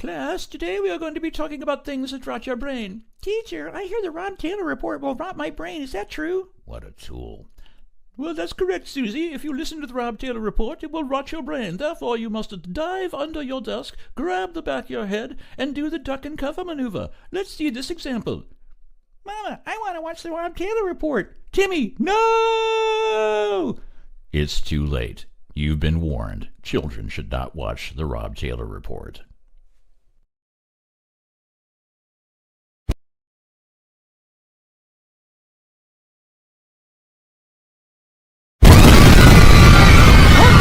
Class, today we are going to be talking about things that rot your brain. Teacher, I hear the Ron Taylor report will rot my brain. Is that true? What a tool. Well, that's correct, Susie. If you listen to the Rob Taylor report, it will rot your brain. Therefore, you must dive under your desk, grab the back of your head, and do the duck and cover maneuver. Let's see this example. Mama, I want to watch the Rob Taylor report. Timmy, no! It's too late. You've been warned. Children should not watch the Rob Taylor report.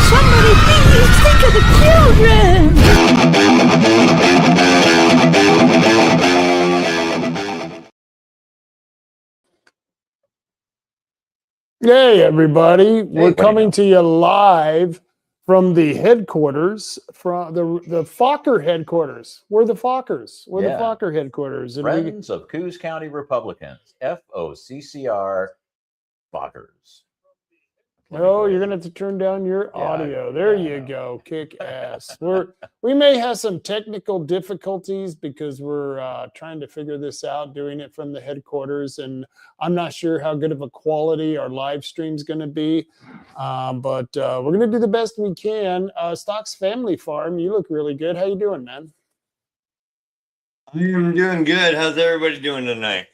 Somebody please think of the children! Hey, everybody. We're coming Wayno. to you live from the headquarters, from the Fokker headquarters. We're the Fokkers. We're the Yeah. Fokker headquarters. And Friends of Coos County Republicans, FOCCR Fokkers. oh, you're going to have to turn down your Yeah, audio. There yeah, I you know. go. Kick ass. We may have some technical difficulties because we're trying to figure this out, doing it from the headquarters. And I'm not sure how good of a quality our live stream's going to be. But we're going to do the best we can. Stocks Family Farm, you look really good. How you doing, man? I'm doing good. How's everybody doing tonight?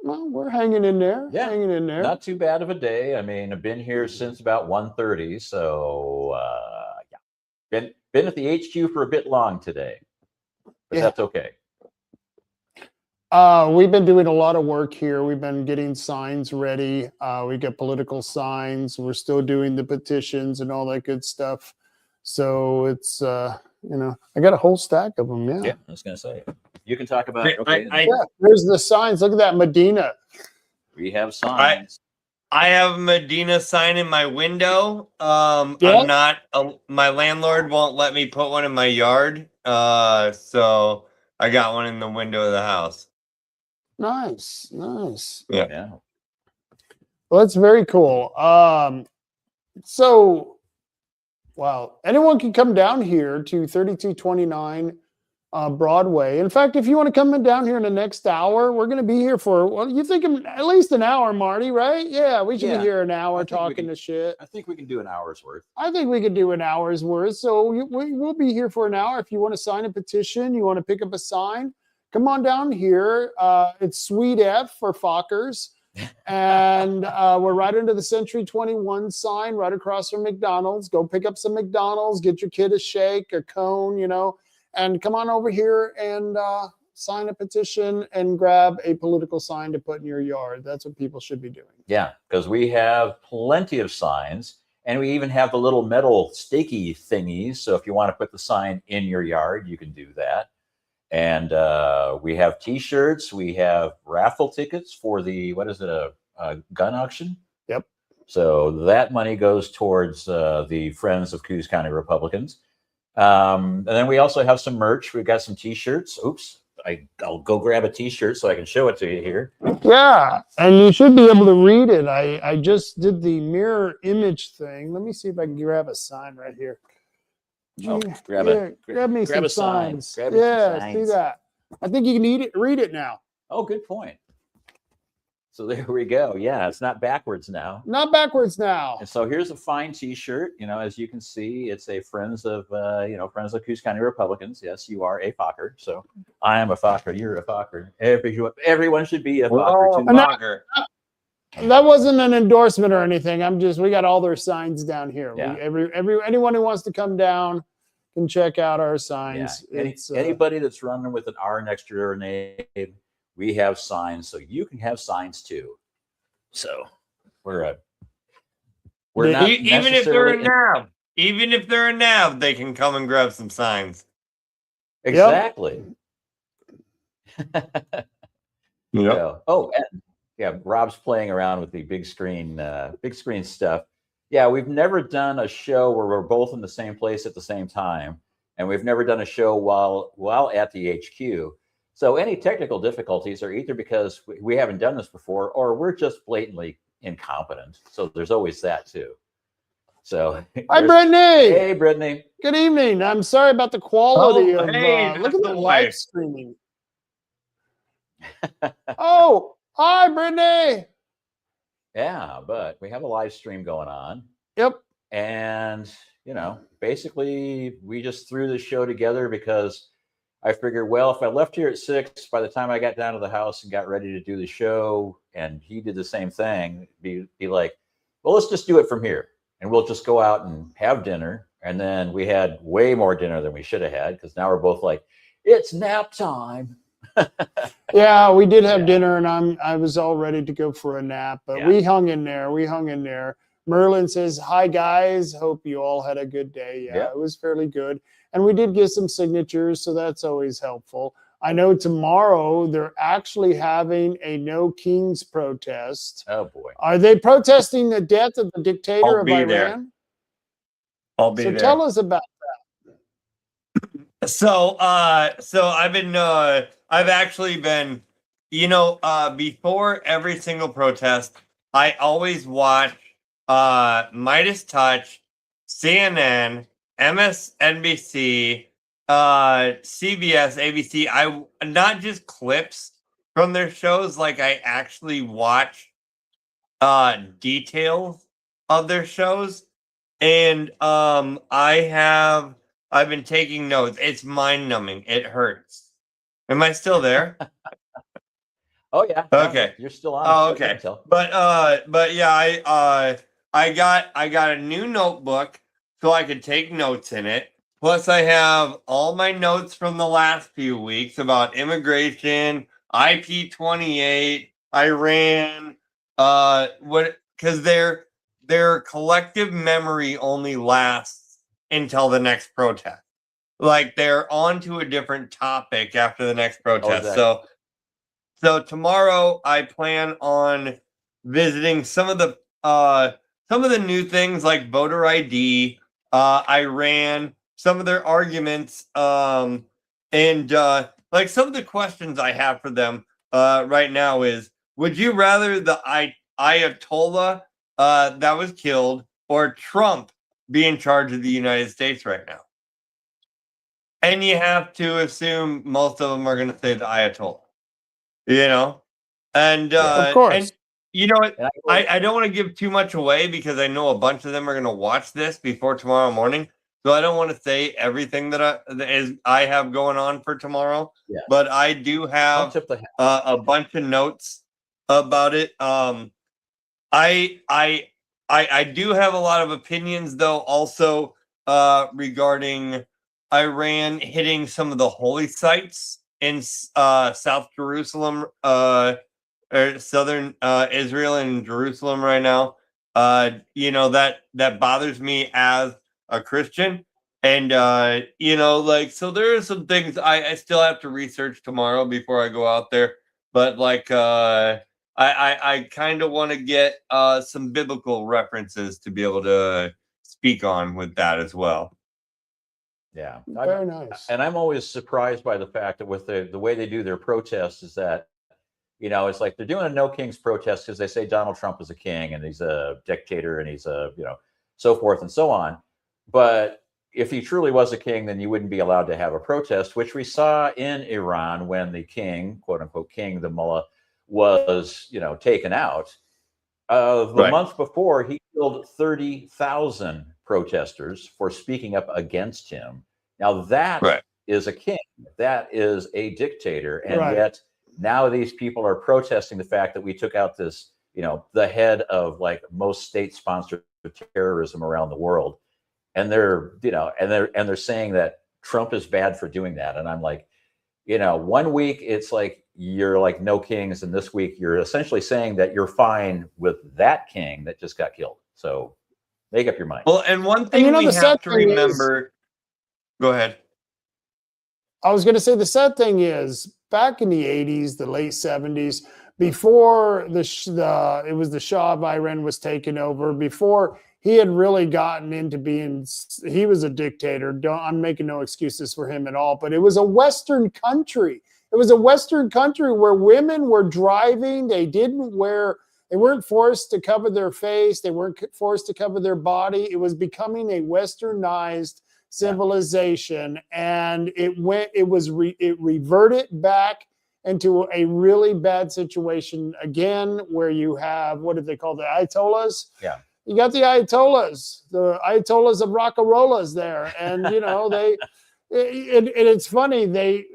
Well, we're hanging in there. Yeah, Hanging in there. Not too bad of a day. I mean, I've been here since about 1:30, so yeah. Been at the HQ for a bit long today, but Yeah. that's okay. We've been doing a lot of work here. We've been getting signs ready. We got political signs. We're still doing the petitions and all that good stuff. So it's, I got a whole stack of them. Yeah. Yeah, I was gonna say you can talk about. I- Okay, I- Yeah, there's the signs. Look at that, Medina. we have signs. I have a Medina sign in my window. Yeah? I'm not. My landlord won't let me put one in my yard. So I got one in the window of the house. Nice, nice. Yeah. Well, that's very cool. Wow, anyone can come down here to 3229 Broadway. In fact, if you want to come down here in the next hour, we're going to be here for, well, you think at least an hour, Marty, right? Yeah, we should Yeah, be here an hour I think we talking can- to shit. I think we can do an hour's worth. I think we could do an hour's worth. So we'll be here for an hour. If you want to sign a petition, you want to pick up a sign, come on down here. It's Suite F for Fokkers. And we're right under the Century 21 sign, right across from McDonald's. Go pick up some McDonald's, get your kid a shake, a cone, and come on over here and sign a petition and grab a political sign to put in your yard. That's what people should be doing. Yeah, because we have plenty of signs, and we even have the little metal stakey thingies. So if you want to put the sign in your yard, you can do that. And we have T-shirts. We have raffle tickets for the, what is it, a gun auction? Yep. So that money goes towards the Friends of Coos County Republicans. And then we also have some merch. We've got some T-shirts. Oops. I'll go grab a T-shirt so I can show it to you here. Yeah, and you should be able to read it. I just did the mirror image thing. Let me see if I can grab a sign right here. Oh, grab me grab some a sign. signs. Grab me some Yeah, see signs. that. I think you can read it now. Oh, good point. So there we go. Yeah, it's not backwards now. Not backwards now. And so here's a fine T-shirt. As you can see, it's a Friends of Coos County Republicans. Yes, you are a Fokker. So I am a Fokker. You're a Fokker. Everyone should be a Fokker too. Fogger. That wasn't an endorsement or anything. We got all their signs down here. Yeah. Anyone who wants to come down can check out our Yeah. signs. Anybody that's running with an R next to their name, we have signs, so you can have signs too. So we're not Even if they're a necessarily nav, they can come and grab some signs. exactly. Yep. So, and yeah, Rob's playing around with the big screen stuff. Yeah, we've never done a show where we're both in the same place at the same time, and we've never done a show while at the HQ. So any technical difficulties are either because we haven't done this before, or we're just blatantly incompetent. So there's always that too. So, Hi, there's- Brittany. Hey, Brittany. Good evening. I'm sorry about the quality Oh, of. hey, Look at that's the the live way. streaming. Oh, hi, Brittany. Yeah, but we have a live stream going on. Yep. And, basically we just threw the show together because I figured, well, if I left here at 6, by the time I got down to the house and got ready to do the show, and he did the same thing, be like, well, let's just do it from here. And we'll just go out and have dinner. And then we had way more dinner than we should have had, because now we're both like, it's nap time. Yeah, we did have Yeah. dinner, and I was all ready to go for a nap, but Yeah. we hung in there. Merlin says, hi, guys. Hope you all had a good day. Yeah, Yep. It was fairly good. And we did get some signatures, so that's always helpful. I know tomorrow they're actually having a No Kings protest. Oh, boy. Are they protesting the death of the dictator I'll of be Iran? there. I'll be So there. tell us about. So I've actually been, before every single protest, I always watch Midas Touch, CNN, MSNBC, CBS, ABC. I not just clips from their shows, like I actually watch details of their shows. And I've been taking notes. It's mind numbing. It hurts. Am I still there? Oh, yeah. No, Okay. you're still on. Oh, I can okay. tell. But yeah, I got a new notebook so I could take notes in it. Plus, I have all my notes from the last few weeks about immigration, IP-28, Iran, because their collective memory only lasts until the next protest. Like they're on to a different topic after the next protest. exactly. So tomorrow I plan on visiting some of the new things like voter ID, Iran, some of their arguments, and like some of the questions I have for them right now is: would you rather the Ayatollah that was killed or Trump be in charge of the United States right now? And you have to assume most of them are going to say the Ayatollah. And Of course. and you know what? And I don't want to give too much away because I know a bunch of them are going to watch this before tomorrow morning, so I don't want to say everything that I have going on for tomorrow. Yeah. But I do have tip the hat. a bunch of notes about it. I do have a lot of opinions though, also regarding Iran hitting some of the holy sites in South Jerusalem, or southern Israel and Jerusalem right now. That bothers me as a Christian. And so there are some things I still have to research tomorrow before I go out there. But I kind of want to get some biblical references to be able to speak on with that as well. Yeah. Very nice. And I'm always surprised by the fact that with the way they do their protests is that, it's like they're doing a No Kings protest because they say Donald Trump is a king and he's a dictator and he's so forth and so on. But if he truly was a king, then you wouldn't be allowed to have a protest, which we saw in Iran when the king, quote unquote king, the mullah, was, taken out. The month before, he killed 30,000 protesters for speaking up against him. Now that is a king. That is a dictator. And yet now these people are protesting the fact that we took out this, the head of like most state-sponsored terrorism around the world. And they're saying that Trump is bad for doing that. And I'm like, 1 week it's like you're like no kings, and this week you're essentially saying that you're fine with that king that just got killed. So make up your mind. Well, and one thing we have to remember. Go ahead. I was going to say the sad thing is back in the 80s, the late 70s, before it was the Shah of Iran was taken over, before he had really gotten into he was a dictator. I'm making no excuses for him at all, but it was a Western country. It was a Western country where women were driving. They didn't wear They weren't forced to cover their face. They weren't forced to cover their body. It was becoming a westernized civilization, and it reverted back into a really bad situation again, where you have, what do they call the Ayatollahs? Yeah. You got the Ayatollahs of Rockarollas there, and it's funny, they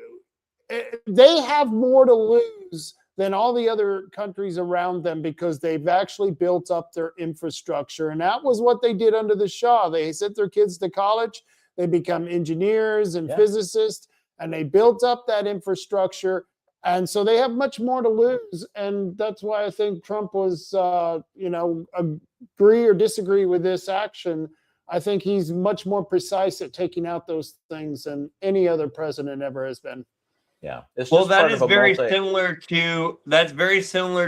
have more to lose than all the other countries around them, because they've actually built up their infrastructure. And that was what they did under the Shah. They sent their kids to college, they become engineers and physicists, and they built up that infrastructure. And so they have much more to lose. And that's why I think Trump was, agree or disagree with this action. I think he's much more precise at taking out those things than any other president ever has been. Yeah. Well, that is very similar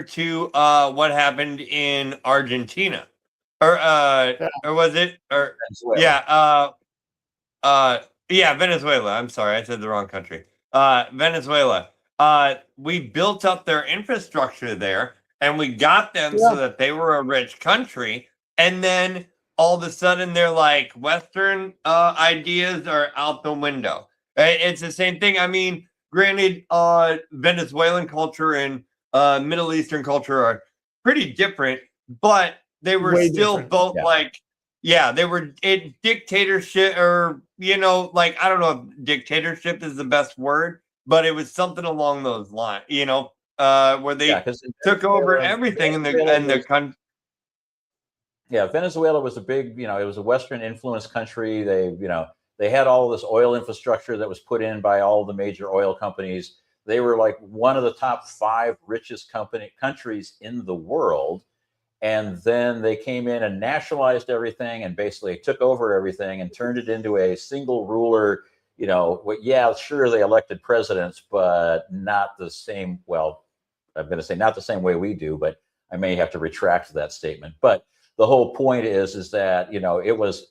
to what happened in Argentina, or was it, or Venezuela. Venezuela. I'm sorry, I said the wrong country. Venezuela. We built up their infrastructure there, and we got them so that they were a rich country, and then all of a sudden they're like, Western ideas are out the window. It's the same thing. I mean, granted, Venezuelan culture and Middle Eastern culture are pretty different, but they were still both they were in dictatorship, or I don't know if dictatorship is the best word, but it was something along those lines, where they took over everything in the country. Yeah, Venezuela was a big, it was a Western influenced country. They had all this oil infrastructure that was put in by all the major oil companies. They were like one of the top 5 richest countries in the world. And then they came in and nationalized everything and basically took over everything and turned it into a single ruler. Sure, they elected presidents, but not the same. Well, I'm going to say not the same way we do, but I may have to retract that statement. But the whole point is that, it was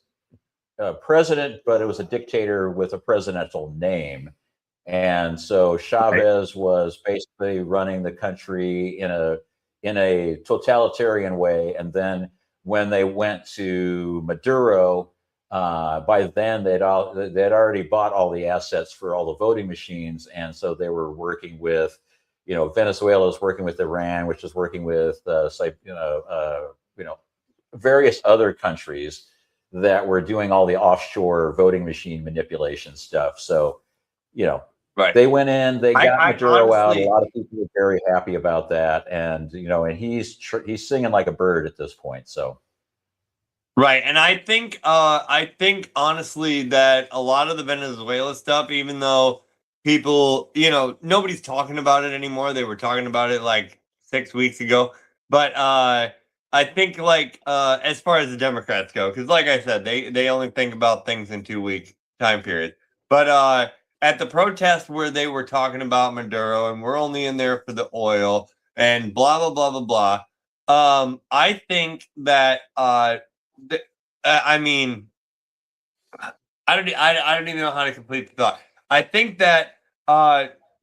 a president, but it was a dictator with a presidential name. And so Chavez was basically running the country in a totalitarian way. And then when they went to Maduro, by then they'd already bought all the assets for all the voting machines. And so they were working with, Venezuela is working with Iran, which is working with, various other countries that were doing all the offshore voting machine manipulation stuff. So, they went in, they got Maduro out. A lot of people were very happy about that. And, and he's singing like a bird at this point. So. Right. And I think honestly that a lot of the Venezuela stuff, even though people, nobody's talking about it anymore. They were talking about it like 6 weeks ago. But I think as far as the Democrats go, because like I said, they only think about things in 2 week time period. But at the protest where they were talking about Maduro and we're only in there for the oil and blah blah blah blah blah. I think that I mean, I don't even know how to complete the thought. I think that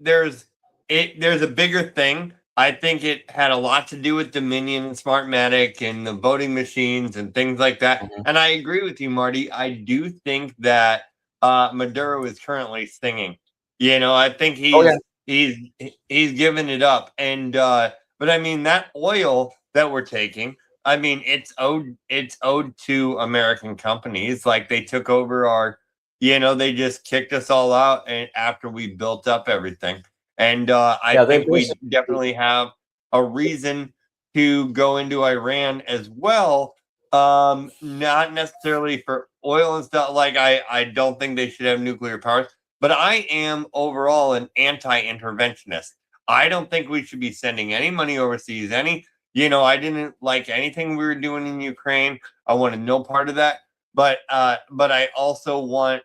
there's a bigger thing. I think it had a lot to do with Dominion and Smartmatic and the voting machines and things like that. Mm-hmm. And I agree with you, Marty. I do think that Maduro is currently singing. I think he's giving it up. And but I mean, that oil that we're taking, I mean, it's owed to American companies. Like they took over our, they just kicked us all out and after we built up everything. And I think we definitely have a reason to go into Iran as well. Not necessarily for oil and stuff. Like I don't think they should have nuclear powers, but I am overall an anti-interventionist. I don't think we should be sending any money overseas. I didn't like anything we were doing in Ukraine. I wanted no part of that. But I also want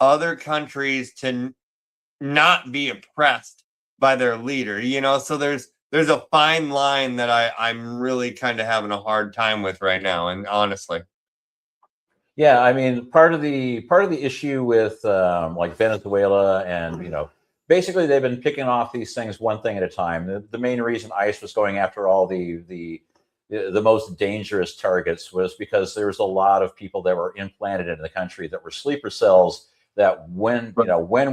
other countries to not be oppressed by their leader, so there's a fine line that I'm really kind of having a hard time with right now. And honestly. Yeah. I mean, part of the issue with like Venezuela and, basically they've been picking off these things one thing at a time. The main reason ICE was going after all the the most dangerous targets was because there was a lot of people that were implanted into the country that were sleeper cells that when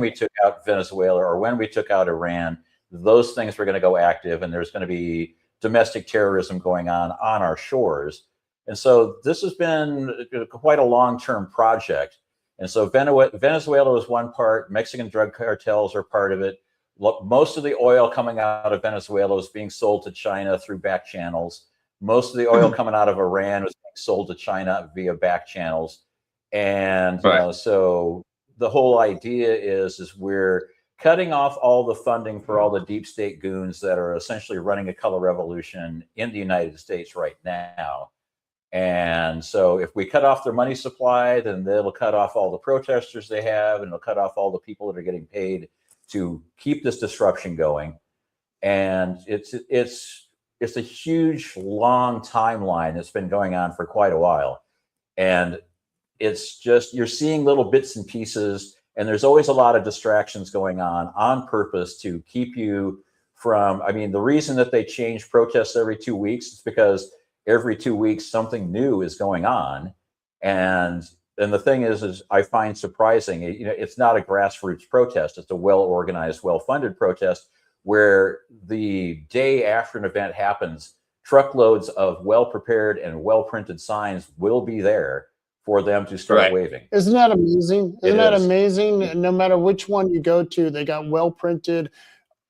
we took out Venezuela or when we took out Iran, those things were going to go active, and there's going to be domestic terrorism going on our shores. And so this has been quite a long-term project. And so Venezuela was one part, Mexican drug cartels are part of it. Most of the oil coming out of Venezuela was being sold to China through back channels. Most of the oil coming out of Iran was being sold to China via back channels. And so the whole idea is we're cutting off all the funding for all the deep state goons that are essentially running a color revolution in the United States right now. And so if we cut off their money supply, then it'll cut off all the protesters they have, and it'll cut off all the people that are getting paid to keep this disruption going. And it's a huge, long timeline that's been going on for quite a while. And it's just, you're seeing little bits and pieces, and there's always a lot of distractions going on purpose to keep you from, I mean, the reason that they change protests every 2 weeks is because every 2 weeks something new is going on. And the thing is I find surprising, it's not a grassroots protest. It's a well-organized, well-funded protest where the day after an event happens, truckloads of well-prepared and well-printed signs will be there for them to start waving. Isn't that amazing? Isn't that amazing? No matter which one you go to, they got well-printed,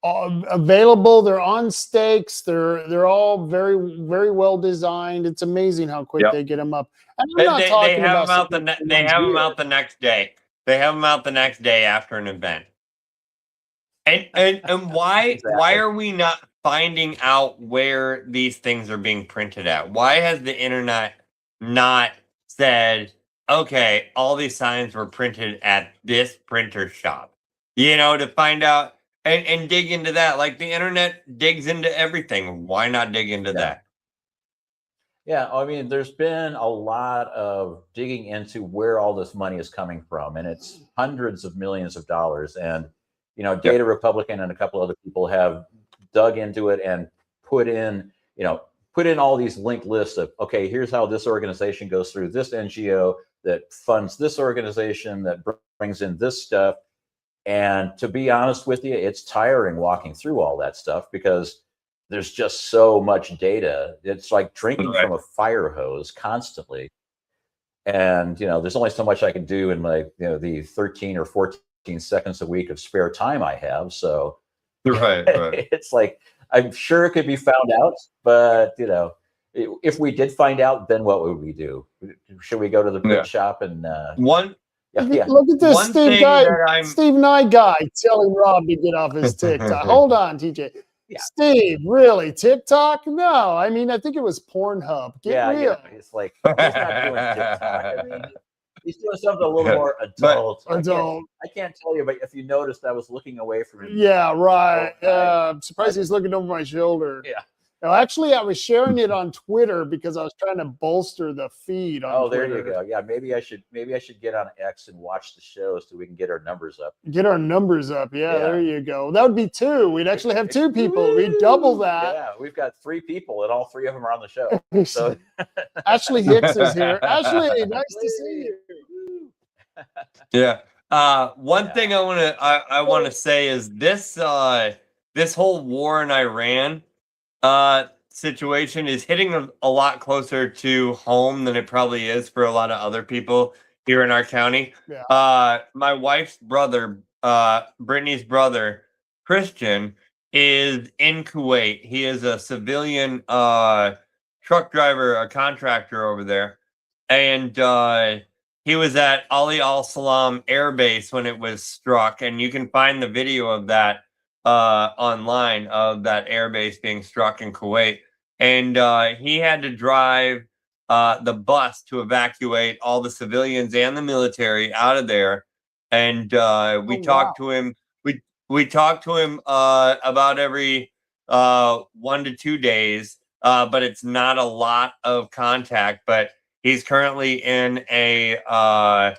available. They're on stakes. They're all very, very well designed. It's amazing how quick they get them up. And I'm not talking about they have them out the next day. They have them out the next day after an event. And why are we not finding out where these things are being printed at? Why has the internet not said, okay, all these signs were printed at this printer shop? To find out and dig into that. Like the internet digs into everything. Why not dig into that? Yeah, I mean, there's been a lot of digging into where all this money is coming from, and it's hundreds of millions of dollars. And Data Republican and a couple other people have dug into it and put in all these linked lists of, okay, here's how this organization goes through this NGO that funds this organization that brings in this stuff. And to be honest with you, it's tiring walking through all that stuff because there's just so much data. It's like drinking from a fire hose constantly. And, there's only so much I can do in the 13 or 14 seconds a week of spare time I have. So it's like, I'm sure it could be found out, but if we did find out, then what would we do? Should we go to the print shop and Look at this Steve Nye guy telling Rob to get off his TikTok. Hold on, TJ. Yeah. Steve, really? TikTok? No, I mean, I think it was Pornhub. Get real. Yeah, it's like he's not doing TikTok. I mean, he's doing something a little more adult. I can't tell you, but if you noticed, I was looking away from him. Yeah, right. I'm surprised he's looking over my shoulder. Yeah. No, actually, I was sharing it on Twitter because I was trying to bolster the feed on Twitter. There you go. Yeah, maybe I should get on X and watch the show so we can get our numbers up. Get our numbers up. Yeah, there you go. That would be 2. We'd actually have 2 people. We'd double that. Yeah, we've got 3 people, and all 3 of them are on the show. So Ashley Hicks is here. Ashley, nice to see you. Yeah. One thing I want to say is this whole war in Iran situation is hitting a lot closer to home than it probably is for a lot of other people here in our county. Yeah. My wife's brother, Brittany's brother, Christian, is in Kuwait. He is a civilian truck driver, a contractor over there. And he was at Ali Al Salam Air Base when it was struck. And you can find the video of that online, of that air base being struck in Kuwait. And he had to drive the bus to evacuate all the civilians and the military out of there. And we talked to him. We talked to him about every 1 to 2 days, but it's not a lot of contact. But he's currently in a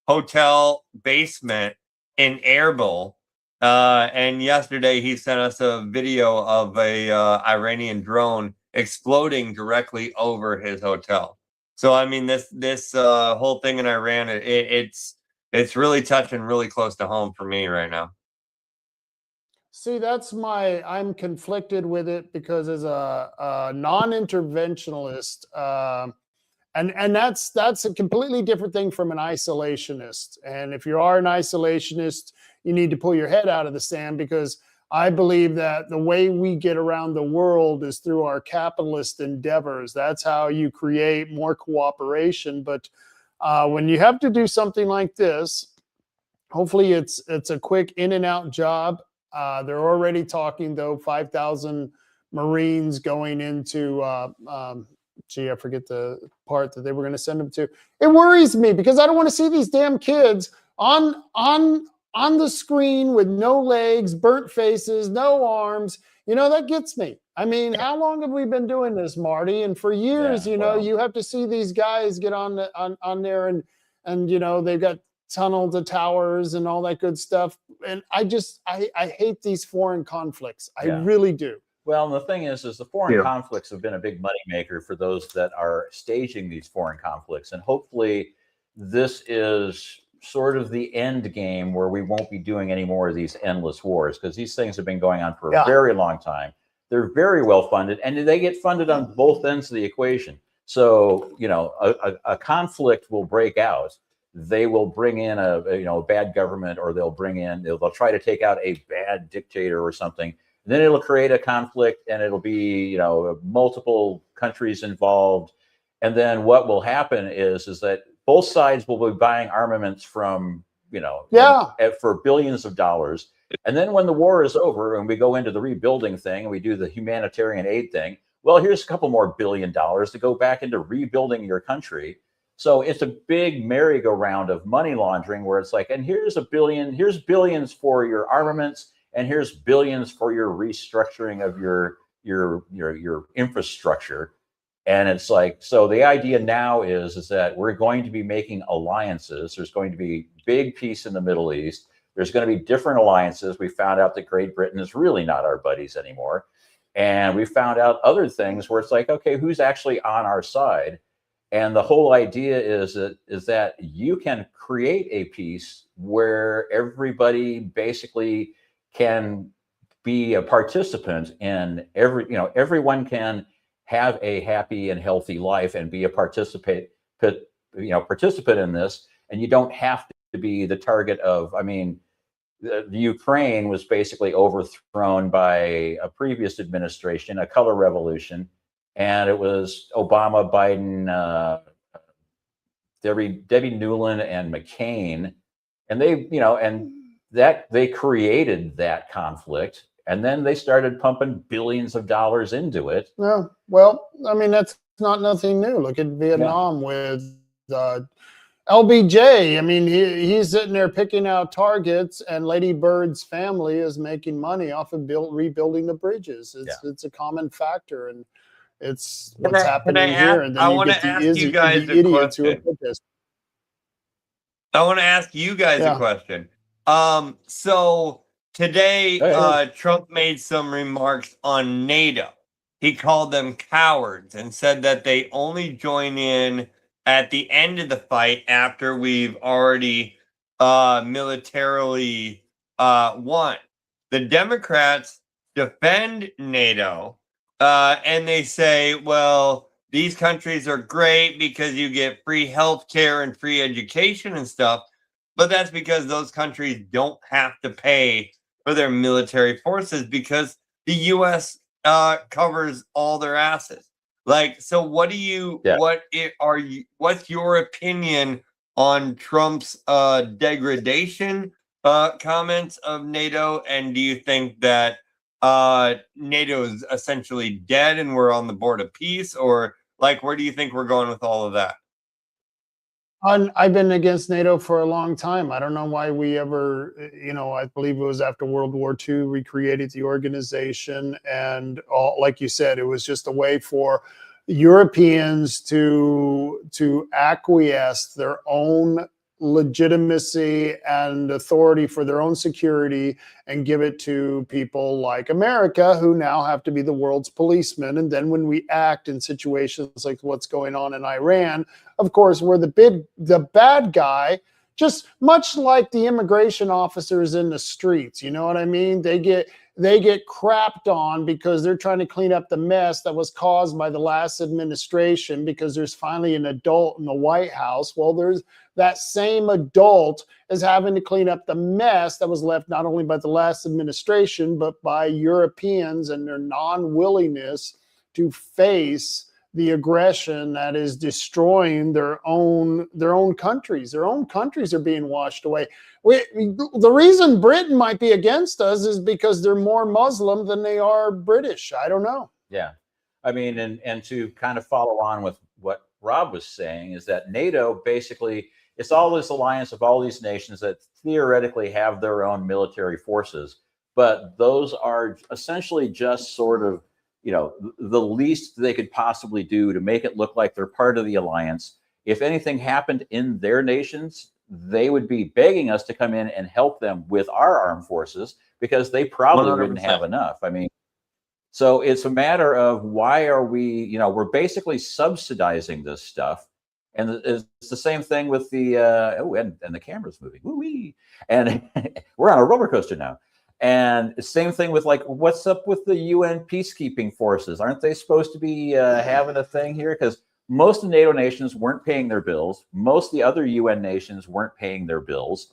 hotel basement in Erbil. And yesterday he sent us a video of a Iranian drone exploding directly over his hotel. So I mean, this whole thing in Iran, it's really touching really close to home for me right now. See, I'm conflicted with it because as a non-interventionalist, and that's a completely different thing from an isolationist. And if you are an isolationist, you need to pull your head out of the sand, because I believe that the way we get around the world is through our capitalist endeavors. That's how you create more cooperation. But when you have to do something like this, hopefully it's a quick in and out job. They're already talking, though, 5,000 Marines going into, I forget the part that they were going to send them to. It worries me because I don't want to see these damn kids on the screen with no legs, burnt faces, no arms. That gets me. I mean, how long have we been doing this, Marty? And for years, you have to see these guys get on there and they've got tunnel to towers and all that good stuff. And I hate these foreign conflicts. I really do. Well, and the thing is the foreign conflicts have been a big moneymaker for those that are staging these foreign conflicts. And hopefully this is sort of the end game where we won't be doing any more of these endless wars, because these things have been going on for a very long time. They're very well funded, and they get funded on both ends of the equation. So, a conflict will break out. They will bring in a bad government, or they'll try to take out a bad dictator or something. And then it'll create a conflict, and it'll be, multiple countries involved. And then what will happen is that both sides will be buying armaments from, for billions of dollars. And then when the war is over and we go into the rebuilding thing and we do the humanitarian aid thing, well, here's a couple more $1 billion to go back into rebuilding your country. So it's a big merry-go-round of money laundering where it's like, and here's billions for your armaments, and here's billions for your restructuring of your infrastructure. And it's like, so the idea now is that we're going to be making alliances. There's going to be big peace in the Middle East. There's going to be different alliances. We found out that Great Britain is really not our buddies anymore. And we found out other things where it's like, okay, who's actually on our side? And the whole idea is that you can create a peace where everybody basically can be a participant in everyone can have a happy and healthy life and be a participant in this. And you don't have to be the target of, the Ukraine was basically overthrown by a previous administration, a color revolution. And it was Obama, Biden, Debbie Newland, and McCain. And they created that conflict. And then they started pumping billions of dollars into it. Yeah, well, that's not nothing new. Look at Vietnam with LBJ. He's sitting there picking out targets, and Lady Bird's family is making money off of rebuilding the bridges. It's a common factor, and it's what's happening here. And then I want to ask you guys a question. I want to ask you guys a question. So today, Trump made some remarks on NATO. He called them cowards and said that they only join in at the end of the fight after we've already militarily won. The Democrats defend NATO, and they say, well, these countries are great because you get free health care and free education and stuff. But that's because those countries don't have to pay for their military forces because the U.S. Covers all their asses. So what's your opinion on Trump's degradation comments of NATO? And do you think that NATO is essentially dead and we're on the board of peace? Or where do you think we're going with all of that? I've been against NATO for a long time. I don't know why we ever, I believe it was after World War II, we created the organization. And like you said, it was just a way for Europeans to acquiesce their own legitimacy and authority for their own security and give it to people like America, who now have to be the world's policemen. And then when we act in situations like what's going on in Iran, of course, we're the bad guy, just much like the immigration officers in the streets. You know what I mean? They get crapped on because they're trying to clean up the mess that was caused by the last administration, because there's finally an adult in the White House. Well, there's that same adult is having to clean up the mess that was left not only by the last administration, but by Europeans and their non-willingness to face the aggression that is destroying their own countries. Their own countries are being washed away. The reason Britain might be against us is because they're more Muslim than they are British. I don't know. Yeah. I mean, and to kind of follow on with what Rob was saying, is that NATO basically, it's all this alliance of all these nations that theoretically have their own military forces, but those are essentially just sort of, you know, the least they could possibly do to make it look like they're part of the alliance. If anything happened in their nations, they would be begging us to come in and help them with our armed forces, because they probably 100%. wouldn't have enough. I mean, so it's a matter of, why are we, you know, we're basically subsidizing this stuff. And it's the same thing with the, and the camera's moving, woo-wee. And we're on a roller coaster now. And same thing with, like, what's up with the UN peacekeeping forces? Aren't they supposed to be having a thing here? Because most of the NATO nations weren't paying their bills. Most of the other UN nations weren't paying their bills.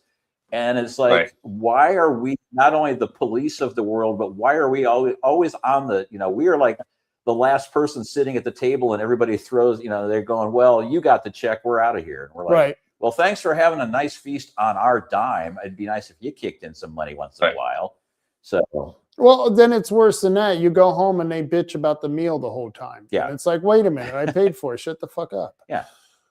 And it's like, Right. Why are we not only the police of the world, but why are we always on the, you know, we are like the last person sitting at the table, and everybody throws, you know, they're going, well, you got the check, we're out of here. And we're like, Right. well, thanks for having a nice feast on our dime. It'd be nice if you kicked in some money once in a while. So, Well, then it's worse than that. You go home and they bitch about the meal the whole time. Yeah. And it's like, wait a minute, I paid for it. Shut the fuck up. yeah,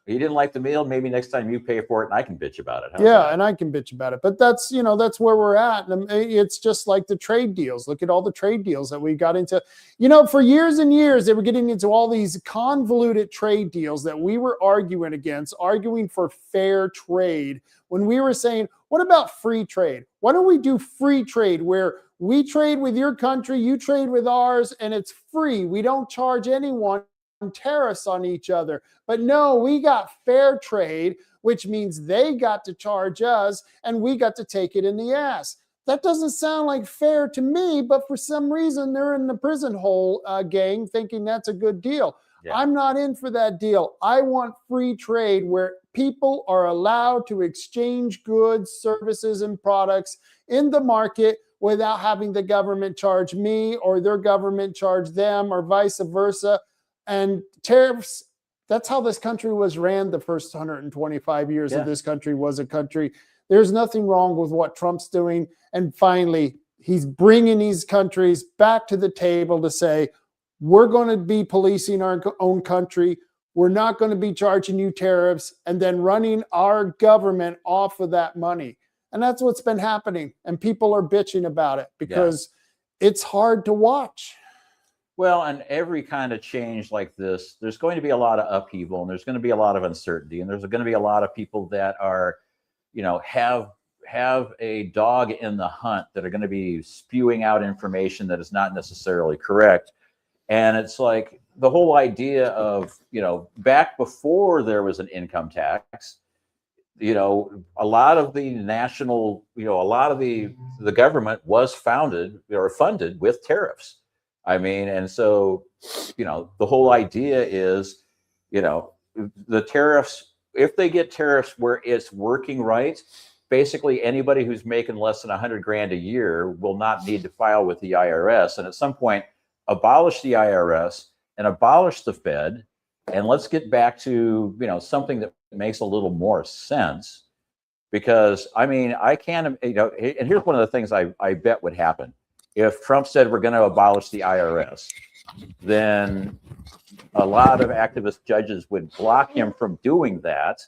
you didn't like the meal, maybe next time you pay for it and I can bitch about it. How's Yeah, that? and I can bitch about it. But that's, you know, that's where we're at. And it's just like the trade deals. Look at all the trade deals that we got into. You know, for years and years, they were getting into all these convoluted trade deals that we were arguing against, arguing for fair trade, when we were saying, what about free trade? Why don't we do free trade, where we trade with your country, you trade with ours, and it's free. We don't charge anyone tariffs on each other. But no, we got fair trade, which means they got to charge us and we got to take it in the ass. That doesn't sound like fair to me, but for some reason they're in the prison hole gang thinking that's a good deal. Yeah. I'm not in for that deal. I want free trade where people are allowed to exchange goods, services, and products in the market without having the government charge me or their government charge them, or vice versa. And tariffs, that's how this country was ran the first 125 years of this country was a country. There's nothing wrong with what Trump's doing. And finally, he's bringing these countries back to the table to say, we're going to be policing our own country. We're not going to be charging you tariffs, and then running our government off of that money. And that's what's been happening. And people are bitching about it because it's hard to watch. Well, and every kind of change like this, there's going to be a lot of upheaval, and there's going to be a lot of uncertainty, and there's going to be a lot of people that are, you know, have a dog in the hunt, that are going to be spewing out information that is not necessarily correct. And it's like the whole idea of, you know, back before there was an income tax, you know, a lot of the national, you know, a lot of the government was founded or funded with tariffs. I mean, and so, you know, the whole idea is, you know, the tariffs, if they get tariffs where it's working right, basically anybody who's making less than 100 grand a year will not need to file with the IRS. And at some point, abolish the IRS and abolish the Fed, and let's get back to, you know, something that makes a little more sense. Because I mean, I can't, you know, and here's one of the things I bet would happen. If Trump said we're going to abolish the IRS, then a lot of activist judges would block him from doing that.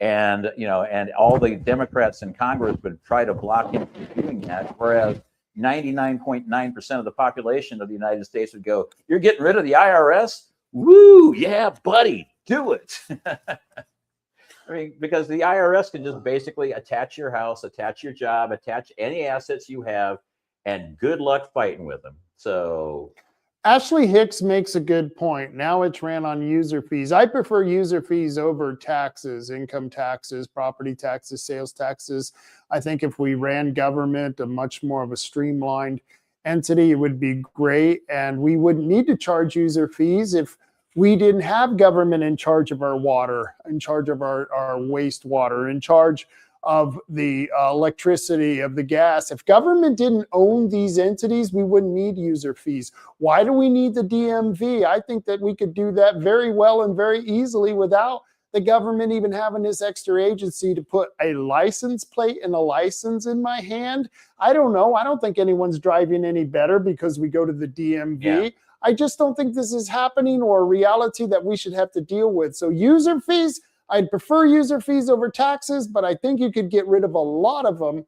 And, you know, and all the Democrats in Congress would try to block him from doing that. Whereas 99.9% of the population of the United States would go, you're getting rid of the IRS? Woo, yeah, buddy, do it. I mean, because the IRS can just basically attach your house, attach your job, attach any assets you have, and good luck fighting with them. So Ashley Hicks makes a good point. Now it's ran on user fees. I prefer user fees over taxes, income taxes, property taxes, sales taxes. I think if we ran government, a much more of a streamlined entity, it would be great. And we wouldn't need to charge user fees if we didn't have government in charge of our water, in charge of our wastewater, in charge of the electricity, of the gas. If government didn't own these entities, we wouldn't need user fees. Why do we need the DMV? I think that we could do that very well and very easily without the government even having this extra agency to put a license plate and a license in my hand. I don't know. I don't think anyone's driving any better because we go to the DMV. Yeah. I just don't think this is happening or a reality that we should have to deal with. So user fees, I'd prefer user fees over taxes, but I think you could get rid of a lot of them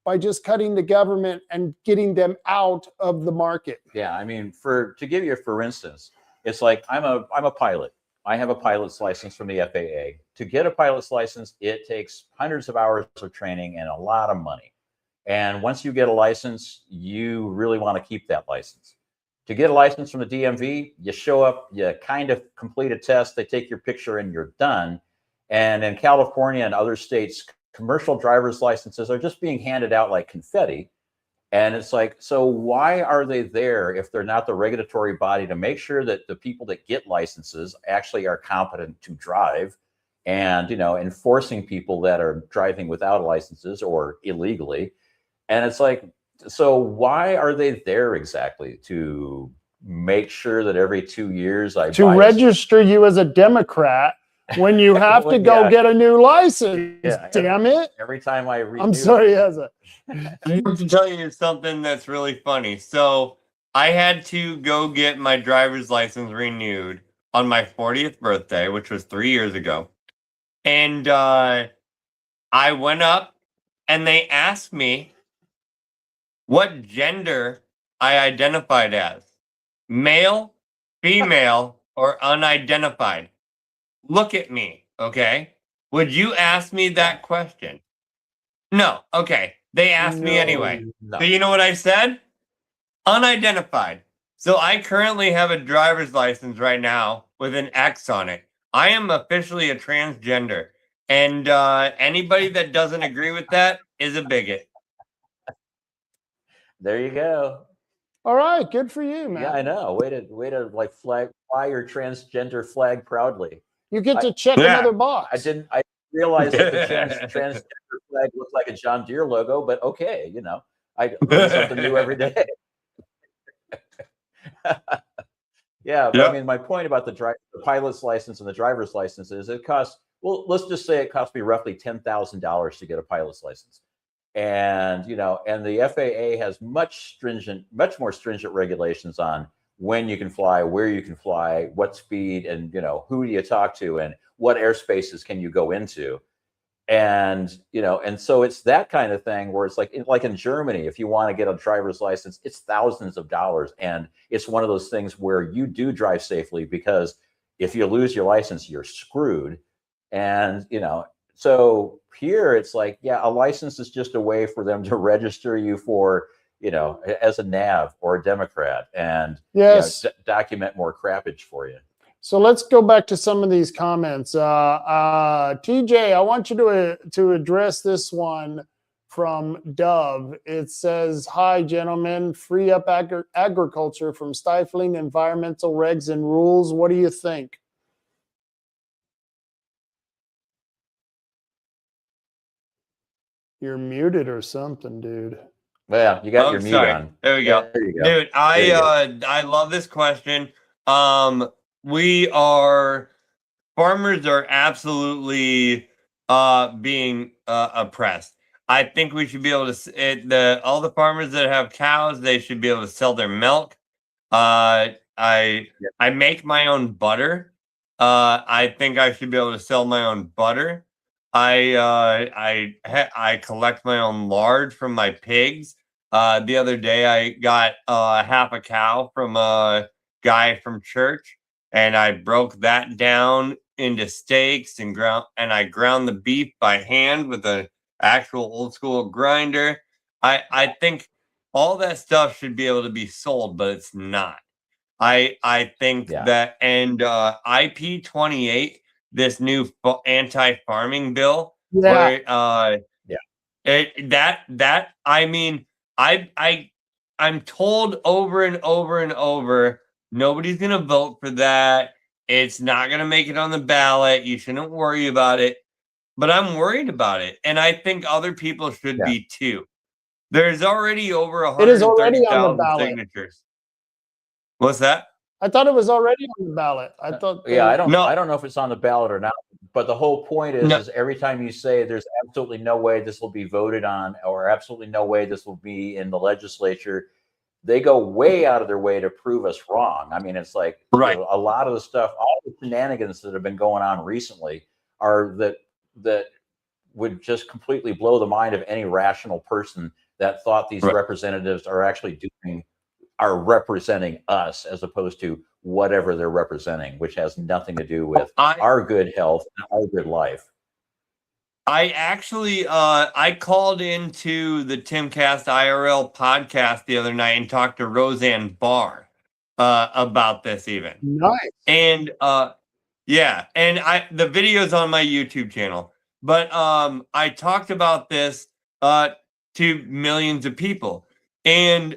by just cutting the government and getting them out of the market. yeah, I mean, to give you for instance, it's like I'm a pilot. I have a pilot's license from the FAA. To get a pilot's license, it takes hundreds of hours of training and a lot of money. And once you get a license, you really want to keep that license. To get a license from the DMV, you show up, you kind of complete a test, they take your picture and you're done. And in California and other states, commercial driver's licenses are just being handed out like confetti. And it's like, so why are they there if they're not the regulatory body to make sure that the people that get licenses actually are competent to drive and, enforcing people that are driving without licenses or illegally? And it's like, so why are they there exactly? To make sure that every 2 years to register you as a Democrat when you have to go get a new license. Yeah, damn it. Every time I renew. I'm sorry, Eza. I have to tell you something that's really funny. So I had to go get my driver's license renewed on my 40th birthday, which was 3 years ago. And I went up and they asked me what gender I identified as. Male, female, or unidentified. Look at me, okay? Would you ask me that question? No, okay. They asked me anyway. No. So you know what I said? Unidentified. So I currently have a driver's license right now with an X on it. I am officially a transgender. And anybody that doesn't agree with that is a bigot. There you go. All right, good for you, man. Yeah, I know. Way to like fly your transgender flag proudly. You get to check another box. I realized that the transgender flag looked like a John Deere logo, but okay, I learn something new every day. Yeah, but I mean, my point about the pilot's license and the driver's license is it costs. Well, let's just say it cost me roughly $10,000 to get a pilot's license. And and the FAA has much more stringent regulations on when you can fly, where you can fly, what speed, and who do you talk to, and what airspaces can you go into, and and so it's that kind of thing where it's like in Germany, if you want to get a driver's license, it's thousands of dollars, and it's one of those things where you do drive safely because if you lose your license, you're screwed, and So here it's like, yeah, a license is just a way for them to register you for, as a NAV or a Democrat and document more crappage for you. So let's go back to some of these comments. TJ, I want you to address this one from Dove. It says, hi, gentlemen, free up agriculture from stifling environmental regs and rules. What do you think? You're muted or something, dude. Well, you got your mute on. There we go. There you go. Dude, I love this question. Farmers are absolutely being oppressed. I think we should be able to all the farmers that have cows, they should be able to sell their milk. I make my own butter. I think I should be able to sell my own butter. I collect my own lard from my pigs. The other day I got half a cow from a guy from church, and I broke that down into steaks and I ground the beef by hand with an actual old school grinder. I think all that stuff should be able to be sold, but it's not. I think that, and IP28, this new anti-farming bill, where I mean, I'm told over and over and over, nobody's gonna vote for that. It's not gonna make it on the ballot. You shouldn't worry about it. But I'm worried about it, and I think other people should be too. There's already over It is already on the 130,000 ballot. signatures. What's that? I thought it was already on the ballot. I thought. I don't know if it's on the ballot or not. But the whole point is every time you say there's absolutely no way this will be voted on, or absolutely no way this will be in the legislature, they go way out of their way to prove us wrong. I mean, it's like a lot of the stuff, all the shenanigans that have been going on recently are that would just completely blow the mind of any rational person that thought these representatives are actually representing us as opposed to whatever they're representing, which has nothing to do with our good health and our good life. I actually I called into the Timcast IRL podcast the other night and talked to Roseanne Barr about this even. Nice. And and the video's on my YouTube channel. But I talked about this to millions of people. And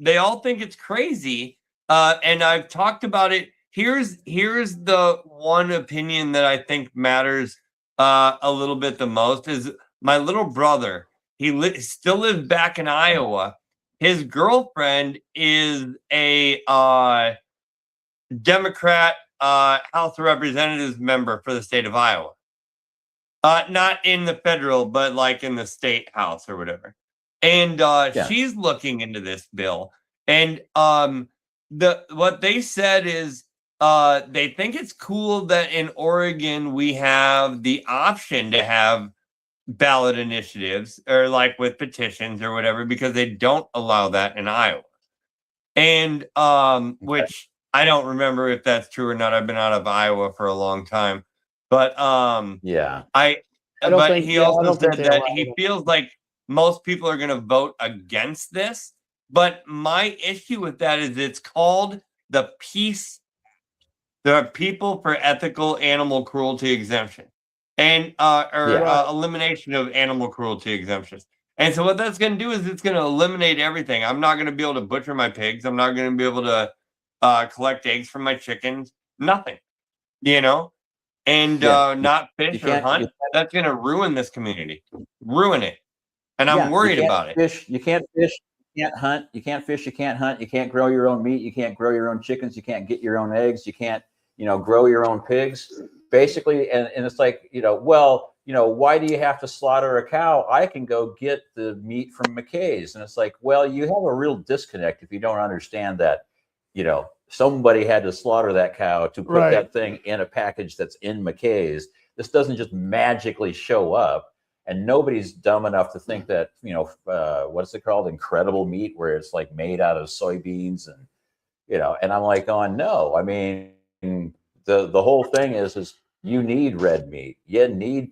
they all think it's crazy. And I've talked about it. Here's the one opinion that I think matters a little bit the most is my little brother. He still lives back in Iowa. His girlfriend is a Democrat House of Representatives member for the state of Iowa. Not in the federal, but like in the state house or whatever. And she's looking into this bill. And what they said is they think it's cool that in Oregon we have the option to have ballot initiatives or like with petitions or whatever, because they don't allow that in Iowa. And which I don't remember if that's true or not. I've been out of Iowa for a long time. But he also said that he feels like most people are going to vote against this. But my issue with that is it's called the People for Ethical Animal Cruelty Exemption and elimination of animal cruelty exemptions. And so what that's going to do is it's going to eliminate everything. I'm not going to be able to butcher my pigs. I'm not going to be able to collect eggs from my chickens. Nothing, and not fish or hunt. That's going to ruin this community, ruin it. And I'm worried about it. You can't fish. You can't hunt. You can't fish. You can't hunt. You can't grow your own meat. You can't grow your own chickens. You can't get your own eggs. You can't, grow your own pigs. Basically, and it's like, why do you have to slaughter a cow? I can go get the meat from McKay's. And it's like, well, you have a real disconnect if you don't understand that, somebody had to slaughter that cow to put that thing in a package that's in McKay's. This doesn't just magically show up. And nobody's dumb enough to think that, what's it called? Incredible meat, where it's like made out of soybeans and, and I'm like, no, I mean, the whole thing is you need red meat. You need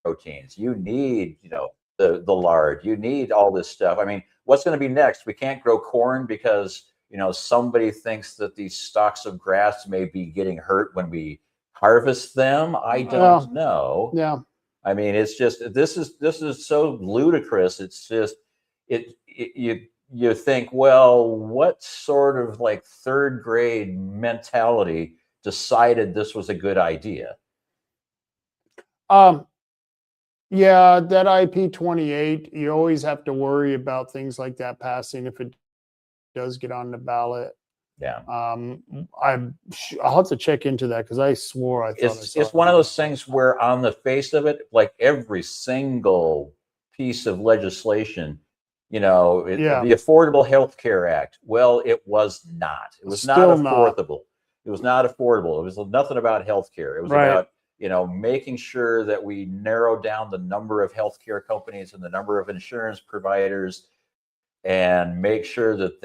proteins. You need, the lard. You need all this stuff. I mean, what's going to be next? We can't grow corn because, somebody thinks that these stalks of grass may be getting hurt when we harvest them. I don't know. Yeah. I mean, it's just this is so ludicrous. It's just you think, well, what sort of like third grade mentality decided this was a good idea? That IP28, you always have to worry about things like that passing if it does get on the ballot. Yeah. I'll have to check into that because I swore I thought it's one of those things where on the face of it, like every single piece of legislation, the Affordable Health Care Act. Well, it was not. It was not affordable. It was not affordable. It was nothing about health care. It was about, making sure that we narrow down the number of healthcare companies and the number of insurance providers and make sure that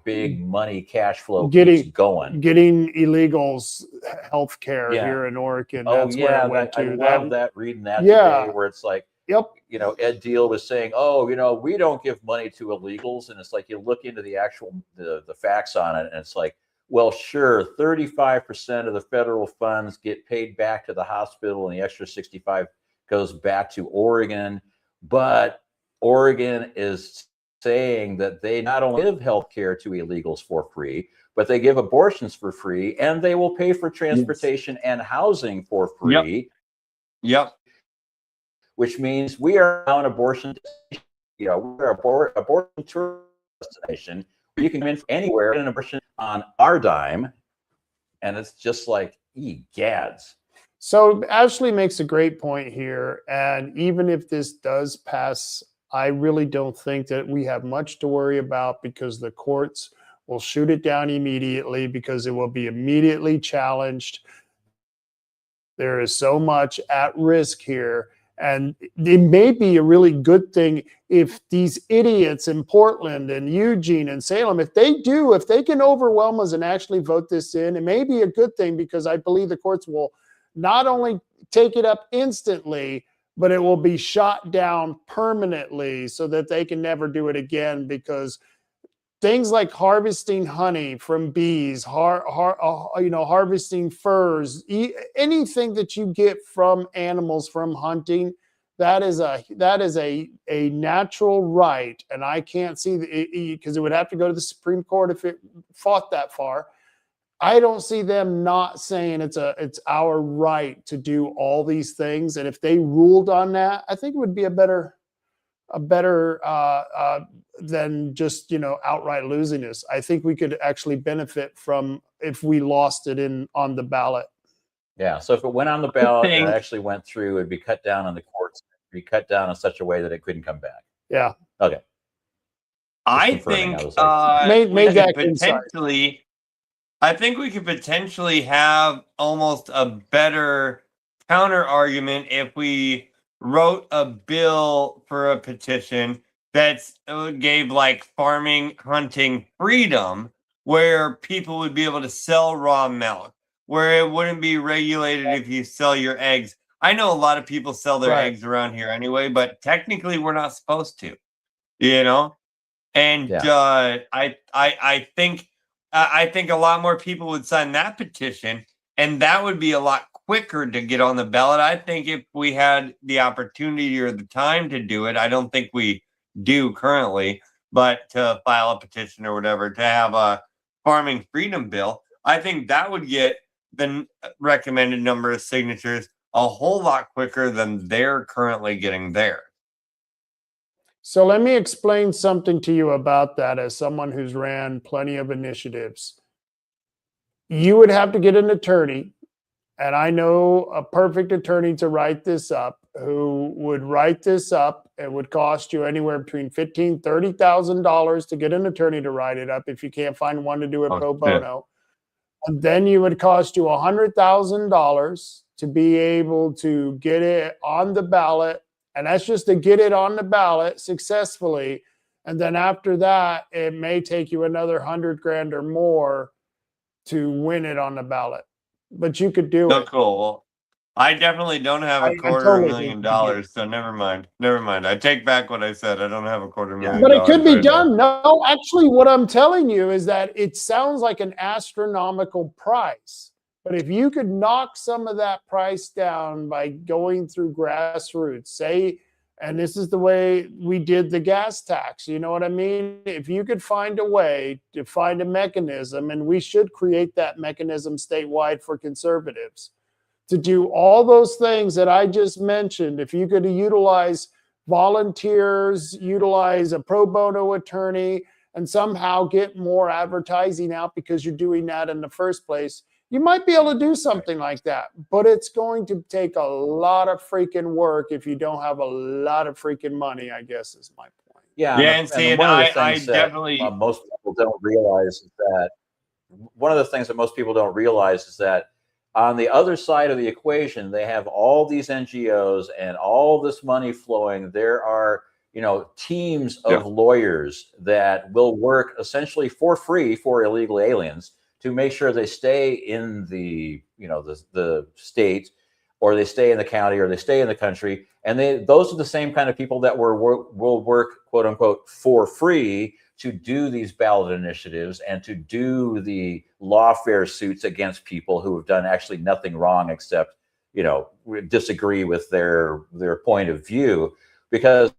big money cash flow Getting- keeps going. Getting illegals health care Yeah. here in Oregon. Oh That's where yeah, it went I to. love that reading that Yeah. today, where it's like, Yep. you know, Ed Deal was saying, oh, you know, we don't give money to illegals, and it's like you look into the actual the facts on it, and it's like, well, sure, 35% of the federal funds get paid back to the hospital, and the extra 65 goes back to Oregon, but Oregon is saying that they not only give health care to illegals for free, but they give abortions for free, and they will pay for transportation and housing for free. Yep. Which means we are now an abortion, you know, we're abortion tourist destination where you can come in from anywhere and an abortion on our dime. And it's just like, egads. So Ashley makes a great point here. And even if this does pass, I really don't think that we have much to worry about, because the courts will shoot it down immediately, because it will be immediately challenged. There is so much at risk here. And it may be a really good thing if these idiots in Portland and Eugene and Salem, if they can overwhelm us and actually vote this in, it may be a good thing, because I believe the courts will not only take it up instantly, but it will be shot down permanently so that they can never do it again, because things like harvesting honey from bees, harvesting furs, anything that you get from animals from hunting, that is a natural right. And I can't see because it would have to go to the Supreme Court if it fought that far. I don't see them not saying it's our right to do all these things. And if they ruled on that, I think it would be a better than just, outright losing this. I think we could actually benefit from if we lost it on the ballot. Yeah. So if it went on the ballot and it actually went through, it'd be cut down on the courts. It'd be cut down in such a way that it couldn't come back. Yeah. Okay. I think made that potentially. I think we could potentially have almost a better counter argument if we wrote a bill for a petition that gave like farming, hunting freedom, where people would be able to sell raw milk, where it wouldn't be regulated if you sell your eggs. I know a lot of people sell their eggs around here anyway, but technically we're not supposed to, And I think a lot more people would sign that petition, and that would be a lot quicker to get on the ballot. I think if we had the opportunity or the time to do it, I don't think we do currently, but to file a petition or whatever, to have a farming freedom bill, I think that would get the recommended number of signatures a whole lot quicker than they're currently getting theirs. So let me explain something to you about that as someone who's ran plenty of initiatives. You would have to get an attorney, and I know a perfect attorney to write this up, who would write this up. It would cost you anywhere between $15,000 to $30,000 to get an attorney to write it up if you can't find one to do it pro bono. And then you would cost you $100,000 to be able to get it on the ballot. And that's just to get it on the ballot successfully. And then after that, it may take you another $100,000 or more to win it on the ballot. But you could do it. Cool. Well, I definitely don't have a $250,000, so never mind. I take back what I said. I don't have a $250,000. But it could be done. No, actually, what I'm telling you is that it sounds like an astronomical price. But if you could knock some of that price down by going through grassroots, say, and this is the way we did the gas tax, you know what I mean? If you could find a way to find a mechanism, and we should create that mechanism statewide for conservatives, to do all those things that I just mentioned, if you could utilize volunteers, utilize a pro bono attorney, and somehow get more advertising out because you're doing that in the first place, you might be able to do something like that. But it's going to take a lot of freaking work if you don't have a lot of freaking money, I guess is my point. Yeah, and see, one of the things that most people don't realize is that one of the things that most people don't realize is that on the other side of the equation, they have all these NGOs and all this money flowing. There are teams of lawyers that will work essentially for free for illegal aliens to make sure they stay in the state, or they stay in the county, or they stay in the country. And those are the same kind of people that will work, quote unquote, for free to do these ballot initiatives and to do the lawfare suits against people who have done actually nothing wrong except, disagree with their point of view, because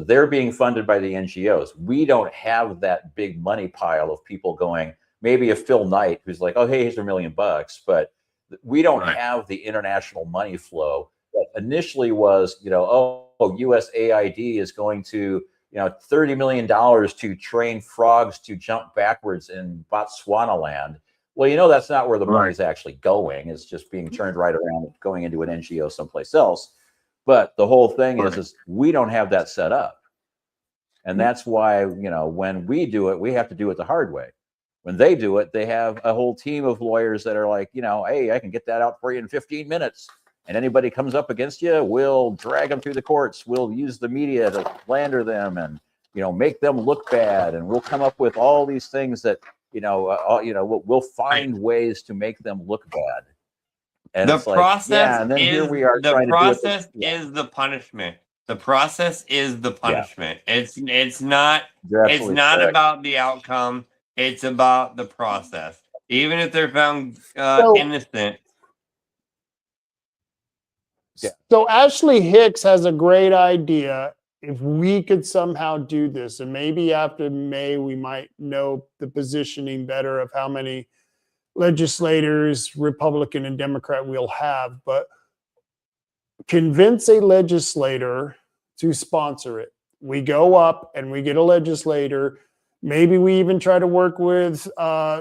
they're being funded by the NGOs. We don't have that big money pile of people going, maybe a Phil Knight who's like, oh, hey, here's $1 million, but we don't have the international money flow that initially was, USAID is going to, $30 million to train frogs to jump backwards in Botswana land. Well, that's not where the money's actually going. It's just being turned right around and going into an NGO someplace else. But the whole thing is we don't have that set up. And that's why, when we do it, we have to do it the hard way. When they do it, they have a whole team of lawyers that are like, hey, I can get that out for you in 15 minutes. And anybody comes up against you, we'll drag them through the courts. We'll use the media to slander them and, make them look bad. And we'll come up with all these things that, we'll find ways to make them look bad. And the process and then is, here we are. The process is the punishment. The process is the punishment. Yeah. It's not about the outcome. It's about the process. Even if they're found innocent. Yeah. So Ashley Hicks has a great idea. If we could somehow do this, and maybe after May, we might know the positioning better of how many legislators, Republican and Democrat, we'll have, but convince a legislator to sponsor it. We go up and we get a legislator. Maybe we even try to work with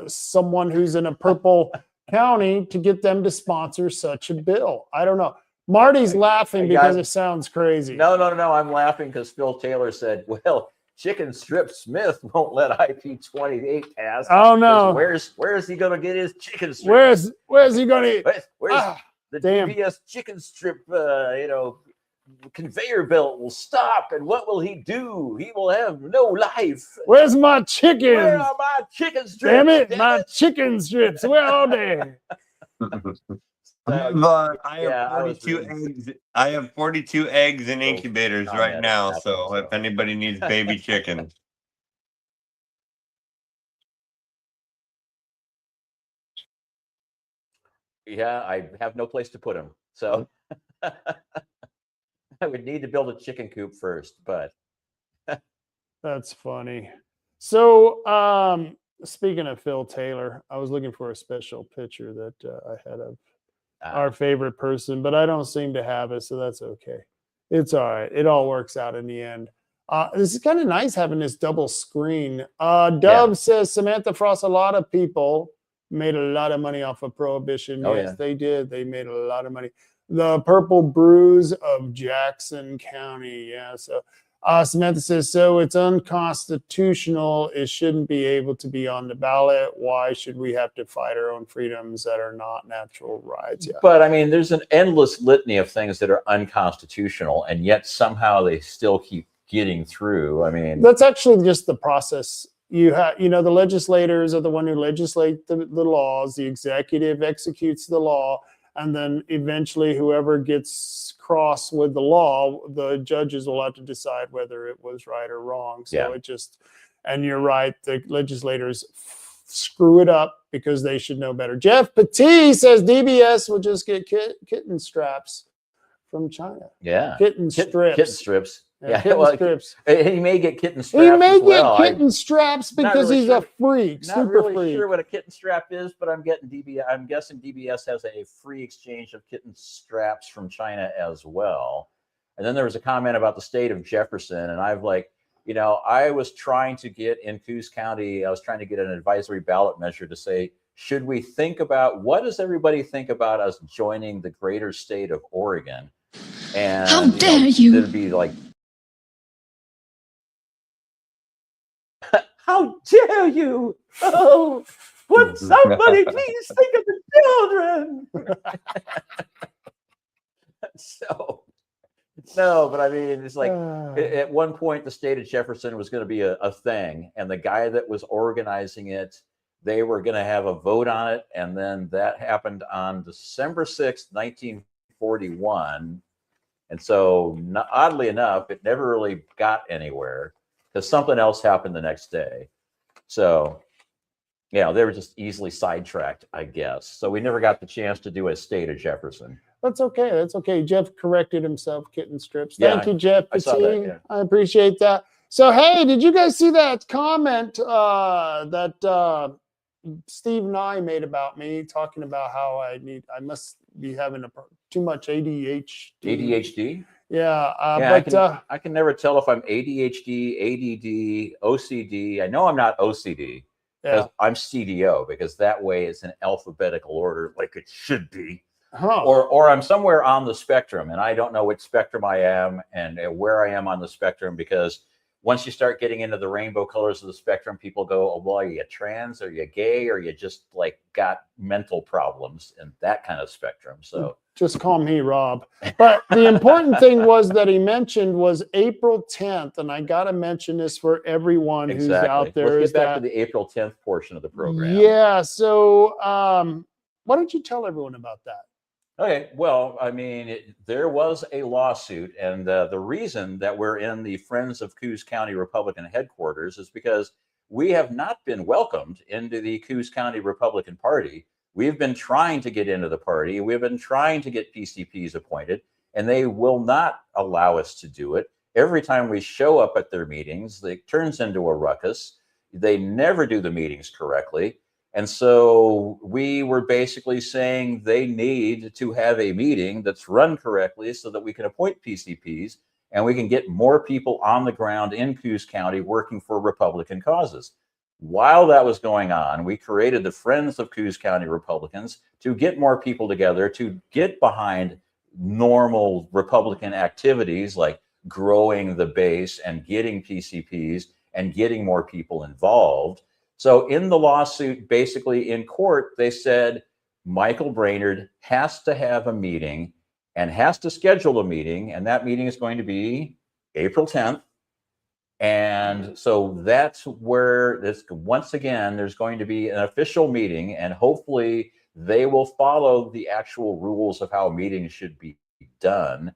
someone who's in a purple county to get them to sponsor such a bill. I don't know. Marty's laughing because it sounds crazy. No. I'm laughing because Phil Taylor said, well, Chicken Strip Smith won't let IP28 pass. Oh, no. Where is he going to get his chicken strip? Where's he going to? Where's the DPS chicken strip, conveyor belt will stop, and what will he do? He will have no life. Where's my chickens? Where are my chicken strips? Damn it, my chicken strips. Where are they? I have 42 eggs. I have 42 eggs in incubators right now. So if anybody needs baby chickens. Yeah, I have no place to put them. So I would need to build a chicken coop first, but that's funny. So speaking of Phil Taylor, I was looking for a special picture that I had of our favorite person, but I don't seem to have it, so that's okay. It's all right. It all works out in the end. This is kind of nice having this double screen. Dove says Samantha Frost, a lot of people made a lot of money off of prohibition. They did. They made a lot of money. The Purple Brews of Jackson County. Yeah. So Samantha says, so it's unconstitutional. It shouldn't be able to be on the ballot. Why should we have to fight our own freedoms that are not natural rights? Yeah. But I mean, there's an endless litany of things that are unconstitutional, and yet somehow they still keep getting through. I mean, that's actually just the process. You have, the legislators are the one who legislate the laws. The executive executes the law. And then eventually whoever gets cross with the law, the judges will have to decide whether it was right or wrong. So and you're right, the legislators screw it up because they should know better. Jeff Petit says DBS will just get kitten straps from China. Yeah. Kitten strips. Kitten strips. Yeah, kitten strips. He may get kitten straps. He may get kitten straps because really he's a freak. Not really sure what a kitten strap is, but I'm guessing DBS has a free exchange of kitten straps from China as well. And then there was a comment about the state of Jefferson, and I've I was trying to get in Coos County, I was trying to get an advisory ballot measure to say, should we think about, what does everybody think about us joining the greater state of Oregon? And how dare you? It'd be like, how dare you? Oh, would somebody please think of the children? So No, but I mean, it's like Uh, at one point the state of Jefferson was going to be a thing, and the guy that was organizing it, they were going to have a vote on it, and then that happened on December 6th, 1941. And so, oddly enough, it never really got anywhere because something else happened the next day. So, yeah, they were just easily sidetracked, I guess. So we never got the chance to do a state of Jefferson. That's okay. That's okay. Jeff corrected himself, kitten strips. Yeah, Thank you, Jeff. I saw that, yeah. I appreciate that. So, hey, did you guys see that comment that Steve Nye made about me, talking about how I must be having too much ADHD? ADHD? Yeah, Yeah, but I can never tell if I'm ADHD, ADD, OCD. I know I'm not OCD because yeah. I'm CDO, because that way it's in alphabetical order like it should be. Huh. Or I'm somewhere on the spectrum, and I don't know which spectrum I am and where I am on the spectrum, because once you start getting into the rainbow colors of the spectrum, people go, oh, well, are you trans? Are you gay? Or you just like got mental problems and that kind of spectrum. So just call me Rob. But the important thing was that he mentioned was April 10th, and I got to mention this for everyone who's out there. Let's get back to the April 10th portion of the program. Yeah. So why don't you tell everyone about that? Okay, well, I mean, there was a lawsuit, and the reason that we're in the Friends of Coos County Republican headquarters is because we have not been welcomed into the Coos County Republican Party. We've been trying to get into the party. We've been trying to get PCPs appointed, and they will not allow us to do it. Every time we show up at their meetings, it turns into a ruckus. They never do the meetings correctly. And so we were basically saying they need to have a meeting that's run correctly so that we can appoint PCPs and we can get more people on the ground in Coos County working for Republican causes. While that was going on, we created the Friends of Coos County Republicans to get more people together, to get behind normal Republican activities like growing the base and getting PCPs and getting more people involved. So in the lawsuit, basically in court, they said Michael Brainerd has to have a meeting and has to schedule a meeting, and that meeting is going to be April 10th. And so that's where this, once again, there's going to be an official meeting, and hopefully they will follow the actual rules of how meetings should be done.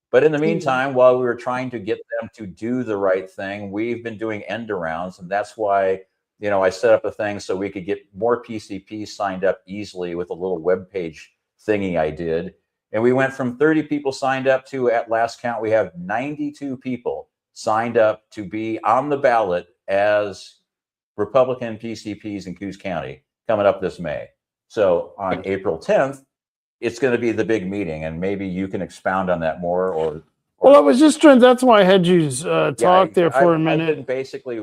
But in the meantime, while we were trying to get them to do the right thing, we've been doing end arounds, and that's why, you know, I set up a thing so we could get more PCPs signed up easily with a little web page thingy I did. And we went from 30 people signed up to, at last count, we have 92 people signed up to be on the ballot as Republican PCPs in Coos County coming up this May. So on April 10th, it's going to be the big meeting, and maybe you can expound on that more. Or well, I was just trying. That's why I had you talk there for a minute. I've been basically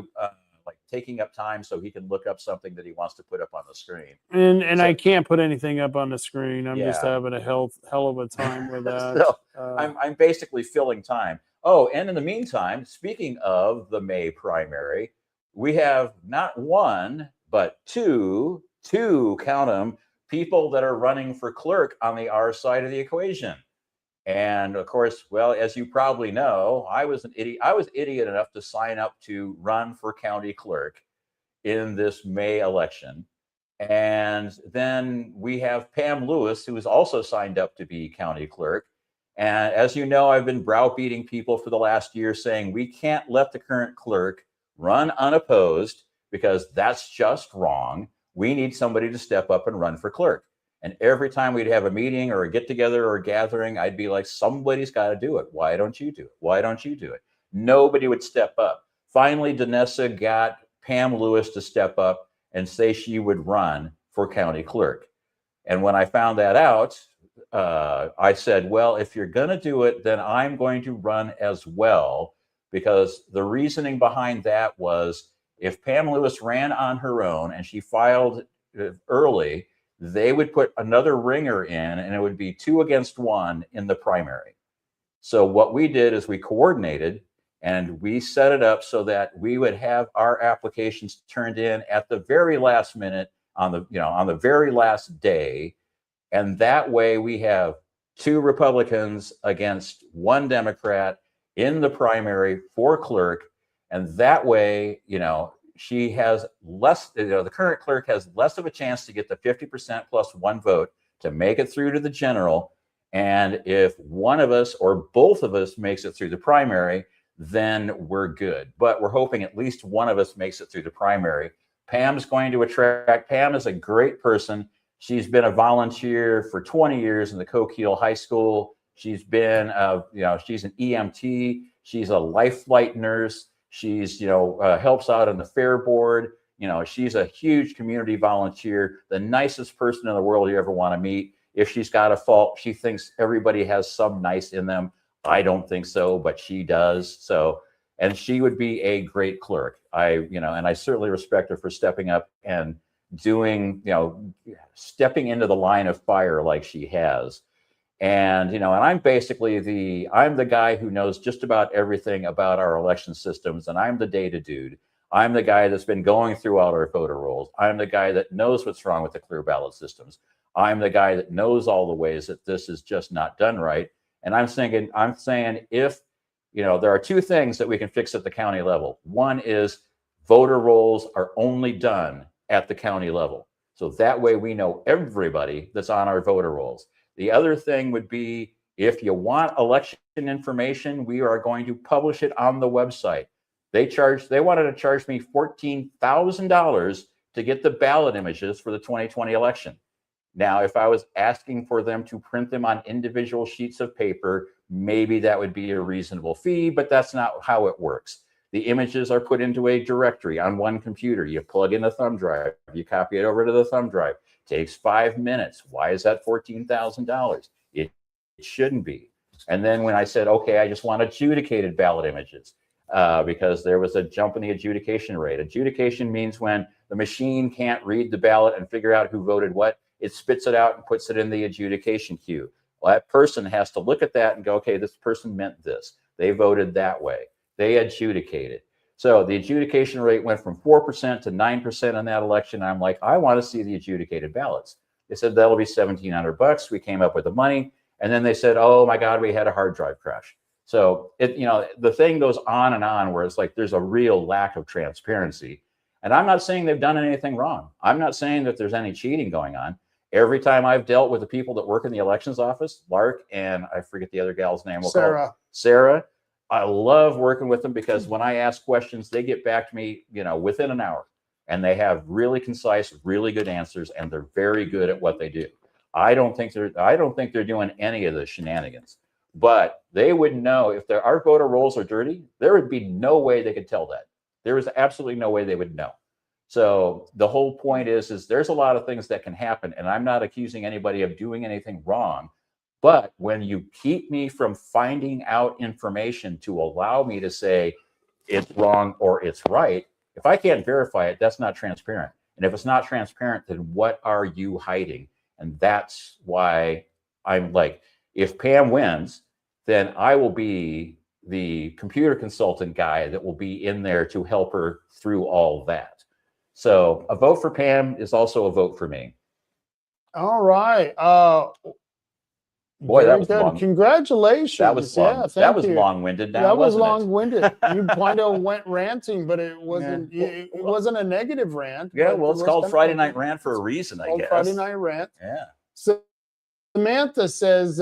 like taking up time so he can look up something that he wants to put up on the screen. And so, I can't put anything up on the screen. I'm just having a hell of a time with that. So I'm basically filling time. Oh, and in the meantime, speaking of the May primary, we have not one, but two, count them, people that are running for clerk on the R side of the equation. And of course, well, as you probably know, I was idiot enough to sign up to run for county clerk in this May election. And then we have Pam Lewis, who is also signed up to be county clerk. And as you know, I've been browbeating people for the last year saying we can't let the current clerk run unopposed because that's just wrong. We need somebody to step up and run for clerk. And every time we'd have a meeting or a get together or a gathering, I'd be like, somebody's got to do it. Why don't you do it? Why don't you do it? Nobody would step up. Finally, Danessa got Pam Lewis to step up and say she would run for county clerk. And when I found that out, I said, well, if you're going to do it, then I'm going to run as well, because the reasoning behind that was if Pam Lewis ran on her own and she filed early, they would put another ringer in and it would be 2 against 1 in the primary. So what we did is we coordinated and we set it up so that we would have our applications turned in at the very last minute on the very last day. And that way we have 2 Republicans against 1 Democrat in the primary for clerk. And that way, she has less, the current clerk has less of a chance to get the 50% plus 1 vote to make it through to the general. And if one of us or both of us makes it through the primary, then we're good. But we're hoping at least one of us makes it through the primary. Pam's going to attract. Pam is a great person. She's been a volunteer for 20 years in the Coquille High School. She's been, she's an EMT. She's a life flight nurse. She's, helps out on the fair board. She's a huge community volunteer, the nicest person in the world you ever want to meet. If she's got a fault, she thinks everybody has some nice in them. I don't think so, but she does. So, and she would be a great clerk. And I certainly respect her for stepping up and doing, stepping into the line of fire like she has. And, and I'm basically I'm the guy who knows just about everything about our election systems. And I'm the data dude. I'm the guy that's been going through all our voter rolls. I'm the guy that knows what's wrong with the clear ballot systems. I'm the guy that knows all the ways that this is just not done right. And I'm saying if, there are 2 things that we can fix at the county level. One is voter rolls are only done at the county level. So that way we know everybody that's on our voter rolls. The other thing would be, if you want election information, we are going to publish it on the website. They wanted to charge me $14,000 to get the ballot images for the 2020 election. Now, if I was asking for them to print them on individual sheets of paper, maybe that would be a reasonable fee, but that's not how it works. The images are put into a directory on one computer. You plug in the thumb drive, you copy it over to the thumb drive. Takes 5 minutes. Why is that $14,000? It shouldn't be. And then when I said, okay, I just want adjudicated ballot images, because there was a jump in the adjudication rate. Adjudication means when the machine can't read the ballot and figure out who voted what, it spits it out and puts it in the adjudication queue. Well, that person has to look at that and go, okay, this person meant this. They voted that way. They adjudicated. So the adjudication rate went from 4% to 9% in that election. I'm like, I want to see the adjudicated ballots. They said, that'll be $1,700. We came up with the money. And then they said, oh my God, we had a hard drive crash. So the thing goes on and on, where it's like, there's a real lack of transparency. And I'm not saying they've done anything wrong. I'm not saying that there's any cheating going on. Every time I've dealt with the people that work in the elections office, Lark, and I forget the other gal's name. Sarah. I love working with them, because when I ask questions, they get back to me, within an hour, and they have really concise, really good answers, and they're very good at what they do. I don't think they're doing any of the shenanigans, but they would know if our voter rolls are dirty. There would be no way they could tell that. There is absolutely no way they would know. So the whole point is there's a lot of things that can happen, and I'm not accusing anybody of doing anything wrong. But when you keep me from finding out information to allow me to say it's wrong or it's right, if I can't verify it, that's not transparent. And if it's not transparent, then what are you hiding? And that's why I'm like, if Pam wins, then I will be the computer consultant guy that will be in there to help her through all that. So a vote for Pam is also a vote for me. All right. Boy, that was good. long. Congratulations. That was long. Yeah, that was you. long-winded. That was long-winded. You kind of went ranting, but it wasn't. Yeah. It wasn't a negative rant. Yeah, well, it's called Friday Night Rant for a reason, I guess. Friday Night Rant. Yeah. So Samantha says,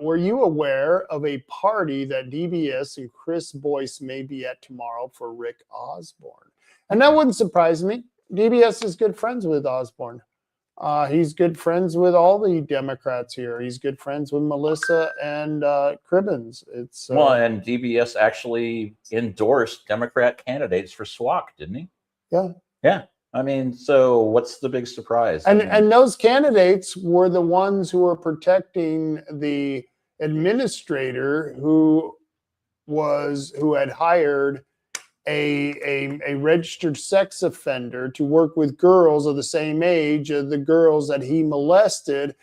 were you aware of a party that DBS and Chris Boyce may be at tomorrow for Rick Osborne? And that wouldn't surprise me. DBS is good friends with Osborne. He's good friends with all the Democrats here. He's good friends with Melissa and Cribbins. Well, and DBS actually endorsed Democrat candidates for SWAC, didn't he? Yeah. Yeah. I mean, so what's the big surprise? And those candidates were the ones who were protecting the administrator who had hired a registered sex offender to work with girls of the same age as the girls that he molested.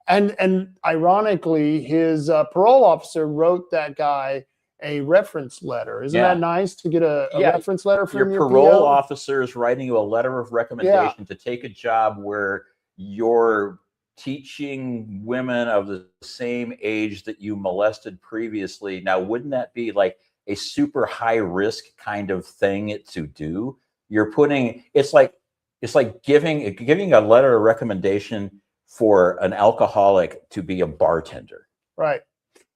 And ironically, his parole officer wrote that guy a reference letter. Isn't that nice to get a reference letter from your parole PO? officer is writing you a letter of recommendation to take a job where your teaching women of the same age that you molested previously. Now, wouldn't that be like a super high risk kind of thing to do? You're putting, it's like giving a letter of recommendation for an alcoholic to be a bartender. Right.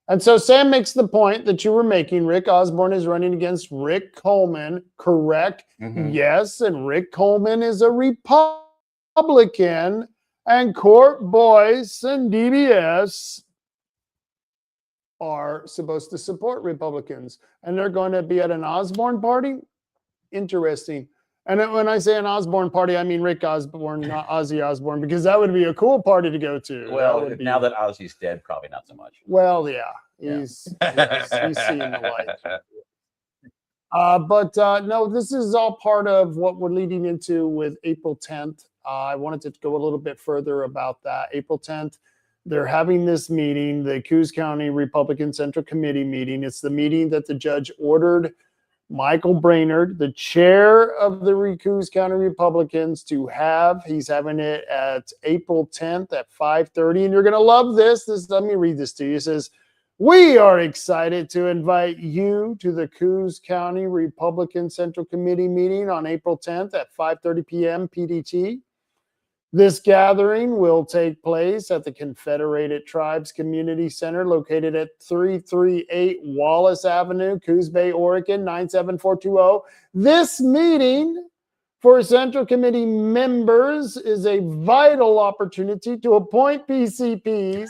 And so Sam makes the point that you were making. Rick Osborne is running against Rick Coleman, correct? Mhm. Yes, and Rick Coleman is a Republican, and Court Boyce and DBS are supposed to support Republicans, and they're going to be at an Osborne party. Interesting. And when I say an Osborne party, I mean Rick Osborne, not Ozzy Osborne, because that would be a cool party to go to. Well, now that Ozzy's dead, probably not so much. Well, yeah, he's seeing the light. But no, this is all part of what we're leading into with April 10th. I wanted to go a little bit further about that. April 10th, they're having this meeting, the Coos County Republican Central Committee meeting. It's the meeting that the judge ordered Michael Brainerd, the chair of the Coos County Republicans, to have. He's having it at April 10th at 5:30. And you're going to love this. Let me read this to you. It says, "We are excited to invite you to the Coos County Republican Central Committee meeting on April 10th at 5:30 p.m. PDT. This gathering will take place at the Confederated Tribes Community Center located at 338 Wallace Avenue, Coos Bay, Oregon, 97420. This meeting for Central Committee members is a vital opportunity to appoint PCPs,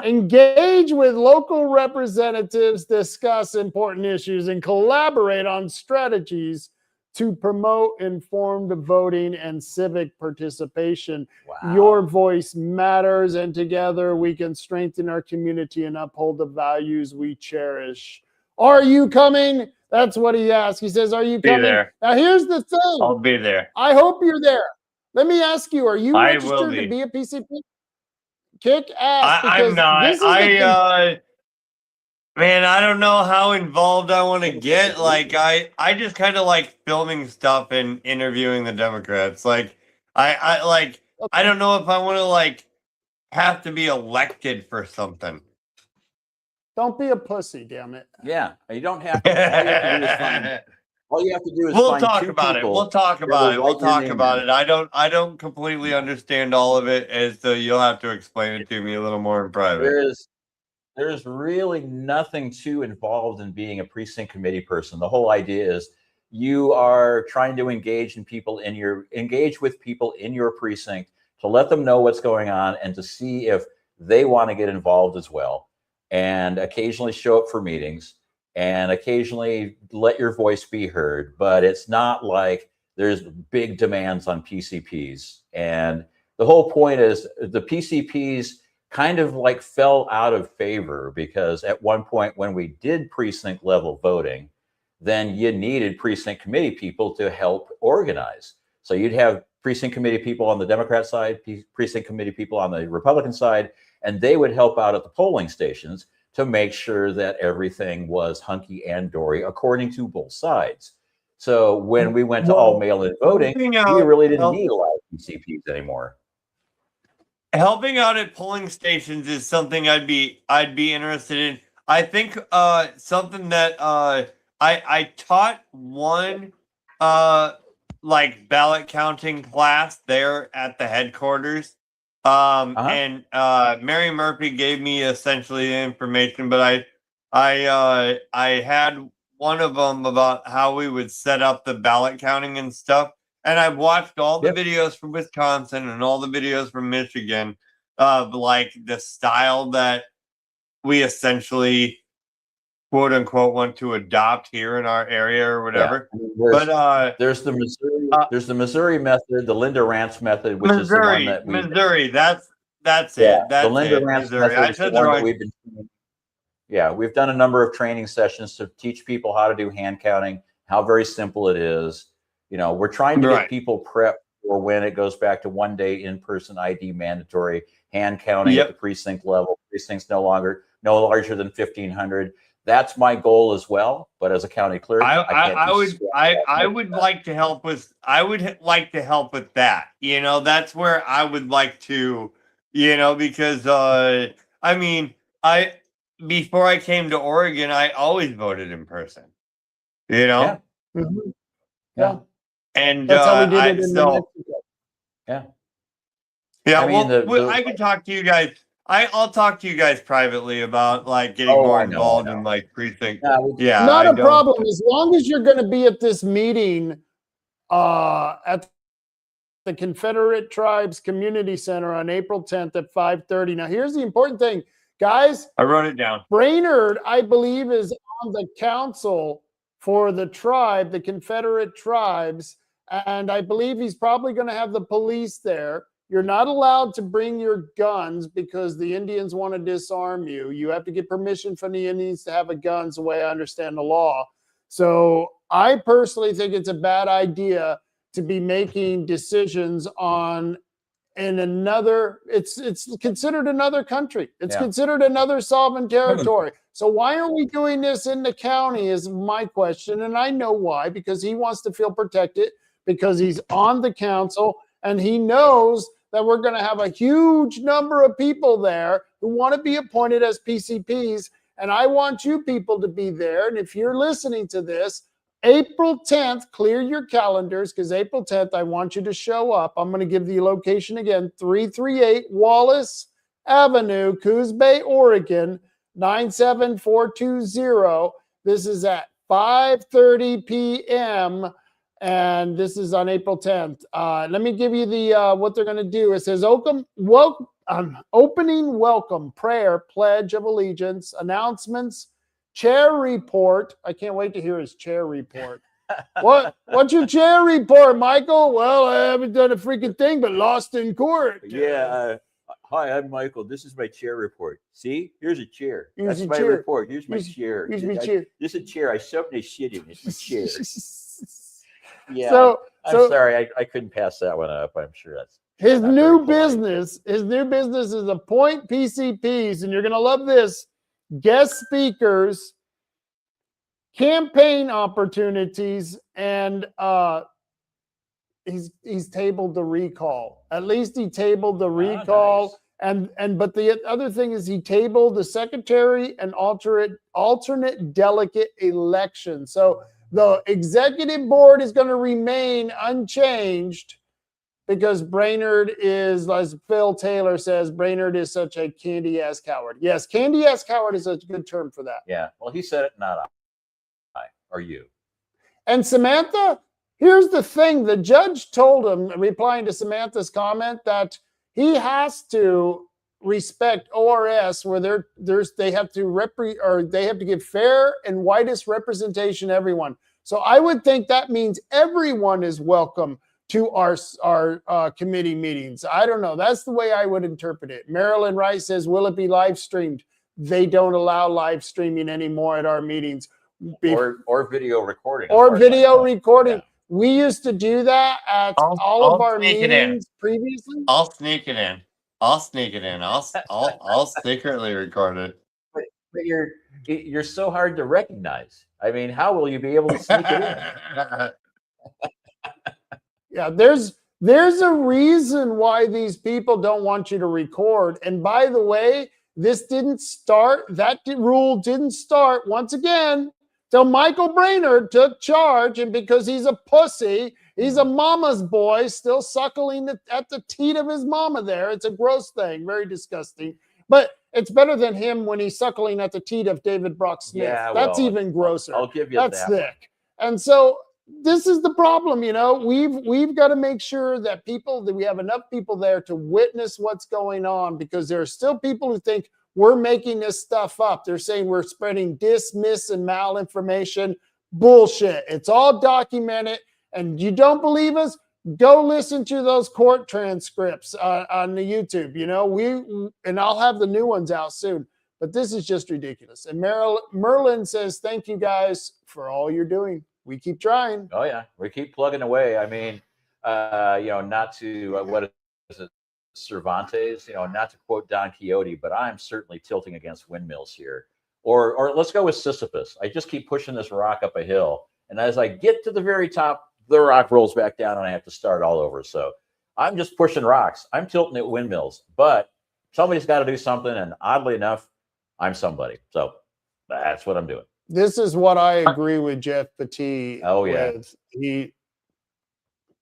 engage with local representatives, discuss important issues, and collaborate on strategies to promote informed voting and civic participation. Wow. Your voice matters, and together we can strengthen our community and uphold the values we cherish. Are you coming?" That's what he asked. He says, "Are you coming?" there. Now, here's the thing. I'll be there. I hope you're there. Let me ask you, are you I registered will be. to be a PCP? Kick ass. I'm not. Man, I don't know how involved I want to get. Like, I just kind of like filming stuff and interviewing the Democrats. Like, I don't know if I want to like have to be elected for something. Don't be a pussy, damn it. Yeah, you don't have to. All you have to do is We'll find talk two about it. people We'll talk about it. We'll write your talk name about in. it. I don't completely understand all of it, as so you'll have to explain it to me a little more in private. There's really nothing too involved in being a precinct committee person. The whole idea is you are trying to engage with people in your precinct to let them know what's going on and to see if they want to get involved as well, and occasionally show up for meetings and occasionally let your voice be heard. But it's not like there's big demands on PCPs. And the whole point is the PCPs kind of like fell out of favor, because at one point when we did precinct level voting, then you needed precinct committee people to help organize. So you'd have precinct committee people on the Democrat side, precinct committee people on the Republican side, and they would help out at the polling stations to make sure that everything was hunky and dory according to both sides. So when we went to all mail-in voting, we really didn't need a lot of PCPs anymore. Helping out at polling stations is something I'd be interested in. I think something that I taught one like ballot counting class there at the headquarters. And Mary Murphy gave me essentially the information, but I had one of them about how we would set up the ballot counting and stuff. And I've watched all the videos from Wisconsin and all the videos from Michigan of like the style that we essentially quote unquote want to adopt here in our area or whatever. Yeah. There's the Missouri method, the Linda Rant's method, which is the one that Missouri. That's it. That's the Linda Rant's Missouri. method is the one that we've been. Yeah, we've done a number of training sessions to teach people how to do hand counting, how very simple it is. You know, we're trying to get people prepped for when it goes back to 1 day in-person ID mandatory, hand counting at the precinct level. Precincts no larger than 1,500. That's my goal as well. But as a county clerk, I would like to help with that. You know, that's where I would like to because I mean, before I came to Oregon, I always voted in person. Yeah. Mhm. Yeah. And That's how we did it in New so Mexico. Yeah. yeah. I mean, I can talk to you guys. I'll talk to you guys privately about like getting Oh, more I know, involved in like precinct. Yeah, Yeah, Not I a don't. problem as long as you're going to be at this meeting at the Confederate Tribes Community Center on April 10th at 5:30. Now, here's the important thing, guys. I wrote it down. Brainerd, I believe, is on the council for the tribe, the Confederate Tribes, and I believe he's probably going to have the police there. You're not allowed to bring your guns because the Indians want to disarm you. You have to get permission from the Indians to have a gun, is the way I understand the law. So I personally think it's a bad idea to be making decisions on in another, it's considered another country. It's considered another sovereign territory. So why are we doing this in the county is my question. And I know why, because he wants to feel protected, because he's on the council and he knows that we're going to have a huge number of people there who want to be appointed as PCPs. And I want you people to be there. And if you're listening to this, April 10th, clear your calendars because April 10th, I want you to show up. I'm going to give the location again, 338 Wallace Avenue, Coos Bay, Oregon, 97420. This is at 5:30 p.m. and this is on April 10th. Let me give you the what they're going to do. It says opening welcome, prayer, pledge of allegiance, announcements, chair report. I can't wait to hear his chair report. What's your chair report, Michael? Well, I haven't done a freaking thing but lost in court. Yeah. Hi, I'm Michael. This is my chair report. See, here's a chair. That's my chair. report. Here's my chair. Here's my chair. This is a chair. I shoved my shit in. It's my chair. Yeah. So I'm sorry. I couldn't pass that one up. I'm sure that's his not new very polite. business. His new business is appoint PCPs, and you're gonna love this. Guest speakers, campaign opportunities, and he's tabled the recall. At least he tabled the recall. Nice. But the other thing is he tabled the secretary and alternate delegate election. So the executive board is going to remain unchanged because Brainerd is, as Phil Taylor says, Brainerd is such a candy ass coward. Yes, candy ass coward is a good term for that. Yeah. Well, he said it, not I or you. And Samantha, here's the thing. The judge told him, replying to Samantha's comment, that he has to respect ORS where they have to give fair and widest representation to everyone. So I would think that means everyone is welcome to our committee meetings. I don't know. That's the way I would interpret it. Marilyn Rice says, will it be live streamed? They don't allow live streaming anymore at our meetings. Or video recording. Or video recording. Yeah. We used to do that at all of our meetings previously. I'll sneak it in. I'll secretly record it. But you're so hard to recognize. I mean, how will you be able to sneak it in? Yeah, there's a reason why these people don't want you to record. And by the way, this didn't start. That rule didn't start once again till Michael Brainerd took charge, and because he's a pussy, he's a mama's boy, still suckling at the teat of his mama there. It's a gross thing, very disgusting. But it's better than him when he's suckling at the teat of David Brock Smith. Yeah, that's even grosser. I'll give you that's that. That's thick. And so this is the problem, we've got to make sure that we have enough people there to witness what's going on, because there are still people who think we're making this stuff up. They're saying we're spreading dismiss and malinformation. Bullshit. It's all documented. And you don't believe us? Go listen to those court transcripts on the YouTube. And I'll have the new ones out soon. But this is just ridiculous. And Merlin says, thank you guys for all you're doing. We keep trying. Oh, yeah. We keep plugging away. I mean, not to, what is it, Cervantes, not to quote Don Quixote, but I'm certainly tilting against windmills here. Or let's go with Sisyphus. I just keep pushing this rock up a hill. And as I get to the very top, the rock rolls back down and I have to start all over. So I'm just pushing rocks. I'm tilting at windmills. But somebody's got to do something. And oddly enough, I'm somebody. So that's what I'm doing. This is what I agree with Jeff Petit. Oh, yeah. With.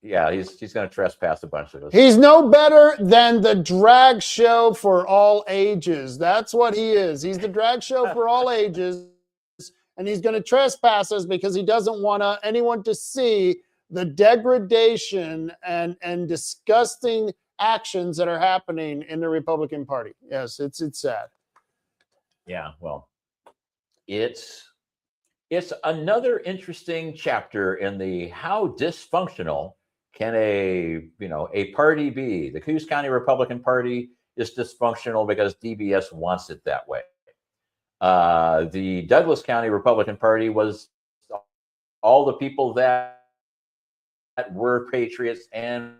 Yeah, he's going to trespass a bunch of us. He's no better than the drag show for all ages. That's what he is. He's the drag show for all ages. And he's going to trespass us because he doesn't want anyone to see the degradation and disgusting actions that are happening in the Republican Party. Yes, it's sad. Yeah, well, it's another interesting chapter in the how dysfunctional can a party be. The Coos County Republican Party is dysfunctional because DBS wants it that way. The Douglas County Republican Party was all the people that were patriots and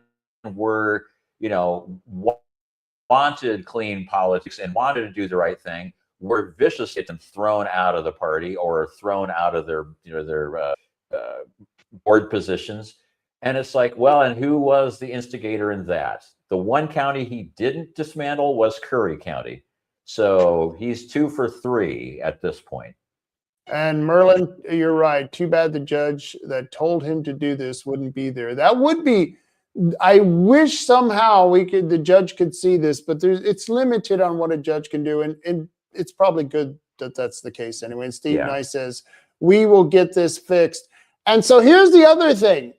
were, wanted clean politics and wanted to do the right thing, were viciously thrown out of the party or thrown out of their board positions. And it's like, well, and who was the instigator in that? The one county he didn't dismantle was Curry County. So he's 2 for 3 at this point. And Merlin, you're right. Too bad the judge that told him to do this wouldn't be there. That would be, I wish somehow the judge could see this, but it's limited on what a judge can do. And it's probably good that that's the case anyway. And Steve Nye says, we will get this fixed. And so here's the other thing.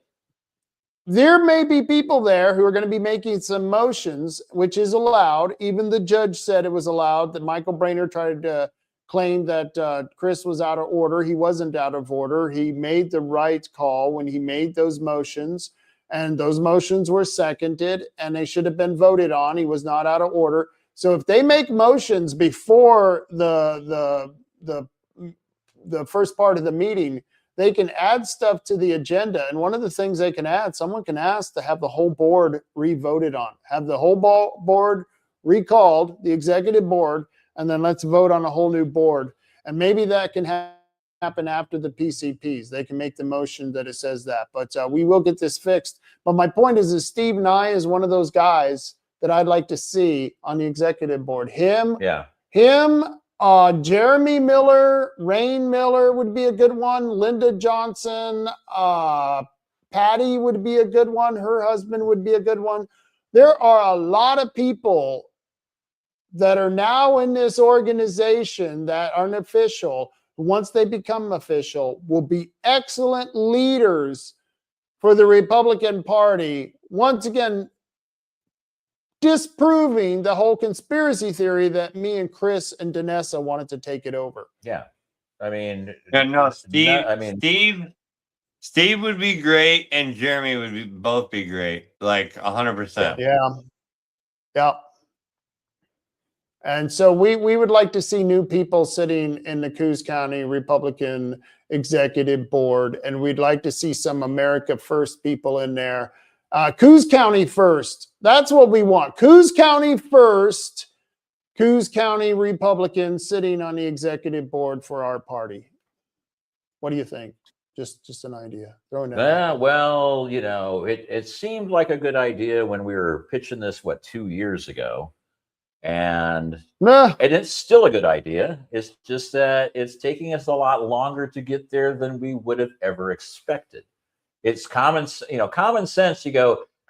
There may be people there who are going to be making some motions, which is allowed. Even the judge said it was allowed. That Michael Brainerd tried to claim that Chris was out of order. He wasn't out of order. He made the right call when he made those motions, and those motions were seconded, and they should have been voted on. He was not out of order. So if they make motions before the first part of the meeting, they can add stuff to the agenda. And one of the things they can add, someone can ask to have the whole board re-voted on, have the whole board recalled, the executive board, and then let's vote on a whole new board. And maybe that can happen after the PCPs. They can make the motion that it says that. But we will get this fixed. But my point is Steve Nye is one of those guys that I'd like to see on the executive board. Him, Jeremy Miller, Rain Miller would be a good one. Linda Johnson, Patty would be a good one. Her husband would be a good one. There are a lot of people that are now in this organization that aren't official. Once they become official, will be excellent leaders for the Republican Party. Once again, disproving the whole conspiracy theory that me and Chris and Danessa wanted to take it over. Yeah. I mean, Steve would be great and Jeremy would both be great. Like 100%. Yeah. And so we would like to see new people sitting in the Coos County Republican Executive Board, and we'd like to see some America First people in there. Coos County first. That's what we want. Coos County first. Coos County Republicans sitting on the executive board for our party. What do you think? Just an idea. Throwing that. Well, it seemed like a good idea when we were pitching this 2 years ago, and it's still a good idea. It's just that it's taking us a lot longer to get there than we would have ever expected. It's common sense.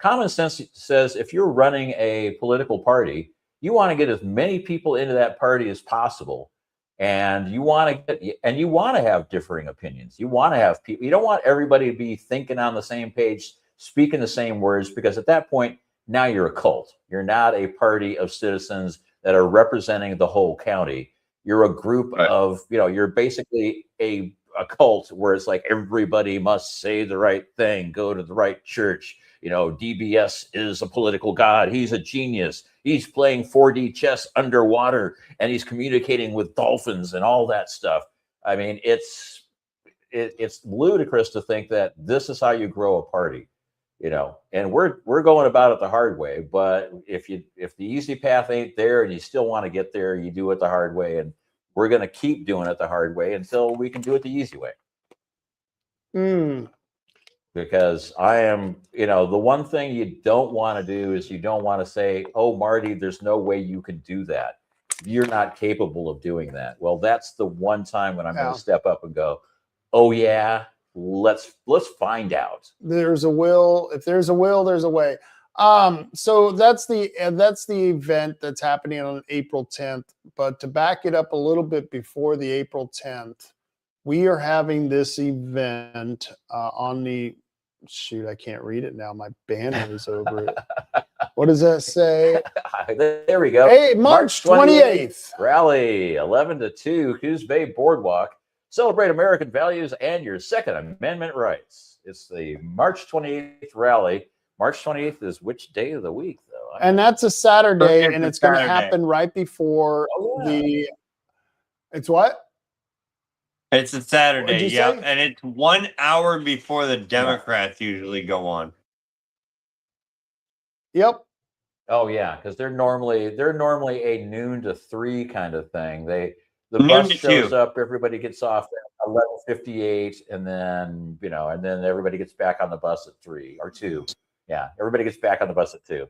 Common sense says if you're running a political party, you want to get as many people into that party as possible. And you want to have differing opinions. You want to have people. You don't want everybody to be thinking on the same page, speaking the same words, because at that point, now you're a cult. You're not a party of citizens that are representing the whole county. You're a group of, you're basically a cult where it's like everybody must say the right thing, go to the right church. DBS is a political god. He's a genius. He's playing 4D chess underwater and he's communicating with dolphins and all that stuff. I mean, it's ludicrous to think that this is how you grow a party, and we're going about it the hard way. But if the easy path ain't there and you still want to get there, you do it the hard way. And we're going to keep doing it the hard way until we can do it the easy way. because I am, the one thing you don't want to do is you don't want to say, oh, Marty, there's no way you can do that. You're not capable of doing that. Well, that's the one time when I'm going to step up and go, oh yeah, let's find out. There's a will. If there's a will, there's a way. So that's the event that's happening on April 10th. But to back it up a little bit before the April 10th, we are having this event on the shoot. I can't read it now. My banner is over it. What does that say? There we go. Hey, March 28th. Rally 11 to 2, Coos Bay Boardwalk. Celebrate American values and your Second Amendment rights. It's the March 28th rally. March 28th is which day of the week, though? And that's a Saturday, and it's going to happen right before It's what? It's a Saturday, yeah, and it's 1 hour before the Democrats usually go on. Yep. Oh yeah, because they're normally a noon to 3 kind of thing. The bus shows up, everybody gets off at 11:58, and then and then everybody gets back on the bus at 3 or 2. Yeah, everybody gets back on the bus at 2.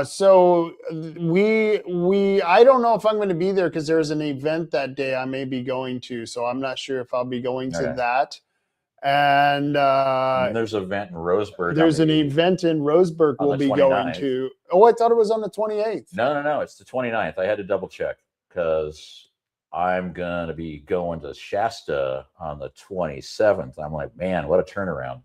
So I don't know if I'm going to be there because there's an event that day I may be going to, so I'm not sure if I'll be going to that. And there's an event in Roseburg. There's an event in Roseburg we'll be going to. Oh, I thought it was on the 28th. No, it's the 29th. I had to double check because I'm gonna be going to Shasta on the 27th. I'm like, man, what a turnaround.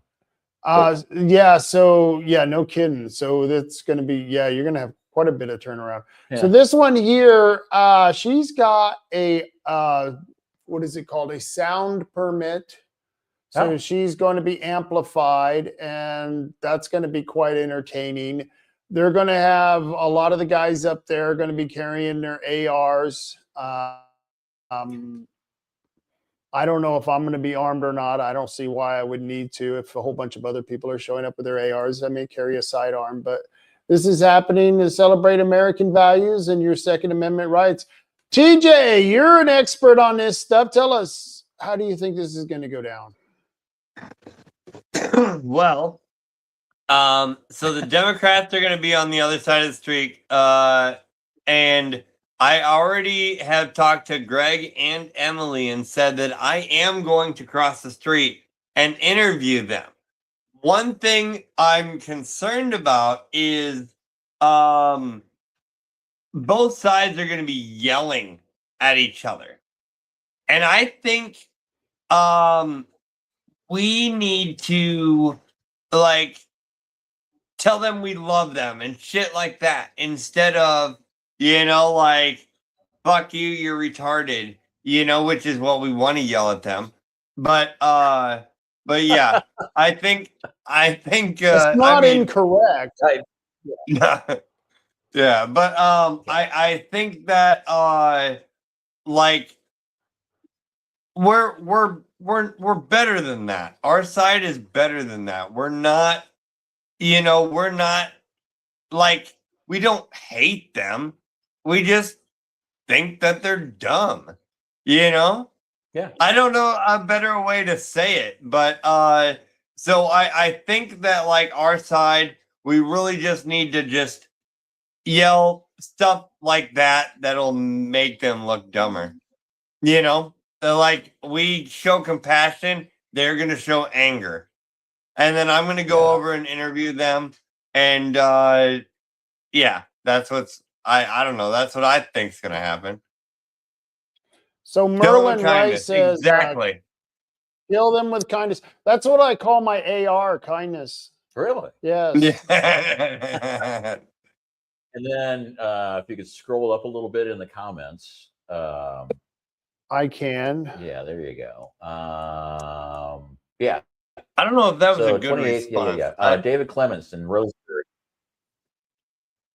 No kidding. So that's going to be, you're going to have quite a bit of turnaround. Yeah. So this one here, she's got a, what is it called? A sound permit. So she's going to be amplified, and that's going to be quite entertaining. They're going to have a lot of the guys up there are going to be carrying their ARs. I don't know if I'm going to be armed or not. I don't see why I would need to. If a whole bunch of other people are showing up with their ARs, I may carry a sidearm. But this is happening to celebrate American values and your Second Amendment rights. TJ, you're an expert on this stuff. Tell us, how do you think this is going to go down? Well, so the Democrats are going to be on the other side of the street, and I already have talked to Greg and Emily and said that I am going to cross the street and interview them. One thing I'm concerned about is both sides are going to be yelling at each other. And I think we need to tell them we love them and shit like that instead of fuck you, you're retarded, which is what we want to yell at them. But yeah, I think it's not incorrect. Yeah, but I think that we're better than that. Our side is better than that. We're not, we don't hate them. We just think that they're dumb, Yeah. I don't know a better way to say it, but so I think that our side, we really just need to just yell stuff like that'll make them look dumber. We show compassion, they're gonna show anger. And then I'm gonna go over and interview them, and that's what's I don't know. That's what I think's gonna happen. So Merlin Rice says exactly. Kill them with kindness. That's what I call my AR, kindness. Really? Yes. Yeah. And then if you could scroll up a little bit in the comments. I can. Yeah, there you go. Yeah. I don't know if that was a good response. Yeah. David Clements in Roseburg.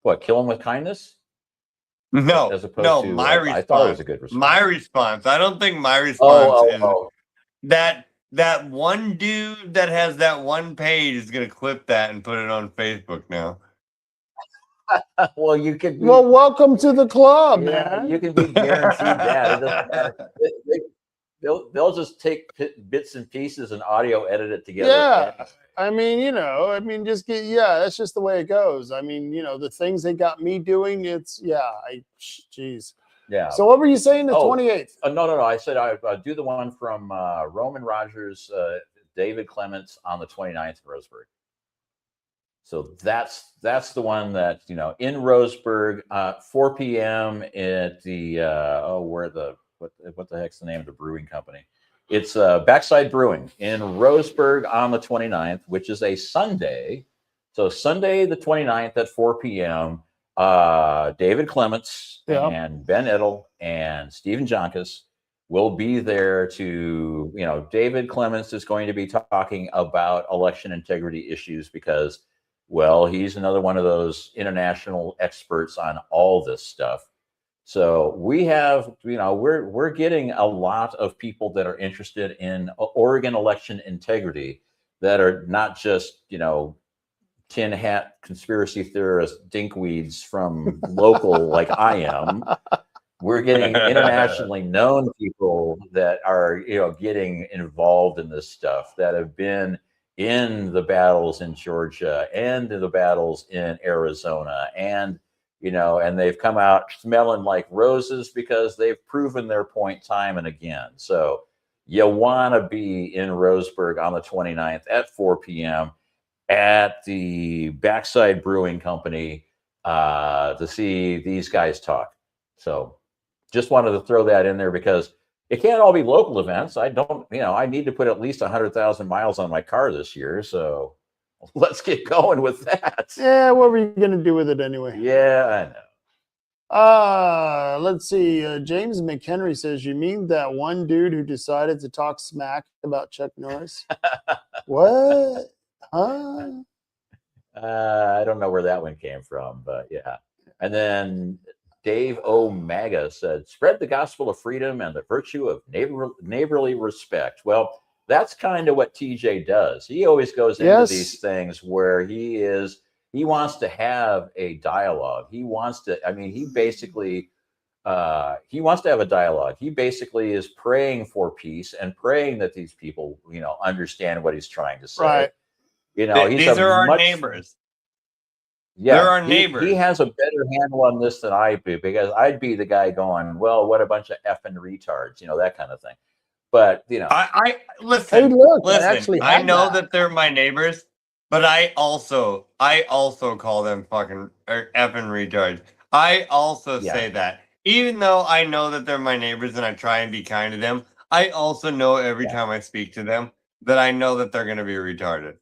What, kill him with kindness? No, as opposed to, my response. I thought it was a good response. My response. I don't think my response is that one dude that has that one page is going to clip that and put it on Facebook now. Well, you could. Welcome to the club, man. You can be guaranteed that. they'll just take bits and pieces and audio edit it together. Yeah. I mean, just that's just the way it goes. I mean, the things they got me doing, geez. Yeah. So what were you saying the 28th? No. I said I do the one from Roman Rogers, David Clements on the 29th in Roseburg. So that's the one that, in Roseburg, 4 p.m. at the what the heck's the name of the brewing company? It's Backside Brewing in Roseburg on the 29th, which is a Sunday. So Sunday the 29th at 4 p.m. David Clements and Ben Edel and Stephen Jonkus will be there to, David Clements is going to be talking about election integrity issues because, well, he's another one of those international experts on all this stuff. So we have, we're getting a lot of people that are interested in Oregon election integrity that are not just, tin hat conspiracy theorist dinkweeds from local like I am. We're getting internationally known people that are, getting involved in this stuff, that have been in the battles in Georgia and in the battles in Arizona, and and they've come out smelling like roses because they've proven their point time and again. So you want to be in Roseburg on the 29th at 4 p.m. at the Backside Brewing Company to see these guys talk. So just wanted to throw that in there because it can't all be local events. I don't, I need to put at least 100,000 miles on my car this year. So let's get going with that. Yeah, what were you going to do with it anyway? Yeah, I know. Let's see. James McHenry says, you mean that one dude who decided to talk smack about Chuck Norris? What? Huh? I don't know where that one came from, but yeah. And then Dave O'Maga said, spread the gospel of freedom and the virtue of neighborly respect. Well, that's kind of what TJ does. He always goes into these things where he wants to have a dialogue. He wants to, he basically, he wants to have a dialogue. He basically is praying for peace and praying that these people, understand what he's trying to say. Right. These are our neighbors. Yeah, they're our neighbors. He has a better handle on this than I do, because I'd be the guy going, well, what a bunch of effing retards, that kind of thing. But I listen. Hey, look, listen. I know that they're my neighbors, but I also call them fucking effing retards. I also say that, even though I know that they're my neighbors and I try and be kind to them, I also know every time I speak to them that I know that they're going to be retarded.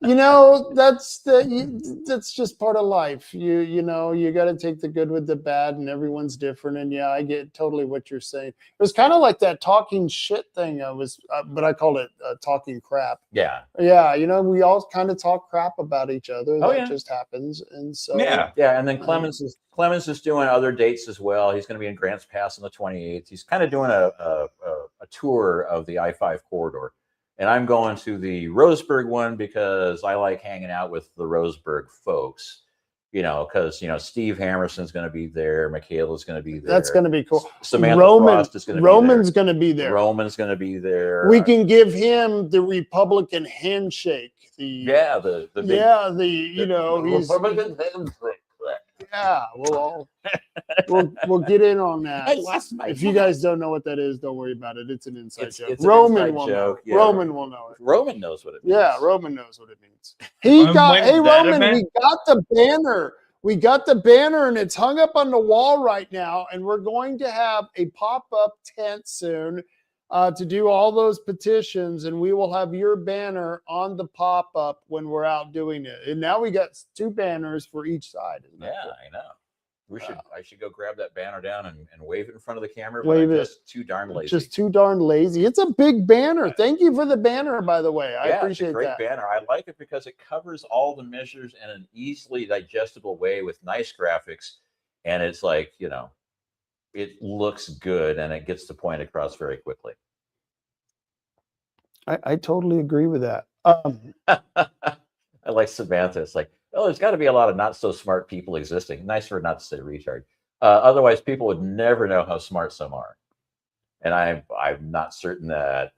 That's just part of life. You got to take the good with the bad, and everyone's different. And yeah, I get totally what you're saying. It was kind of like that talking shit thing. But I called it talking crap. Yeah. We all kind of talk crap about each other. That just happens. And so yeah. And then Clemens is doing other dates as well. He's going to be in Grants Pass on the 28th. He's kind of doing a tour of the I-5 corridor. And I'm going to the Roseburg one because I like hanging out with the Roseburg folks, because, Steve Hammerson's going to be there. Michaela's going to be there. That's going to be cool. Samantha Frost is going to be there. Roman's going to be there. Roman's going to be there. We can give him the Republican handshake. He's yeah, we'll get in on that. I lost my if you guys don't know what that is, don't worry about it. It's an inside joke. It's Roman an will inside joke. know. Roman will know it. Roman knows what it means. Yeah, Roman knows what it means. Roman, we got the banner. We got the banner, and it's hung up on the wall right now. And we're going to have a pop-up tent soon to do all those petitions, and we will have your banner on the pop-up when we're out doing it. And now we got 2 banners for each side. Yeah, cool? I know. I should go grab that banner down and wave it in front of the camera. Wave it. Just too darn lazy. Just too darn lazy. It's a big banner. Thank you for the banner, by the way. I appreciate that. It's a great banner. I like it because it covers all the measures in an easily digestible way with nice graphics. And it's like, it looks good and it gets the point across very quickly. I totally agree with that. I like Samantha. It's like, there's got to be a lot of not so smart people existing. Nice for not to say retard. Otherwise, people would never know how smart some are. And I'm not certain that,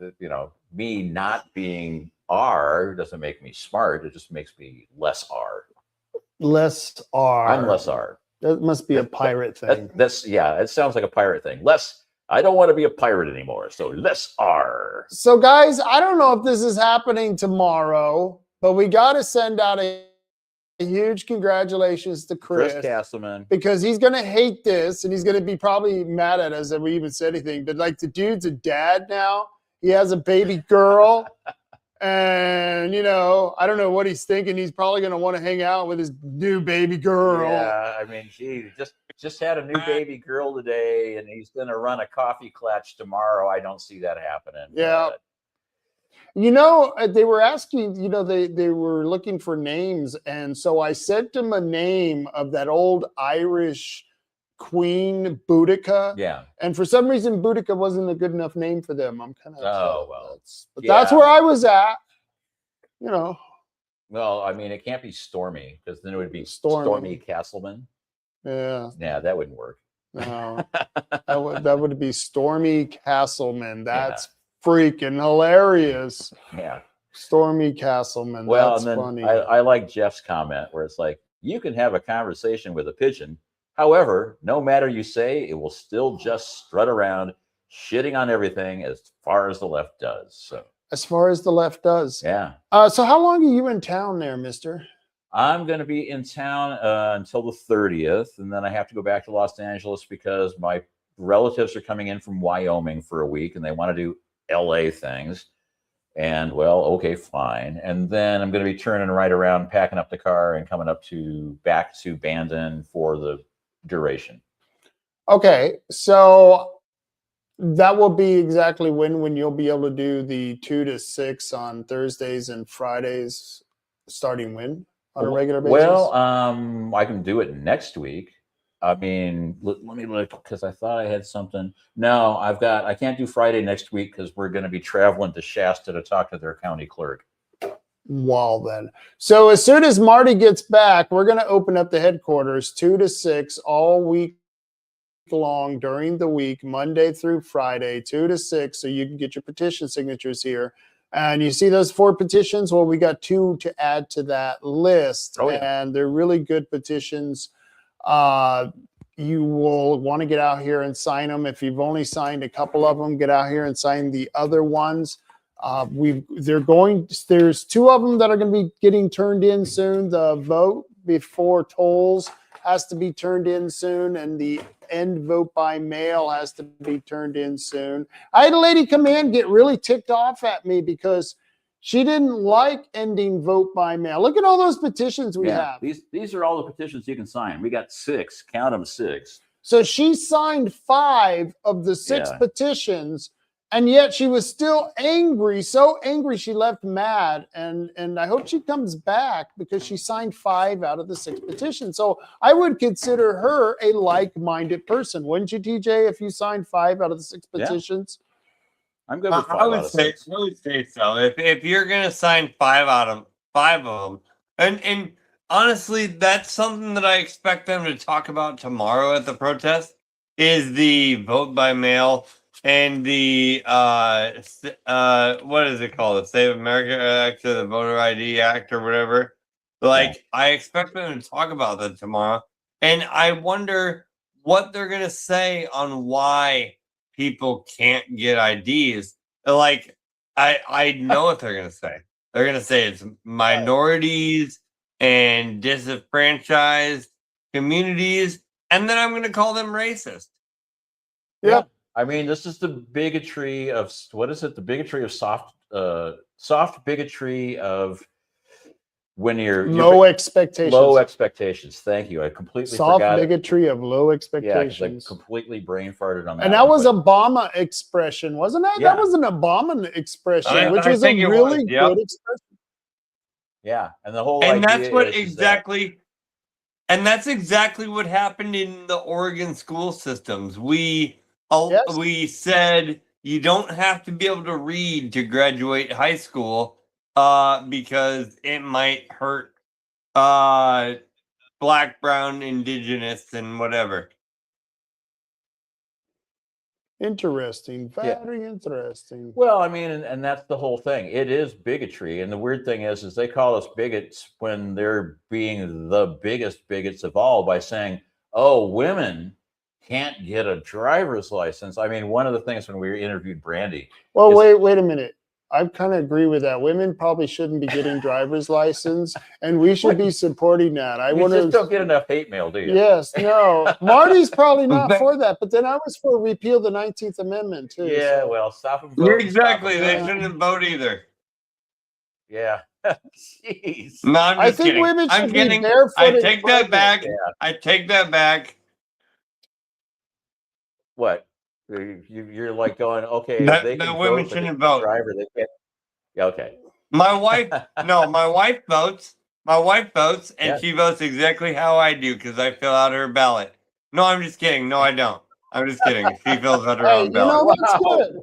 me not being R doesn't make me smart. It just makes me less R. Less R. I'm less R. That must be a pirate thing. It sounds like a pirate thing. I don't want to be a pirate anymore. So less R. So guys, I don't know if this is happening tomorrow, but we got to send out a huge congratulations to Chris Castleman, because he's going to hate this and he's going to be probably mad at us that we even said anything. But like the dude's a dad now. He has a baby girl. And, I don't know what he's thinking. He's probably going to want to hang out with his new baby girl. Yeah, I mean, he just had a new baby girl today, and he's going to run a coffee clutch tomorrow. I don't see that happening. Yeah. They were asking, they were looking for names. And so I sent him a name of that old Irish Queen Boudica. Yeah. And for some reason, Boudica wasn't a good enough name for them. I'm kind of that's where I was at. Well, I mean, it can't be Stormy because then it would be Stormy Castleman. Yeah. Yeah, that wouldn't work. No. that would be Stormy Castleman. That's freaking hilarious. Yeah. Stormy Castleman. Well, that's and then funny. I like Jeff's comment where it's like, you can have a conversation with a pigeon. However, no matter you say, it will still just strut around, shitting on everything as far as the left does. So as far as the left does. Yeah. So how long are you in town there, mister? I'm going to be in town until the 30th, and then I have to go back to Los Angeles because my relatives are coming in from Wyoming for a week, and they want to do LA things. And, well, okay, fine. And then I'm going to be turning right around, packing up the car, and coming back to Bandon for the duration. Okay, so that will be exactly when you'll be able to do the 2 to 6 on Thursdays and Fridays, starting when on a regular basis? Well, I can do it next week. I mean, let me look because I thought I had something. No, I can't do Friday next week because we're going to be traveling to Shasta to talk to their county clerk. Well, then. So as soon as Marty gets back, we're going to open up the headquarters 2 to 6 all week long during the week, Monday through Friday, 2 to 6, so you can get your petition signatures here. And you see those 4 petitions? Well, we got 2 to add to that list. Oh, yeah. And they're really good petitions. You will want to get out here and sign them. If you've only signed a couple of them, get out here and sign the other ones. There's 2 of them that are going to be getting turned in soon. The vote before tolls has to be turned in soon, and the end vote by mail has to be turned in soon. I had a lady come in, get really ticked off at me because she didn't like ending vote by mail. Look at all those petitions we have. These are all the petitions you can sign. We got 6, count them 6. So she signed 5 of the 6 petitions, and yet she was still angry, so angry she left mad. And I hope she comes back because she signed 5 out of the 6 petitions. So I would consider her a like-minded person, wouldn't you, TJ? If you signed 5 out of the 6 petitions, I'm good with 5 I would say so. If you're gonna sign 5 of them, and honestly, that's something that I expect them to talk about tomorrow at the protest is the vote by mail. And the what is it called? The Save America Act or the Voter ID Act or whatever. I expect them to talk about that tomorrow. And I wonder what they're gonna say on why people can't get IDs. I know what they're gonna say. They're gonna say it's minorities and disenfranchised communities, and then I'm gonna call them racist. Yeah. I mean, this is the bigotry of the bigotry of soft bigotry of when you're low expectations. Low expectations. Thank you. I completely soft forgot bigotry of low expectations. I completely brain farted on that. And that was Obama expression, wasn't it? Yeah. That was an Obama expression, which was a really good expression. Yeah, and the whole and idea that's what is exactly. And that's exactly what happened in the Oregon school systems. We said you don't have to be able to read to graduate high school because it might hurt Black, brown, indigenous, and whatever. Interesting. Very interesting. Well, I mean, and that's the whole thing. It is bigotry, and the weird thing is they call us bigots when they're being the biggest bigots of all by saying, "Oh, women can't get a driver's license." I mean, one of the things when we interviewed Brandy. Well, wait a minute. I kind of agree with that. Women probably shouldn't be getting driver's license, and we should be supporting that. I want just don't get enough hate mail, do you? Yes, no. Marty's probably not for that, but then I was for repeal the 19th Amendment too. Yeah, so. well, stop them. Exactly. They shouldn't vote either. Yeah. Jeez. No, I'm just I think kidding. women should I'm be kidding. barefoot. I take that back. Yeah. I take that back. What? You're like going, okay, That they can women vote, shouldn't but vote. Driver, they can't. Yeah, okay. My wife, no, my wife votes. My wife votes, and Yeah. she votes exactly how I do because I fill out her ballot. No, I'm just kidding. No, I don't. I'm just kidding. She fills out her Hey, own you ballot. know that's Wow. good.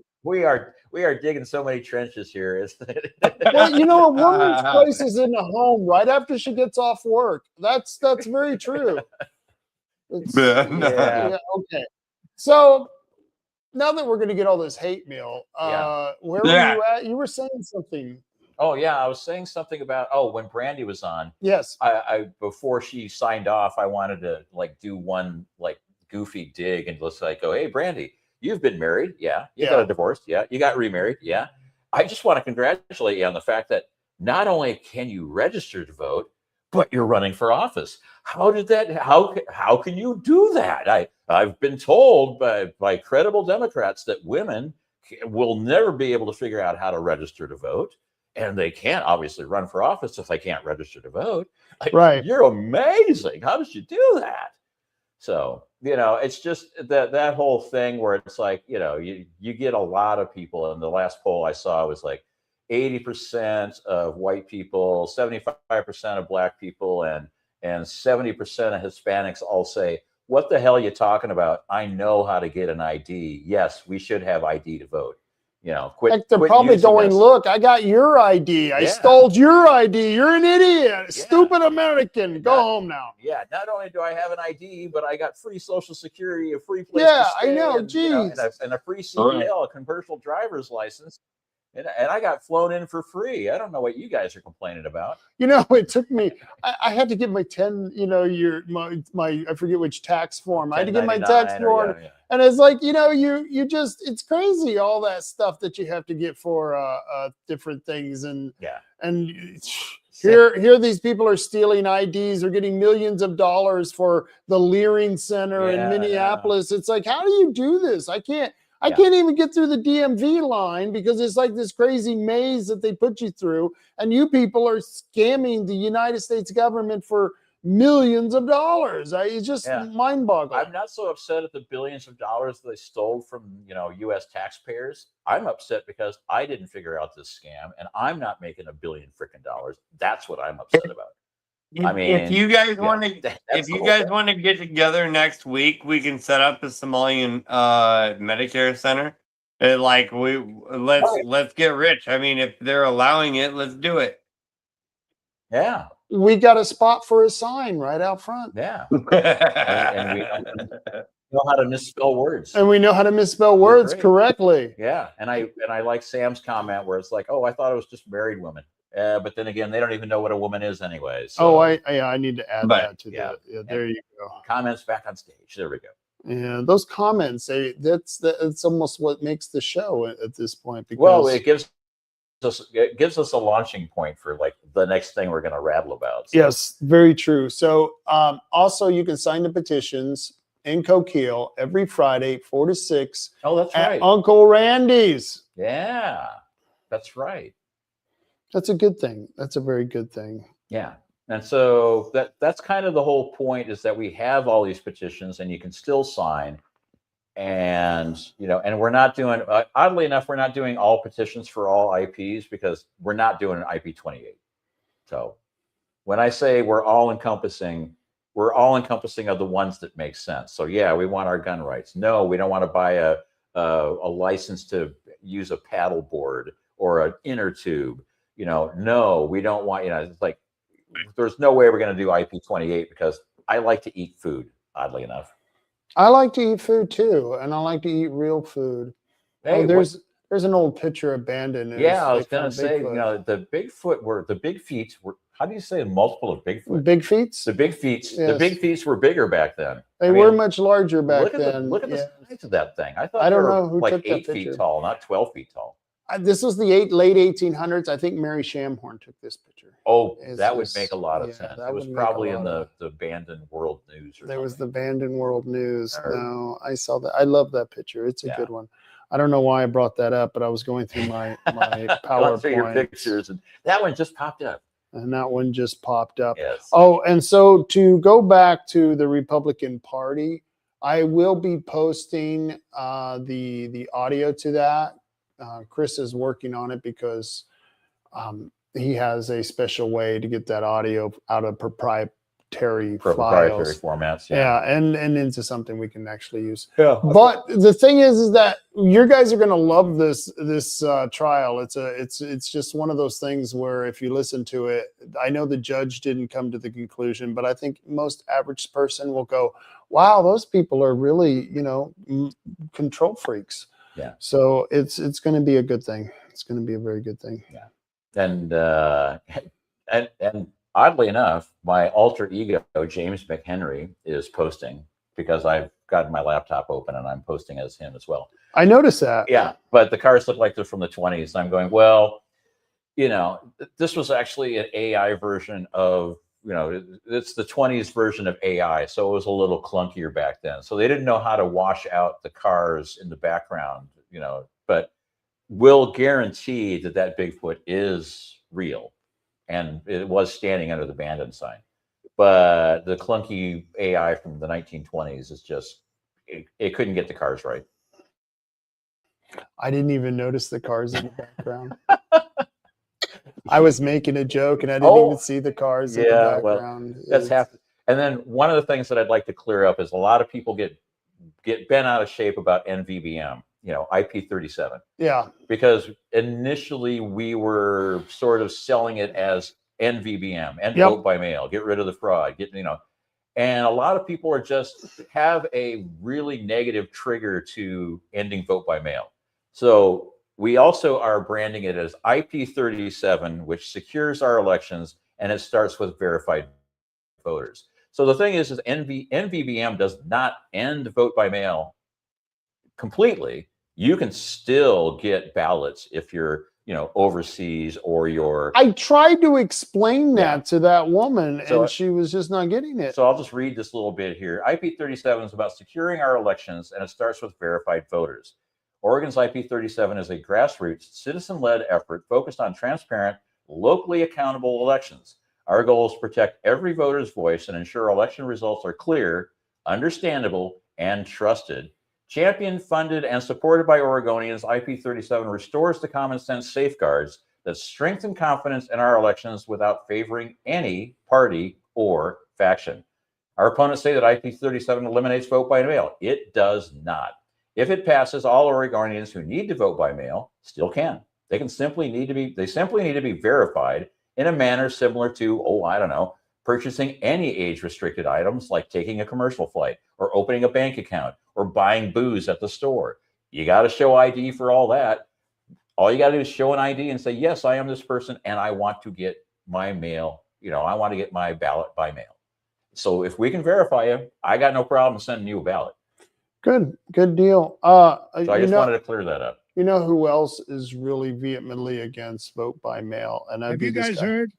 We are digging so many trenches here, isn't it? Well, you know, a woman's place is in the home right after she gets off work. That's very true. Yeah. Yeah, okay. So now that we're going to get all this hate mail, where were you at? You were saying something. Oh yeah, I was saying something about when Brandy was on. Yes. I before she signed off, I wanted to like do one like goofy dig and just like go, hey Brandy, you've been married, yeah. You got a divorce, yeah. You got remarried, yeah. I just want to congratulate you on the fact that not only can you register to vote, but you're running for office. How did that? How can you do that? I've been told by credible Democrats that women will never be able to figure out how to register to vote, and they can't obviously run for office if they can't register to vote. Right. You're amazing. How did you do that? So, it's just that whole thing where it's like, you get a lot of people. And the last poll I saw was like 80% of white people, 75% of black people, and 70% of Hispanics all say, what the hell are you talking about? I know how to get an ID. Yes, we should have ID to vote. Quit. Like they're quit probably using going, us. look, I got your ID. I stole your ID. You're an idiot. Stupid American. Go home now. Yeah, not only do I have an ID, but I got free Social Security, a free place Yeah, to stay, I know. and, Jeez. and a free CDL, a commercial driver's license. And I got flown in for free. I don't know what you guys are complaining about. It took me, I had to get my 10, my I forget which tax form. I had to get my tax form. And it's like, you just, it's crazy, all that stuff that you have to get for different things. And here these people are stealing IDs. They're getting millions of dollars for the Leering Center in Minneapolis. It's like, how do you do this? I can't even get through the DMV line because it's like this crazy maze that they put you through. And you people are scamming the United States government for millions of dollars. It's just mind-boggling. I'm not so upset at the billions of dollars they stole from, U.S. taxpayers. I'm upset because I didn't figure out this scam and I'm not making $1 billion freaking dollars. That's what I'm upset about. If you guys want to get together next week, we can set up a Somalian Medicare center. And let's get rich. I mean, if they're allowing it, let's do it. Yeah. We got a spot for a sign right out front. Yeah. and we know how to misspell words. And we know how to misspell words correctly. Yeah. And I like Sam's comment where it's like, oh, I thought it was just married women. But then again, they don't even know what a woman is anyway. So. I need to add that to that. Yeah, there you go. Comments back on stage. There we go. Yeah, those comments, that's almost what makes the show at this point. Because it gives us a launching point for like the next thing we're going to rattle about. So. Yes, very true. So also you can sign the petitions in Coquille every Friday, 4 to 6. Oh, that's right. Uncle Randy's. Yeah, that's right. That's a good thing. That's a very good thing. Yeah. And so that's kind of the whole point, is that we have all these petitions and you can still sign. And, and we're not doing, oddly enough, we're not doing all petitions for all IPs because we're not doing an IP 28. So when I say we're all encompassing of the ones that make sense. So yeah, we want our gun rights. No, we don't want to buy a license to use a paddle board or an inner tube. No, we don't want, it's like, there's no way we're going to do IP 28 because I like to eat food, oddly enough. I like to eat food too, and I like to eat real food. Hey, There's an old picture abandoned. yeah, I They was gonna found say, Bigfoot. the Bigfoot were the big feet were. How do you say a multiple of Bigfoot? Big feet. The big feet. The Yes. big feet were bigger back then. They I were mean, much larger back then. Look at Yeah. the size of that thing. I thought I they don't were know who like took that 8 feet picture. tall, not 12 feet tall. This was the late 1800s. I think Mary Shamhorn took this picture. Oh, It's that would just- make a lot of yeah, sense. that It was would make a probably in lot of- the abandoned world news. There was the something. abandoned world news. Or- No, I saw that. I love that picture. It's a Yeah. good one. I don't know why I brought that up, but I was going through my Going through your PowerPoint, pictures, and that one just popped up. and that one just popped up. Yes. Oh, and so to go back to the Republican Party, I will be posting the audio to that. Chris is working on it because he has a special way to get that audio out of proprietary files. formats. Yeah, and into something we can actually use. Yeah. But the thing is that your guys are going to love this trial. It's just one of those things where if you listen to it, I know the judge didn't come to the conclusion, but I think most average person will go, "Wow, those people are really control freaks." Yeah. So it's going to be a good thing. It's going to be a very good thing. Yeah. And oddly enough, my alter ego, James McHenry, is posting because I've got my laptop open and I'm posting as him as well. I noticed that. Yeah, but the cars look like they're from the 20s. I'm going, well, this was actually an AI version of, it's the 20s version of AI. So it was a little clunkier back then. So they didn't know how to wash out the cars in the background, but we'll guarantee that Bigfoot is real. And it was standing under the abandoned sign. But the clunky AI from the 1920s is just, it couldn't get the cars right. I didn't even notice the cars in the background. I was making a joke and I didn't even see the cars in the background. Well, that's half. And then one of the things that I'd like to clear up is a lot of people get bent out of shape about NVBM, IP37. Yeah. Because initially we were sort of selling it as NVBM, and vote by mail, get rid of the fraud, and a lot of people are just have a really negative trigger to ending vote by mail. So we also are branding it as IP37, which secures our elections, and it starts with verified voters. So the thing is NVBM does not end vote by mail completely. You can still get ballots if you're, overseas or you're. I tried to explain that to that woman, and she was just not getting it. So I'll just read this little bit here. IP37 is about securing our elections, and it starts with verified voters. Oregon's IP37 is a grassroots, citizen-led effort focused on transparent, locally accountable elections. Our goal is to protect every voter's voice and ensure election results are clear, understandable, and trusted. Championed, funded, and supported by Oregonians, IP37 restores the common sense safeguards that strengthen confidence in our elections without favoring any party or faction. Our opponents say that IP37 eliminates vote by mail. It does not. If it passes, all Oregonians who need to vote by mail still can. They simply need to be verified in a manner similar to, purchasing any age-restricted items like taking a commercial flight or opening a bank account or buying booze at the store. You got to show ID for all that. All you got to do is show an ID and say, yes, I am this person and I want to get my mail, I want to get my ballot by mail. So if we can verify you, I got no problem sending you a ballot. Good deal. So I just wanted to clear that up. You know who else is really vehemently against vote by mail? And have you guys heard?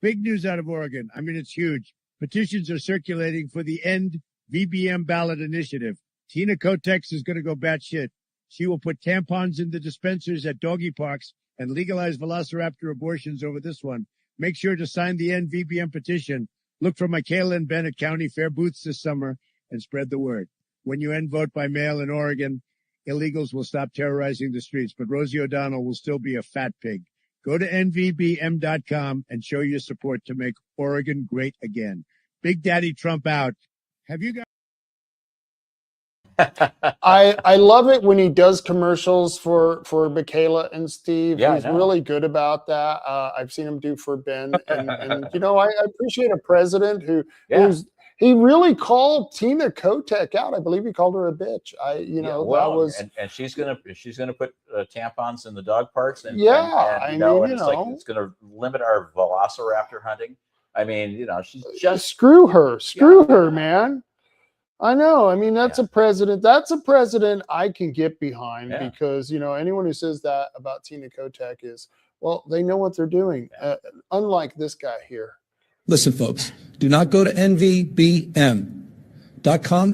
Big news out of Oregon. I mean, it's huge. Petitions are circulating for the End VBM ballot initiative. Tina Kotex is going to go batshit. She will put tampons in the dispensers at doggy parks and legalize velociraptor abortions over this one. Make sure to sign the End VBM petition. Look for Michaela and Ben at County Fair booths this summer and spread the word. When you end vote by mail in Oregon, illegals will stop terrorizing the streets, but Rosie O'Donnell will still be a fat pig. Go to nvbm.com and show your support to make Oregon great again. Big Daddy Trump out. Have you guys? I love it when he does commercials for Michaela and Steve. Yeah, he's really good about that. I've seen him do for Ben, and I appreciate a president he really called Tina Kotek out. I believe he called her a bitch. That was, and she's gonna put tampons in the dog parks, and it's gonna limit our velociraptor hunting. I mean, she's just screw her, man. I know. I mean, that's a president. That's a president I can get behind because anyone who says that about Tina Kotek is, well, they know what they're doing. Unlike this guy here. Listen, folks, do not go to nvbm.com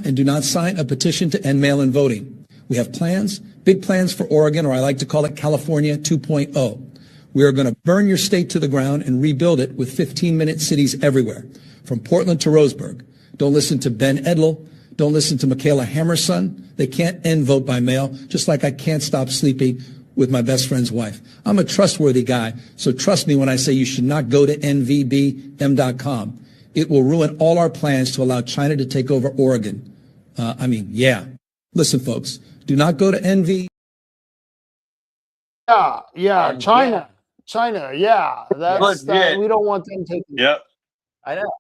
and do not sign a petition to end mail-in voting. We have plans, big plans for Oregon, or I like to call it California 2.0. We are going to burn your state to the ground and rebuild it with 15-minute cities everywhere, from Portland to Roseburg. Don't listen to Ben Edel. Don't listen to Michaela Hammerson. They can't end vote by mail, just like I can't stop sleeping with my best friend's wife. I'm a trustworthy guy, so trust me when I say you should not go to nvbm.com. It will ruin all our plans to allow China to take over Oregon. Listen, folks, do not go to NV. China. That's we don't want them taking. Yep. I know.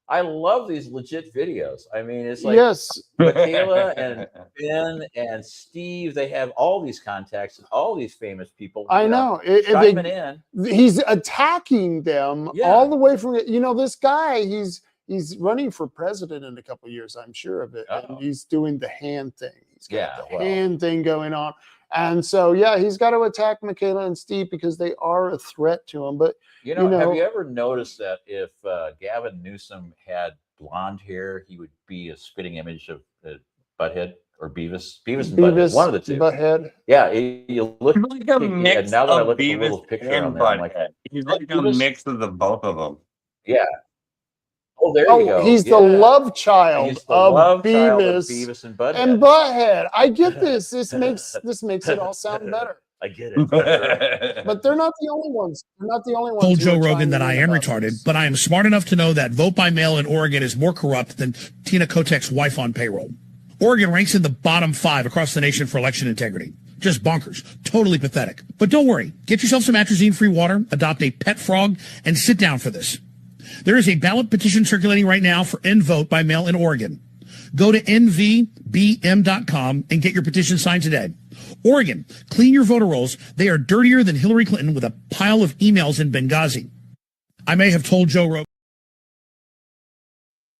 I love these legit videos. I mean, it's like yes, Michaela and Ben and Steve. They have all these contacts and all these famous people. I know. He's attacking them all the way from this guy. He's running for president in a couple of years. I'm sure of it. And he's doing the hand thing. He's got the hand thing going on. And so, he's got to attack Michaela and Steve because they are a threat to him. But, have you ever noticed that if Gavin Newsom had blonde hair, he would be a spitting image of Butthead or Beavis? Beavis and Butthead, one of the two. Butthead. Yeah, you look like a mix now that I look Beavis at the little picture on there, I'm like, he's like a mix of the both of them. Yeah. Oh, there you go. He's the love child of Beavis and Butthead. And Butthead. I get this. This makes it all sound better. I get it. But they're not the only ones. They're not the only ones. Told Joe Rogan that I am retarded, but I am smart enough to know that vote by mail in Oregon is more corrupt than Tina Kotek's wife on payroll. Oregon ranks in the bottom 5 across the nation for election integrity. Just bonkers. Totally pathetic. But don't worry. Get yourself some atrazine-free water, adopt a pet frog, and sit down for this. There is a ballot petition circulating right now for end vote by mail in Oregon. Go to nvbm.com and get your petition signed today. Oregon, clean your voter rolls. They are dirtier than Hillary Clinton with a pile of emails in Benghazi. I may have told Joe Rogan.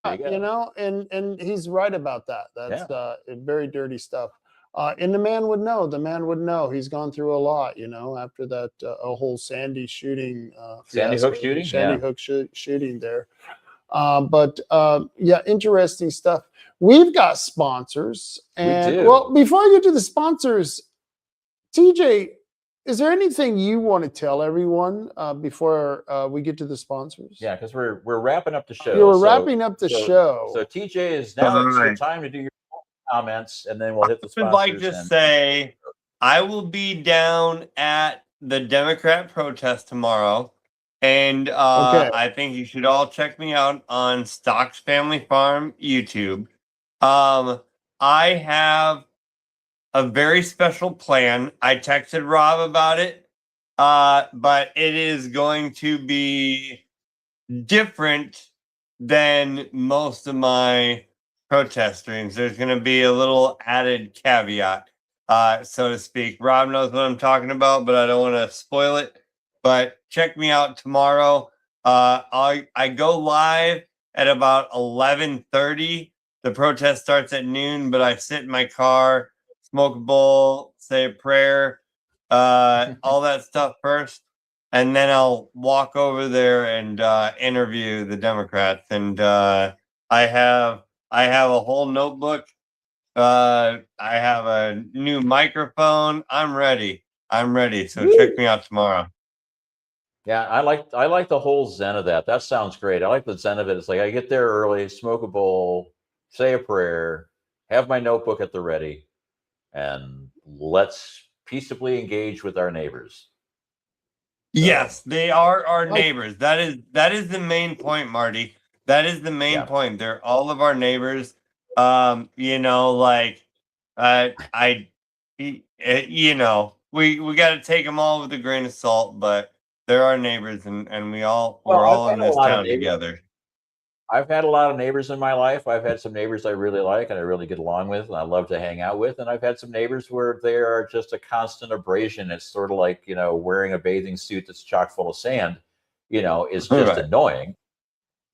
And he's right about that. That's very dirty stuff. And the man would know. The man would know. He's gone through a lot, after that a whole Sandy shooting. Sandy Hook shooting? Sandy Hook shooting there. Interesting stuff. We've got sponsors. And, well, before I get to the sponsors, TJ, is there anything you want to tell everyone before we get to the sponsors? Yeah, because we're wrapping up the show. We're wrapping up the show. So TJ is now it's your time to do your comments, and then we'll hit the sponsors. I would like to say I will be down at the Democrat protest tomorrow, and I think you should all check me out on Stocks Family Farm YouTube. I have a very special plan. I texted Rob about it, but it is going to be different than most of my protest streams. There's going to be a little added caveat, so to speak. Rob knows what I'm talking about, but I don't want to spoil it. But check me out tomorrow. I go live at about 11:30. The protest starts at noon, but I sit in my car, smoke a bowl, say a prayer, all that stuff first, and then I'll walk over there and interview the Democrats. And I have a whole notebook. I have a new microphone. I'm ready. So check me out tomorrow. Yeah, I like the whole zen of that. That sounds great. I like the zen of it. It's like I get there early, smoke a bowl, say a prayer, have my notebook at the ready, and let's peaceably engage with our neighbors. Yes, they are our neighbors. That is the main point, Marty. That is the main point. They're all of our neighbors. We got to take them all with a grain of salt, but they're our neighbors, and we're all in this town together. I've had a lot of neighbors in my life. I've had some neighbors I really like and I really get along with and I love to hang out with. And I've had some neighbors where they are just a constant abrasion. It's sort of like, wearing a bathing suit that's chock full of sand, is just Right. annoying.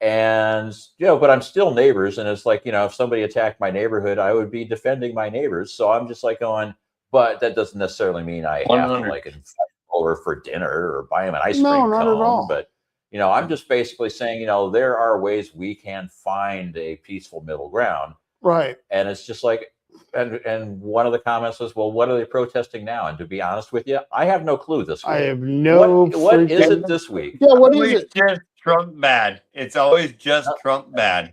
And, but I'm still neighbors. And it's like, if somebody attacked my neighborhood, I would be defending my neighbors. So I'm just like going, but that doesn't necessarily mean I have 100. to like invite them over for dinner or buy them an ice No, cream not at cone. all. But I'm just basically saying, there are ways we can find a peaceful middle ground. Right. And it's just like, and one of the comments was, well, what are they protesting now? And to be honest with you, I have no clue this week. I have no. What is it this week? Yeah, what is it? Just Trump bad. It's always just Trump bad.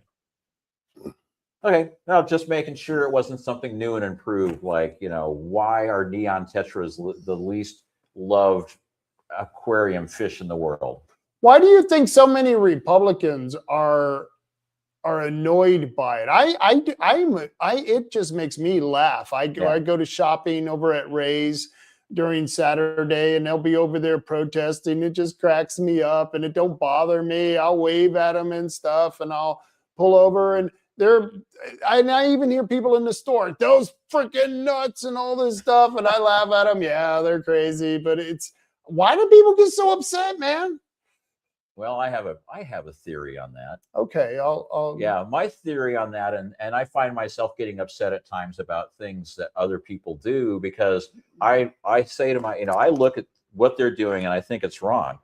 Okay, now just making sure it wasn't something new and improved, like, why are neon tetras the least loved aquarium fish in the world? Why do you think so many Republicans are annoyed by it? It just makes me laugh. I go to shopping over at Ray's during Saturday, and they'll be over there protesting. It just cracks me up, and it don't bother me. I'll wave at them and stuff, and I'll pull over, and I even hear people in the store, those freaking nuts and all this stuff, and I laugh at them. Yeah, they're crazy, but why do people get so upset, man? Well, I have a theory on that. Okay, yeah, my theory on that, and I find myself getting upset at times about things that other people do, because I say to I look at what they're doing and I think it's wrong,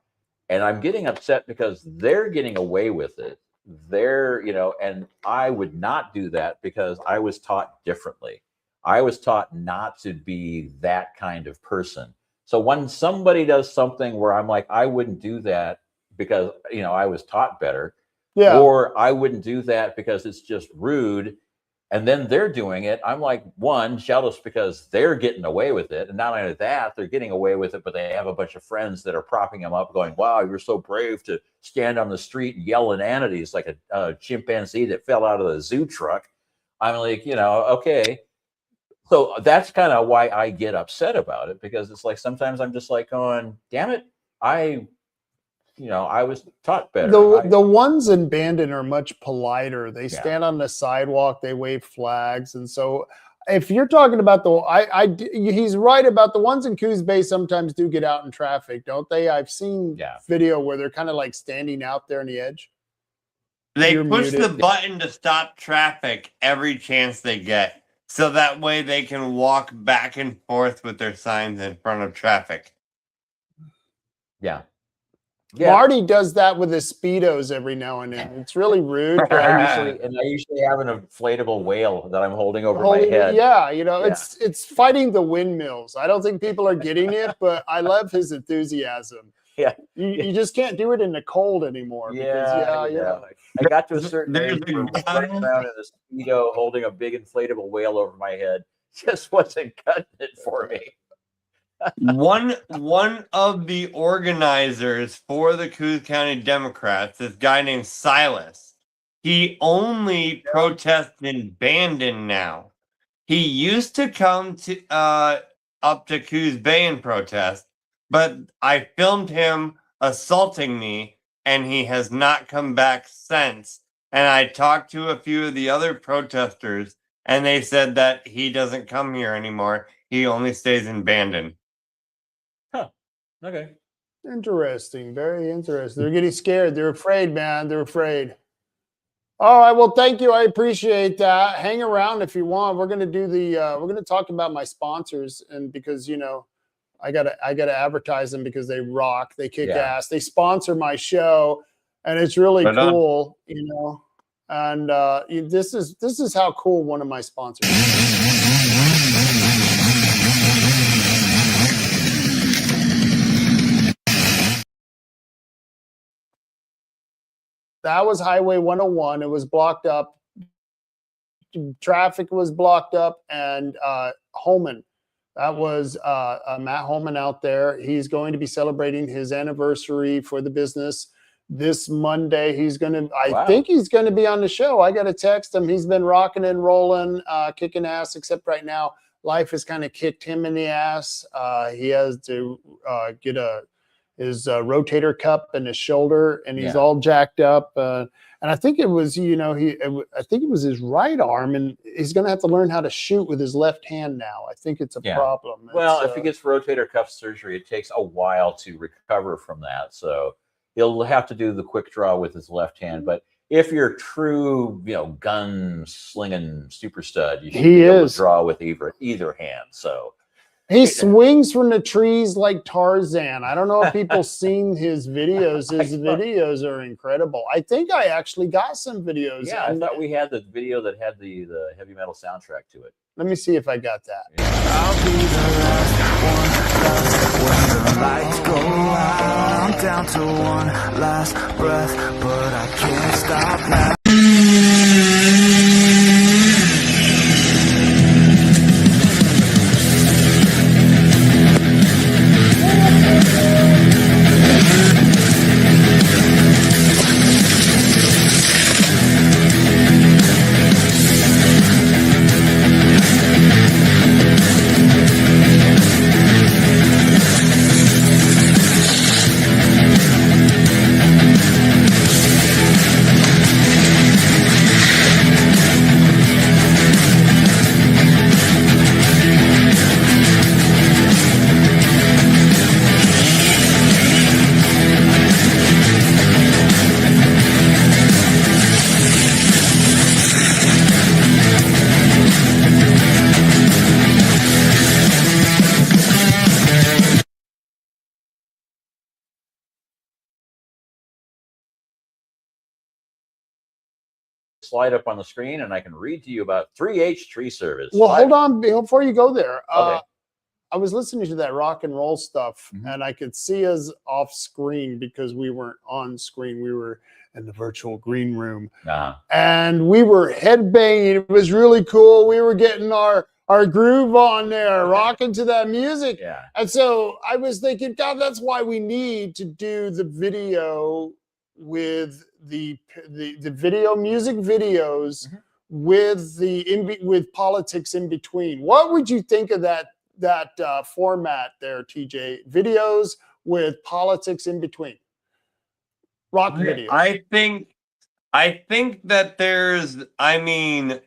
and I'm getting upset because they're getting away with it. They're, and I would not do that because I was taught differently. I was taught not to be that kind of person. So when somebody does something where I'm like, I wouldn't do that because, I was taught better, or I wouldn't do that because it's just rude, and then they're doing it, I'm like, one, jealous because they're getting away with it. And not only that, they're getting away with it, but they have a bunch of friends that are propping them up going, wow, you're so brave to stand on the street and yell inanities like a chimpanzee that fell out of the zoo truck. I'm like, okay. So that's kind of why I get upset about it, because it's like, sometimes I'm just like going, damn it, I was taught better. The ones in Bandon are much politer. They stand on the sidewalk, they wave flags. And so if you're talking about he's right about the ones in Coos Bay sometimes do get out in traffic, don't they? I've seen video where they're kind of like standing out there on the edge. They push the button to stop traffic every chance they get, so that way they can walk back and forth with their signs in front of traffic. Yeah. Marty does that with his Speedos every now and then. It's really rude. I usually have an inflatable whale that I'm holding over my head. Yeah, it's fighting the windmills. I don't think people are getting it, but I love his enthusiasm. Yeah. You just can't do it in the cold anymore. I got to a certain age where running around in a Speedo holding a big inflatable whale over my head just wasn't cutting it for me. One of the organizers for the Coos County Democrats, this guy named Silas, he only protests in Bandon now. He used to come to up to Coos Bay and protest, but I filmed him assaulting me, and he has not come back since. And I talked to a few of the other protesters, and they said that he doesn't come here anymore. He only stays in Bandon. Okay. Interesting. Very interesting. They're getting scared. They're afraid, man. They're afraid. All right. Well, thank you. I appreciate that. Hang around if you want. We're going to do we're going to talk about my sponsors, and because, I gotta advertise them because they rock. They kick ass. They sponsor my show, and it's really cool, and this is how cool one of my sponsors is. That was Highway 101. It was blocked up. Traffic was blocked up. And Holman, that was Matt Holman out there. He's going to be celebrating his anniversary for the business this Monday. I think he's going to be on the show. I got to text him. He's been rocking and rolling, kicking ass, except right now, life has kind of kicked him in the ass. He has to rotator cuff and his shoulder, and he's Yeah. all jacked up. And I think it was, I think it was his right arm, and he's going to have to learn how to shoot with his left hand now. I think it's a Yeah. problem. Well, It's, if he gets rotator cuff surgery, it takes a while to recover from that. So he'll have to do the quick draw with his left hand. But if you're true, gun slinging super stud, you should He be able is. to draw with either hand. So he swings from the trees like Tarzan. I don't know if people seen his videos. His videos are incredible. I think I actually got some videos. yeah, I thought we had the video that had the heavy metal soundtrack to it. Let me see if I got that. I'll be the last one left when the lights go out. I'm down to one last breath, but I can't stop now. Slide up on the screen, and I can read to you about 3H tree service. Well, hold on before you go there. Okay. I was listening to that rock and roll stuff, Mhm. and I could see us off screen because we weren't on screen. We were in the virtual green room, and we were headbanging. It was really cool. We were getting our groove on there, rocking to that music. Yeah. And so I was thinking, God, that's why we need to do the video with the video music videos with politics in between. What would you think of that format there, TJ? Videos with politics in between. Rock videos. I think that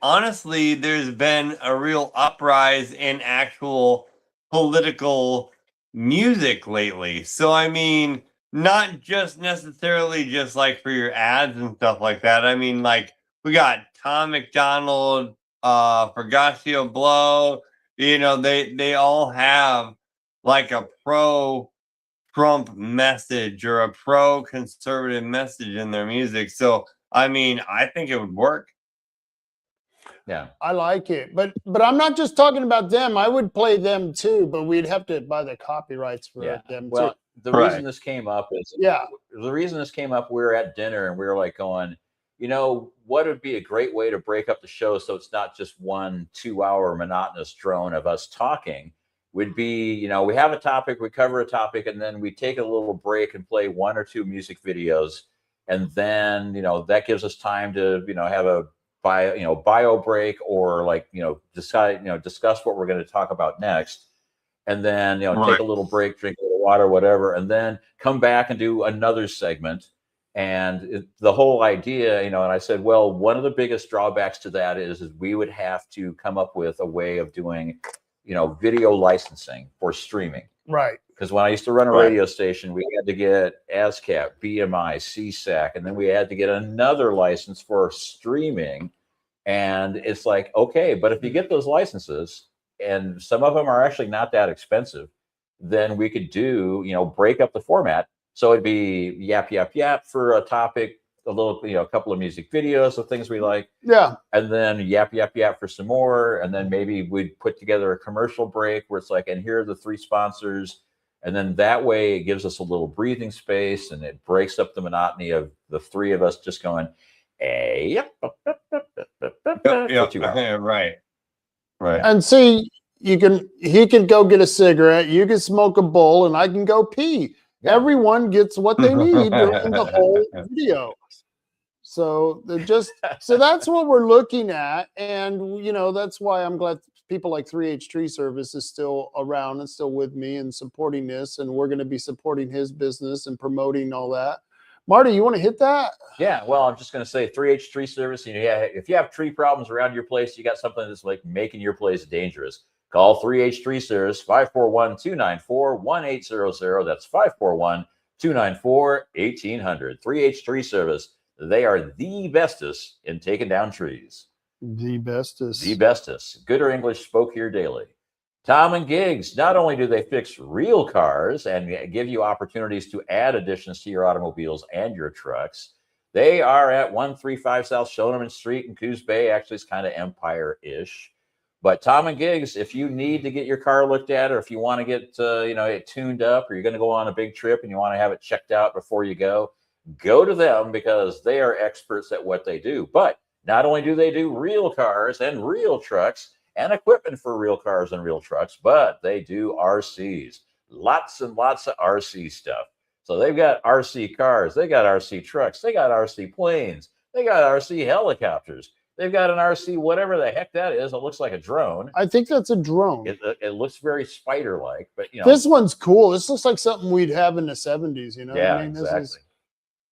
honestly, there's been a real uprise in actual political music lately. So, not just necessarily just like for your ads and stuff like that. We got Tom McDonald, Fergasio Blow, they all have like a pro-Trump message or a pro-conservative message in their music. So, I think it would work. Yeah. I like it. But I'm not just talking about them. I would play them too, but we'd have to buy the copyrights for them Well, too. the reason this came up is we were at dinner and we were like going, what would be a great way to break up the show so it's not just 1 2-hour monotonous drone of us talking would be, we have a topic, we cover a topic, and then we take a little break and play 1 or 2 music videos. And then, that gives us time to, have a bio break or discuss what we're going to talk about next. And then, take a little break, drink a little water, whatever, and then come back and do another segment. And the whole idea, and I said, well, one of the biggest drawbacks to that is we would have to come up with a way of doing, video licensing for streaming. Right. Because when I used to run a radio station, we had to get ASCAP, BMI, CSAC, and then we had to get another license for streaming. And it's like, okay, but if you get those licenses, and some of them are actually not that expensive, then we could do, break up the format. So it'd be yap for a topic, a little, a couple of music videos of things we like. Yeah. And then yap for some more. And then maybe we'd put together a commercial break where it's like, and here are the 3 sponsors. And then that way it gives us a little breathing space and it breaks up the monotony of the 3 of us just going, hey, right. And see, he can go get a cigarette, you can smoke a bowl, and I can go pee. Everyone gets what they need during the whole video. So that's what we're looking at. And that's why I'm glad people like 3H Tree Service is still around and still with me and supporting this, and we're going to be supporting his business and promoting all that. Marty, you want to hit that? Yeah, well, I'm just going to say 3H Tree Service. If you have tree problems around your place, you got something that's like making your place dangerous, call 3H Tree Service, 541-294-1800. That's 541-294-1800. 3H Tree Service. They are the bestest in taking down trees. The bestest. The bestest. Gooder English spoke here daily. Tom and Gigs, not only do they fix real cars and give you opportunities to add additions to your automobiles and your trucks, they are at 135 South Shoneman Street in Coos Bay. Actually, it's kind of Empire-ish. But Tom and Gigs, if you need to get your car looked at, or if you want to get it tuned up, or you're going to go on a big trip and you want to have it checked out before you go to them, because they are experts at what they do. But not only do they do real cars and real trucks and equipment for real cars and real trucks, but they do RCs. Lots and lots of RC stuff. So they've got RC cars, they got RC trucks, they got RC planes, they got RC helicopters, they've got an RC, whatever the heck that is. It looks like a drone. I think that's a drone. It looks very spider-like, but this one's cool. This looks like something we'd have in the 70s. You know? Yeah, what I mean? exactly.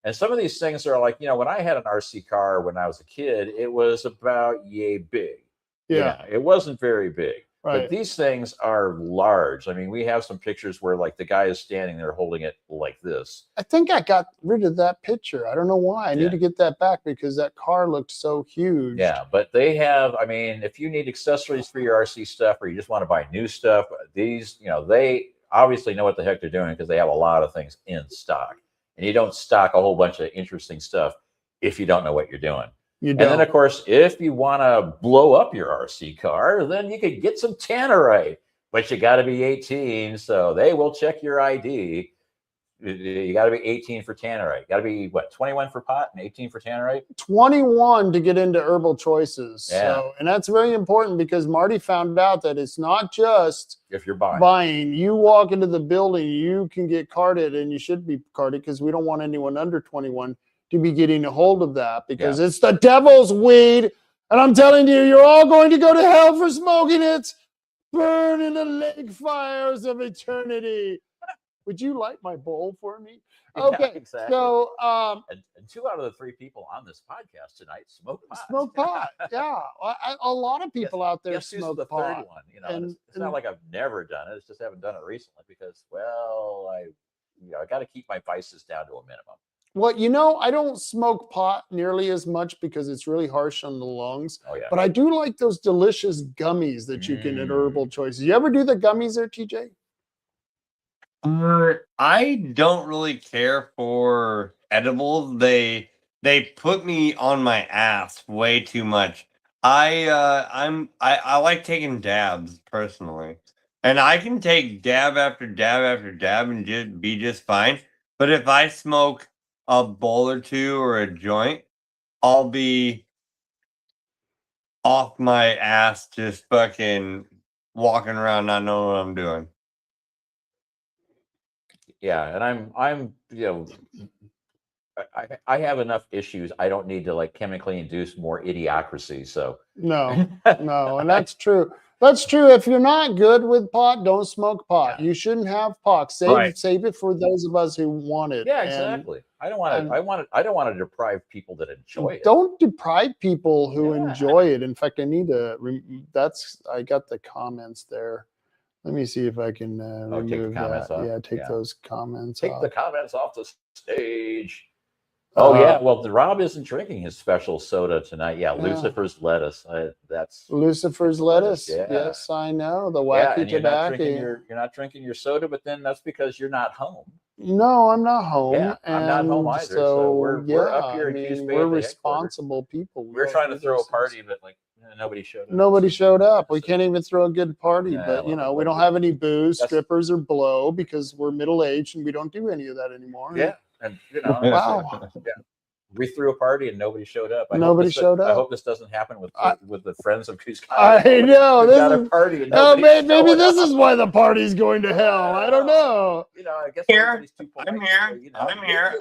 And some of these things are like, when I had an RC car when I was a kid, it was about yay big. Yeah. It wasn't very big. Right. But these things are large. I mean, we have some pictures where like the guy is standing there holding it like this. I think I got rid of that picture. I don't know why. I need to get that back because that car looked so huge. Yeah, but they have, I mean, if you need accessories for your RC stuff, or you just want to buy new stuff, these, they obviously know what the heck they're doing, because they have a lot of things in stock. And you don't stock a whole bunch of interesting stuff if you don't know what you're doing. You don't. And then, of course, if you want to blow up your RC car, then you could get some tannerite, but you got to be 18. So they will check your ID. You got to be 18 for tannerite. Got to be, 21 for pot and 18 for tannerite? 21 to get into Herbal Choices. Yeah. So, and that's very important, because Marty found out that it's not just if you're buying. You walk into the building, you can get carded, and you should be carded, because we don't want anyone under 21 to be getting a hold of that, because it's the devil's weed. And I'm telling you, you're all going to go to hell for smoking it. Burn in the lake fires of eternity. Would you light my bowl for me? Okay, yeah, exactly. So and 2 out of the 3 people on this podcast tonight smoke pot. Smoke pot, yeah. A lot of people out there smoke the pot. Third one, and it's not like I've never done it. It's just haven't done it recently because, I got to keep my vices down to a minimum. Well, I don't smoke pot nearly as much because it's really harsh on the lungs. Oh, yeah. But I do like those delicious gummies that you can at Herbal Choices. You ever do the gummies there, TJ? I don't really care for edibles. They put me on my ass way too much. I like taking dabs personally, and I can take dab after dab after dab and just be just fine. But if I smoke a bowl or 2 or a joint, I'll be off my ass, just fucking walking around not knowing what I'm doing. Yeah, and I'm I have enough issues. I don't need to like chemically induce more idiocracy. So no, and that's true. That's true. If you're not good with pot, don't smoke pot. Yeah. You shouldn't have pot. Save it for those of us who want it. Yeah, exactly. I don't want to deprive people that enjoy it. Don't deprive people who enjoy it. In fact, I need to. I got the comments there. Let me see if I can remove that. Off. Yeah, take those comments off. Take the comments off the stage. Oh, yeah. Well, Rob isn't drinking his special soda tonight. Yeah, Lucifer's lettuce. That's Lucifer's lettuce. Yeah. Yes, I know. The wacky tobacco. You're not drinking your soda, but then that's because you're not home. No, I'm not home. Yeah, I'm not home either. So we're up here in Coos Bay. We're responsible people. We're trying to throw a party, but nobody showed up. Nobody showed up. We can't even throw a good party, but we don't have any booze, strippers, or blow because we're middle aged and we don't do any of that anymore. Yeah, and wow. Yeah. We threw a party and nobody showed up. Nobody showed up. I hope this doesn't happen with the friends of Coos County. I know. This got a party. And maybe this is why the party's going to hell. I don't know. I guess I'm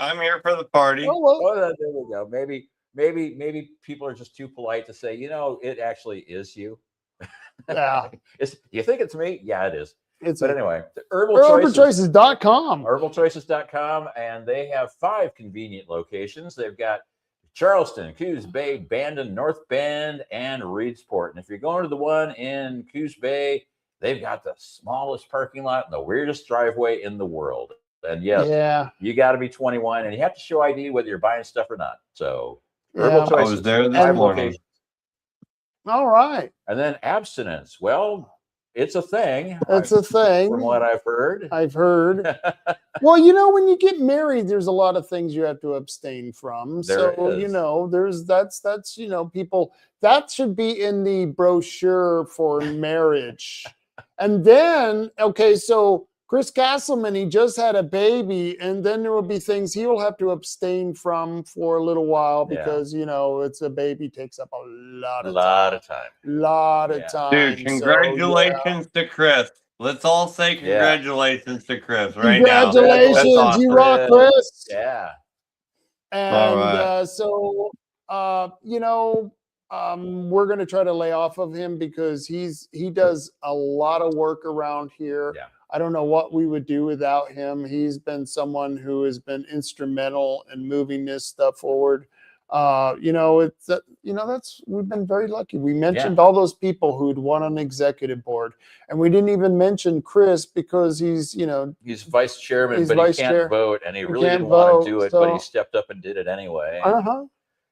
here for the party. There we go. Maybe people are just too polite to say, it actually is you. Yeah. You think it's me? Yeah, it is. It's But anyway, the Herbal herbalchoices.com. herbalchoices.com, and they have 5 convenient locations. They've got Charleston, Coos Bay, Bandon, North Bend, and Reedsport. And if you're going to the one in Coos Bay, they've got the smallest parking lot and the weirdest driveway in the world. And yes, you got to be 21, and you have to show ID whether you're buying stuff or not. So Herbal Choices. I was there this 5 morning. locations. All right. And then abstinence. Well, it's a thing. It's a thing. From what I've heard. Well, you know, when you get married, there's a lot of things you have to abstain from. You know, that's you know, people, that should be in the brochure for marriage. And then, okay, so Chris Castleman, he just had a baby, and then there will be things he will have to abstain for a little while because, you know, it's a baby takes up a lot of time. Dude, congratulations to Chris. Let's all say congratulations to Chris right now. Congratulations, awesome. you rock, Chris. Yeah. And you know, we're going to try to lay off of him because he does a lot of work around here. Yeah. I don't know what we would do without him. He's been someone who has been instrumental in moving this stuff forward. You know, we've been very lucky. We mentioned all those people who'd won on the executive board, and we didn't even mention Chris because he's vice chairman, but he can't vote, and he really didn't want to do it, but he stepped up and did it anyway.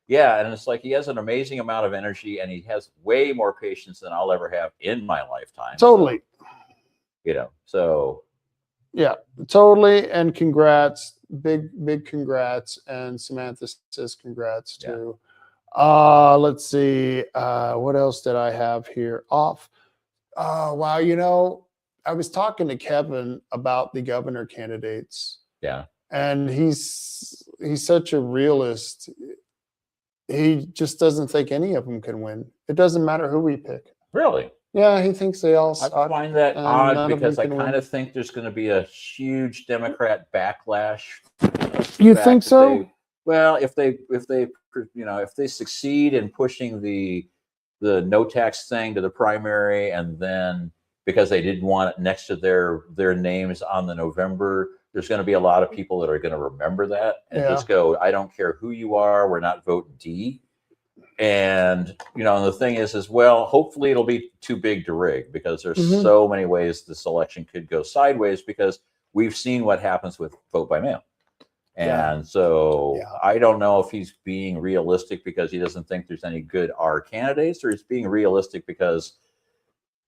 Yeah, and it's like he has an amazing amount of energy, and he has way more patience than I'll ever have in my lifetime. Totally. You know, so yeah, totally. And congrats, big congrats. And Samantha says congrats too. Let's see, what else did I have here? Wow, you know, I was talking to Kevin about the governor candidates. Yeah. And he's such a realist. He just doesn't think any of them can win. It doesn't matter who we pick. Really? Yeah, he thinks they all suck. I find that odd because I kind of think there's going to be a huge Democrat backlash. You think so? If they succeed in pushing the no tax thing to the primary, and then because they didn't want it next to their names on the November, there's going to be a lot of people that are going to remember that and just go, I don't care who you are, we're not voting D. And, you know, the thing is well, hopefully it'll be too big to rig because there's so many ways this election could go sideways because we've seen what happens with vote by mail. And so I don't know if he's being realistic because he doesn't think there's any good R candidates, or he's being realistic because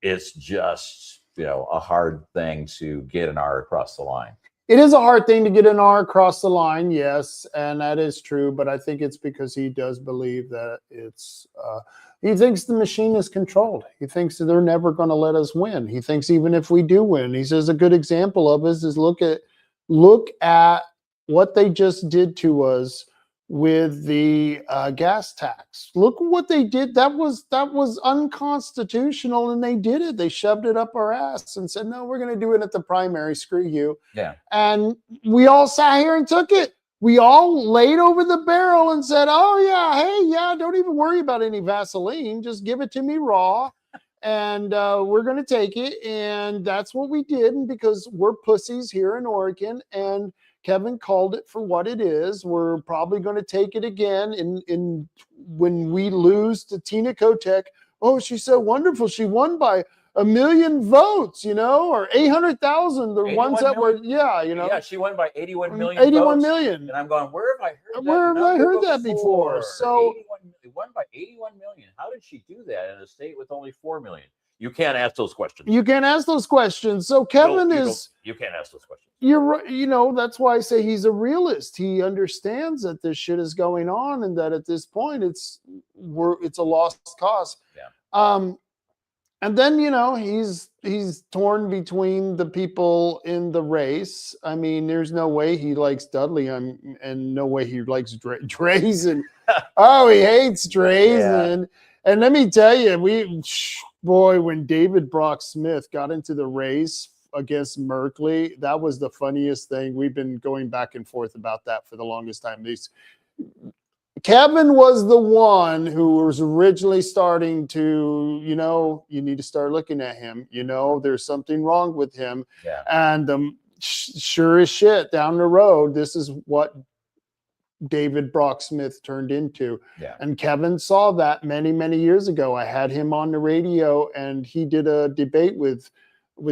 it's just, you know, a hard thing to get an R across the line. It is a hard thing to get an R across the line, yes, and that is true. But I think it's because he does believe that he thinks the machine is controlled. He thinks that they're never going to let us win. He thinks even if we do win, he says a good example of this is look at what they just did to us with the gas tax. Look what they did. That was unconstitutional, and they did it. They shoved it up our ass and said, no, we're going to do it at the primary. Screw you. Yeah. And we all sat here and took it. We all laid over the barrel and said, oh, yeah, hey, yeah, don't even worry about any Vaseline. Just give it to me raw, and we're going to take it. And that's what we did. And because we're pussies here in Oregon, and Kevin called it for what it is. We're probably going to take it again in when we lose to Tina Kotek. Oh, she's so wonderful. She won by 1 million votes, you know, or 800,000. The ones that were, you know. Yeah, she won by 81 million 81 votes. million. And I'm going, where have I heard that? Where have I heard that before? So 81, won by 81 million. How did she do that in a state with only 4 million? You can't ask those questions. You can't ask those questions. So Kevin you can't ask those questions. You're right. You know, that's why I say he's a realist. He understands that this shit is going on and that at this point it's a lost cause. Yeah. And then, you know, he's torn between the people in the race. I mean, there's no way he likes Dudley and no way he likes Drees. And he hates Drees. Yeah. And let me tell you, when David Brock Smith got into the race against Merkley, that was the funniest thing. We've been going back and forth about that for the longest time. Kevin was the one who was originally starting to, you need to start looking at him. There's something wrong with him. Yeah. And sure as shit, down the road, this is what David Brock Smith turned into. Yeah. And Kevin saw that many, many years ago. I had him on the radio, and he did a debate with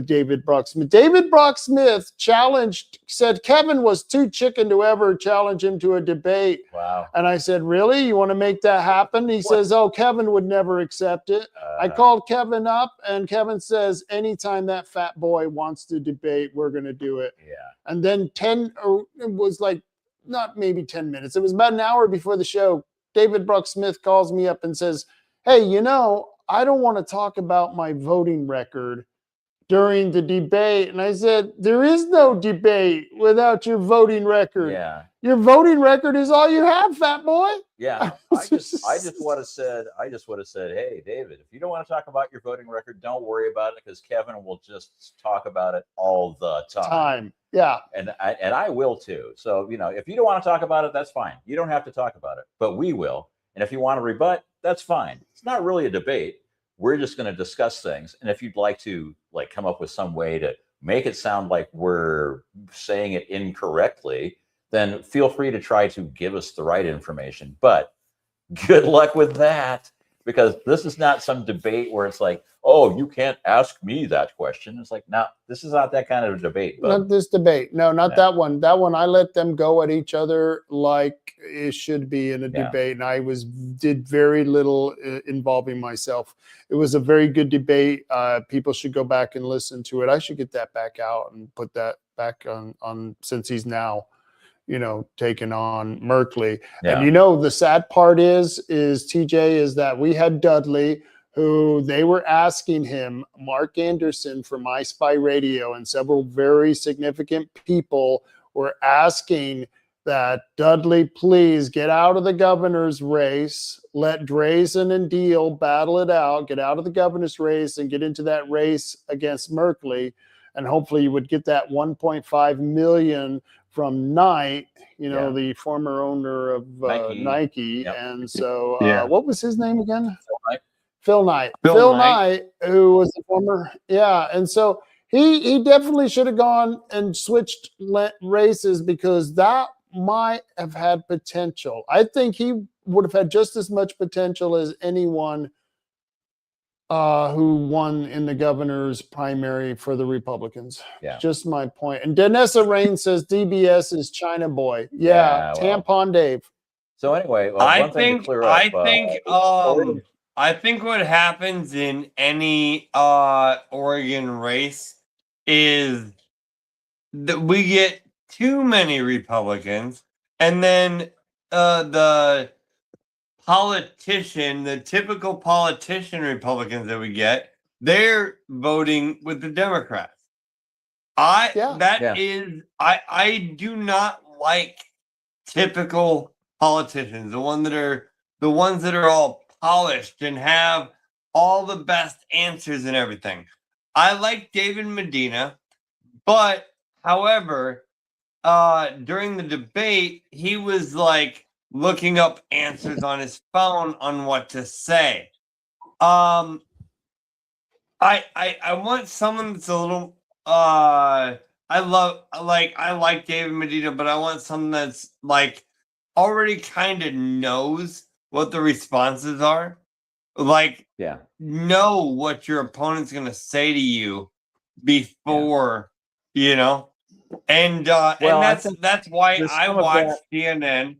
David Brock Smith. David Brock Smith said Kevin was too chicken to ever challenge him to a debate. Wow. And I said, really? You want to make that happen? He says, oh, Kevin would never accept it. I called Kevin up, and Kevin says, anytime that fat boy wants to debate, we're going to do it. Yeah. And then it was like, not maybe 10 minutes. It was about an hour before the show. David Brock Smith calls me up and says, hey, I don't want to talk about my voting record during the debate. And I said, there is no debate without your voting record. Yeah. Your voting record is all you have, fat boy. Yeah. I just would have said, hey, David, if you don't want to talk about your voting record, don't worry about it, because Kevin will just talk about it all the time. Yeah. And I will too. So, if you don't want to talk about it, that's fine. You don't have to talk about it, but we will. And if you want to rebut, that's fine. It's not really a debate. We're just going to discuss things. And if you'd like to come up with some way to make it sound like we're saying it incorrectly, then feel free to try to give us the right information. But good luck with that, because this is not some debate where it's like, oh, you can't ask me that question. It's like, no, this is not that kind of a debate. But not this debate. No, not that one. That one, I let them go at each other like it should be in a debate. And I did very little involving myself. It was a very good debate. People should go back and listen to it. I should get that back out and put that back on since he's now, taking on Merkley. Yeah. And the sad part is TJ, is that we had Dudley, who they were asking him, Mark Anderson from My Spy Radio, and several very significant people were asking that Dudley please get out of the governor's race, let Drazen and Deal battle it out, get out of the governor's race and get into that race against Merkley, and hopefully you would get that 1.5 million from Knight, the former owner of Nike. Yep. And so what was his name again? Phil Knight. Phil Knight, who was the former, and so he definitely should have gone and switched races, because that might have had potential. I think he would have had just as much potential as anyone who won in the governor's primary for the Republicans. Yeah. Just my point. And Danessa Rain says DBS is China boy. Yeah, Tampon Dave. So anyway, I think what happens in any Oregon race is that we get too many Republicans, and then the typical politician Republicans that we get, they're voting with the Democrats. I do not like typical politicians, the ones that are all polished and have all the best answers and everything. I like David Medina, but however, during the debate, he was looking up answers on his phone on what to say. I want someone that's a little I like David Medina, but I want someone that's already kind of knows what the responses are. Know what your opponent's gonna say to you before, and that's why I watch CNN.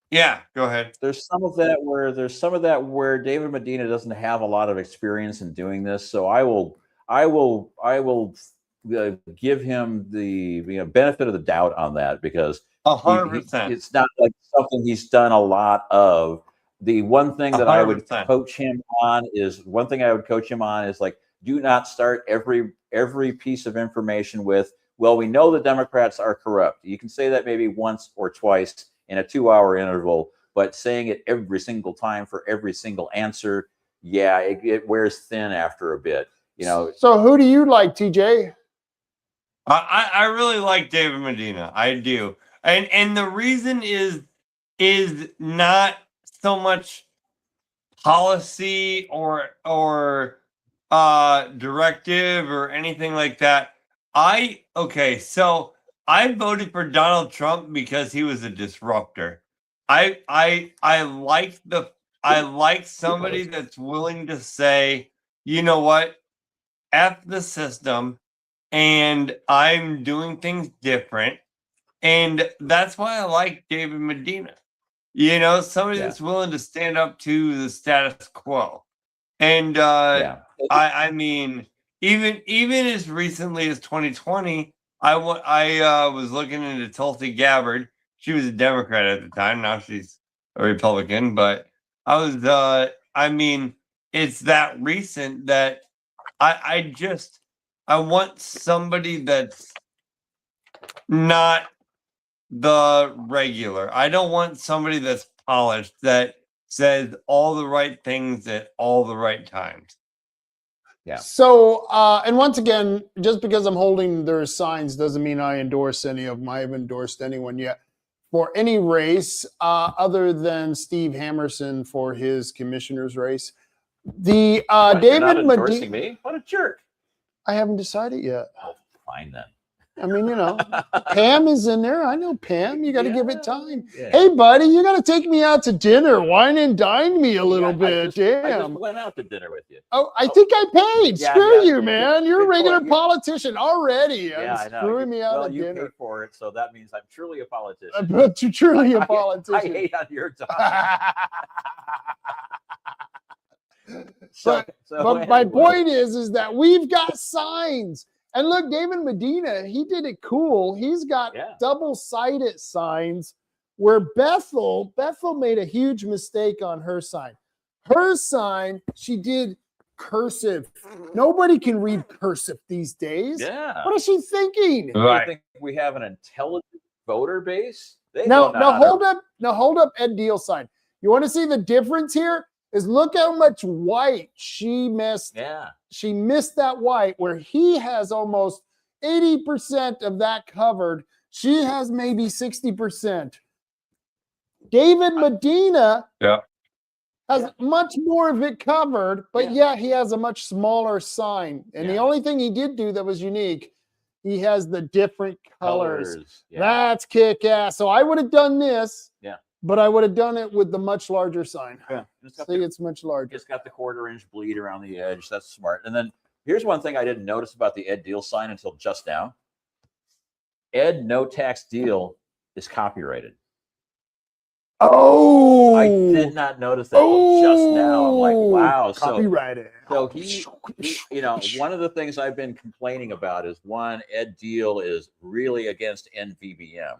Yeah, go ahead. There's some of that where David Medina doesn't have a lot of experience in doing this, so I will give him the benefit of the doubt on that, because 100%. It's not like something he's done a lot of. The one thing that 100%. I would coach him on is do not start every piece of information with, well, we know the Democrats are corrupt. You can say that maybe once or twice in a 2-hour interval, but saying it every single time for every single answer, it wears thin after a bit. So who do you like, TJ? I really like David Medina. I do. And the reason is is not so much policy or directive or anything like that. So I voted for Donald Trump because he was a disruptor. I like somebody that's willing to say, you know what, F the system, and I'm doing things different. And that's why I like David Medina. You know, somebody that's willing to stand up to the status quo. And I mean, even as recently as 2020, I was looking into Tulsi Gabbard. She was a Democrat at the time. Now she's a Republican. But I mean, it's that recent that I want somebody that's not the regular. I don't want somebody that's polished, that says all the right things at all the right times. Yeah. So, and once again, just because I'm holding their signs doesn't mean I endorse any of them. I haven't endorsed anyone yet for any race other than Steve Hamerson for his commissioner's race. The David Medina. Me? What a jerk. I haven't decided yet. Oh, fine then. I mean, you know, Pam is in there. I know Pam. You got to give it time. Yeah. Hey, buddy, you got to take me out to dinner. Wine and dine me a little bit. I just went out to dinner with you. Oh, I think I paid. Screw you, man. You're a regular politician already. Yeah, I know. Screwing me out of dinner. Well, you paid for it, so that means I'm truly a politician. Truly a politician. I hate on your time. But my point is that we've got signs. And look, David Medina, he did it cool. He's got double-sided signs where Bethel made a huge mistake on her sign. Her sign, she did cursive. Nobody can read cursive these days. Yeah. What is she thinking? I think we have an intelligent voter base. Now hold up Ed Deal's sign. You want to see the difference here? Is look how much white she missed. Yeah. She missed that white where he has almost 80% of that covered. She has maybe 60%. David Medina has much more of it covered, but he has a much smaller sign. And the only thing he did do that was unique, he has the different colors. Yeah. That's kick-ass. So I would have done this. Yeah. But I would have done it with the much larger sign. Yeah. It's much larger. It's got the 1/4-inch bleed around the edge. That's smart. And then here's one thing I didn't notice about the Ed Deal sign until just now. Ed No Tax Deal is copyrighted. Oh, I did not notice that until just now. I'm like, wow. Copyrighted. So he, you know, one of the things I've been complaining about is Ed Deal is really against NVBM.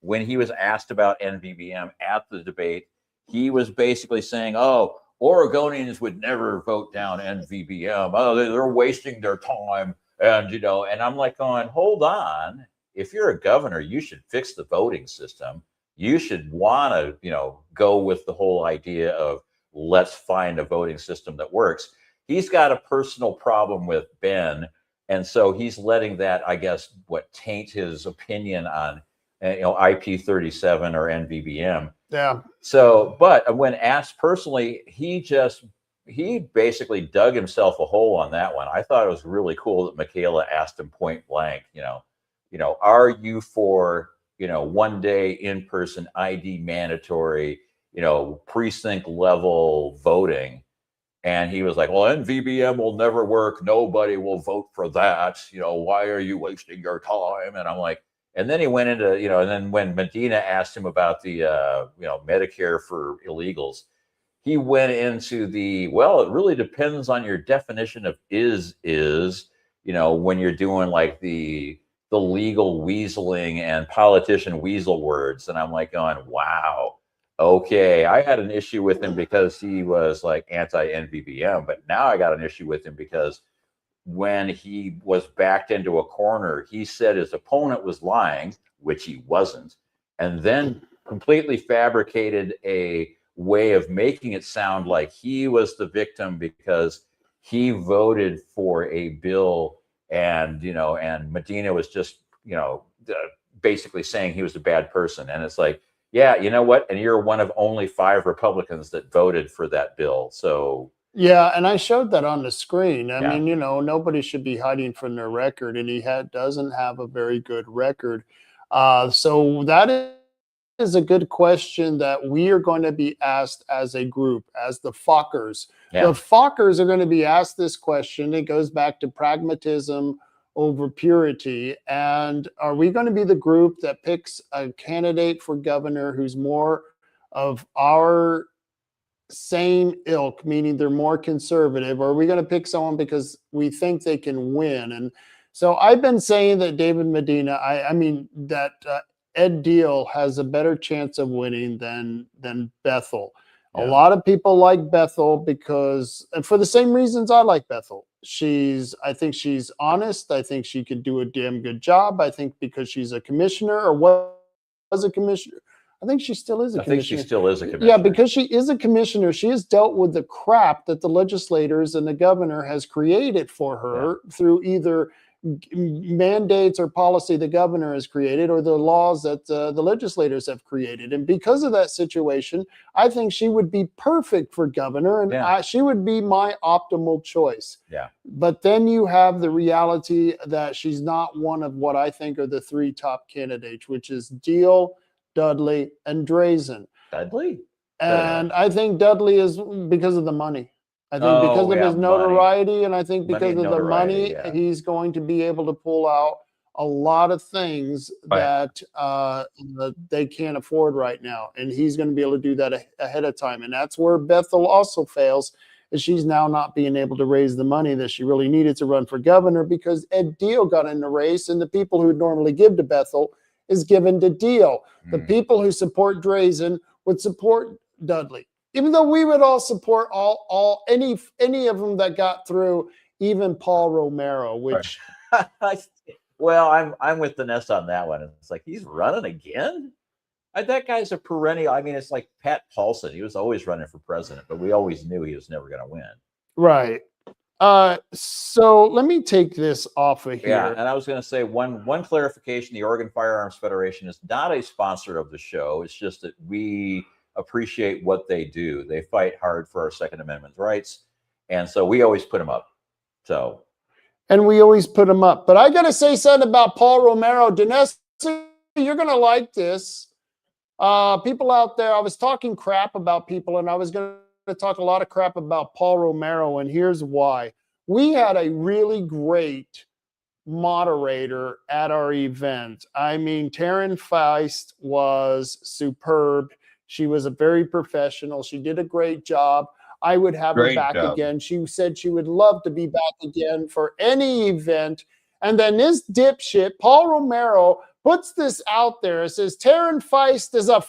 When he was asked about NVBM at the debate, he was basically saying, oh, Oregonians would never vote down NVBM. Oh, they're wasting their time. And, you know, and I'm like going, hold on. If you're a governor, you should fix the voting system. You should want to, you know, go with the whole idea of let's find a voting system that works. He's got a personal problem with Ben. And so he's letting that, I guess, taint his opinion on IP37 or NVBM. Yeah. So, but when asked personally, he basically dug himself a hole on that one. I thought it was really cool that Michaela asked him point blank, are you for, one-day in-person ID mandatory, precinct level voting? And he was like, well, NVBM will never work. Nobody will vote for that. Why are you wasting your time? And I'm like, and then he went into, and then when Medina asked him about the, Medicare for illegals, he went into it really depends on your definition of is, when you're doing like the legal weaseling and politician weasel words. And I'm like going, wow, okay. I had an issue with him because he was like anti-NVBM, but now I got an issue with him because when he was backed into a corner, he said his opponent was lying, which he wasn't, and then completely fabricated a way of making it sound like he was the victim because he voted for a bill and, and Medina was just, basically saying he was a bad person. And it's like, Yeah, you know what? And you're one of only 5 Republicans that voted for that bill. So Yeah, and I showed that on the screen. I Yeah. mean, nobody should be hiding from their record, and he doesn't have a very good record. So that is a good question that we are going to be asked as a group, as the Fockers. Yeah. The Fockers are going to be asked this question. It goes back to pragmatism over purity. And are we going to be the group that picks a candidate for governor who's more of our same ilk, meaning they're more conservative, or are we going to pick someone because we think they can win? And so I've been saying that David Medina, I mean that Ed Deal has a better chance of winning than Bethel. Yeah. A lot of people like Bethel because, and for the same reasons I like Bethel. I think she's honest. I think she could do a damn good job. I think because she's a commissioner or was a commissioner. I think she still is a commissioner. I think she still is a commissioner. Yeah, because she is a commissioner, she has dealt with the crap that the legislators and the governor has created for her through either mandates or policy the governor has created or the laws that the legislators have created. And because of that situation, I think she would be perfect for governor, and she would be my optimal choice. Yeah. But then you have the reality that she's not one of what I think are the 3 top candidates, which is Deal, Dudley, and Drazen. Dudley? And I think Dudley is because of the money. I think because of his notoriety, and I think because of the money, he's going to be able to pull out a lot of things that they can't afford right now. And he's going to be able to do that ahead of time. And that's where Bethel also fails, is she's now not being able to raise the money that she really needed to run for governor because Ed Deal got in the race, and the people who would normally give to Bethel is given to Deal. The people who support Drazen would support Dudley, even though we would all support any of them that got through, even Paul Romero, which well, I'm with Vanessa on that one. It's like, he's running again. That guy's a perennial. I mean, it's like Pat Paulson. He was always running for president, but we always knew he was never going to win. Right. So let me take this off of here. Yeah, and I was going to say one clarification: the Oregon Firearms Federation is not a sponsor of the show. It's just that we appreciate what they do. They fight hard for our Second Amendment rights, and so we always put them up. And we always put them up. But I got to say something about Paul Romero. Danessa, you're going to like this. People out there, I was talking crap about people, and I was going to talk a lot of crap about Paul Romero, and here's why. We had a really great moderator at our event. I mean, Taryn Feist was superb. She was a very professional. She did a great job. I would have her back again. She said she would love to be back again for any event. And then this dipshit, Paul Romero, puts this out there. It says Taryn Feist is a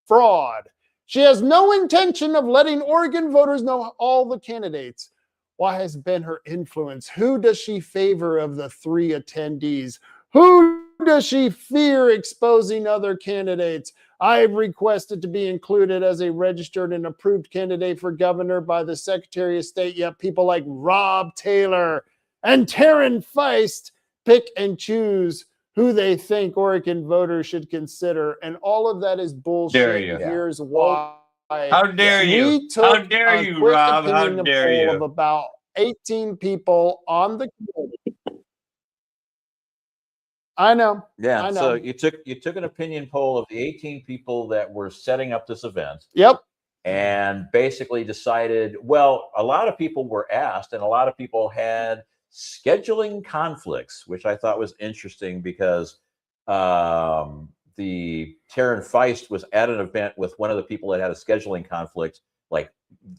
fraud. She has no intention of letting Oregon voters know all the candidates. What has been her influence? Who does she favor of the 3 attendees? Who does she fear exposing other candidates? I've requested to be included as a registered and approved candidate for governor by the Secretary of State, yet people like Rob Taylor and Taryn Feist pick and choose who they think Oregon voters should consider. And all of that is bullshit. Here's why. How dare you? How dare you, Rob? How dare you? Of about 18 people on the committee. I know. Yeah. I know. So you took an opinion poll of the 18 people that were setting up this event. Yep. And basically decided, well, a lot of people were asked, and a lot of people had scheduling conflicts, which I thought was interesting because the Taryn Feist was at an event with one of the people that had a scheduling conflict like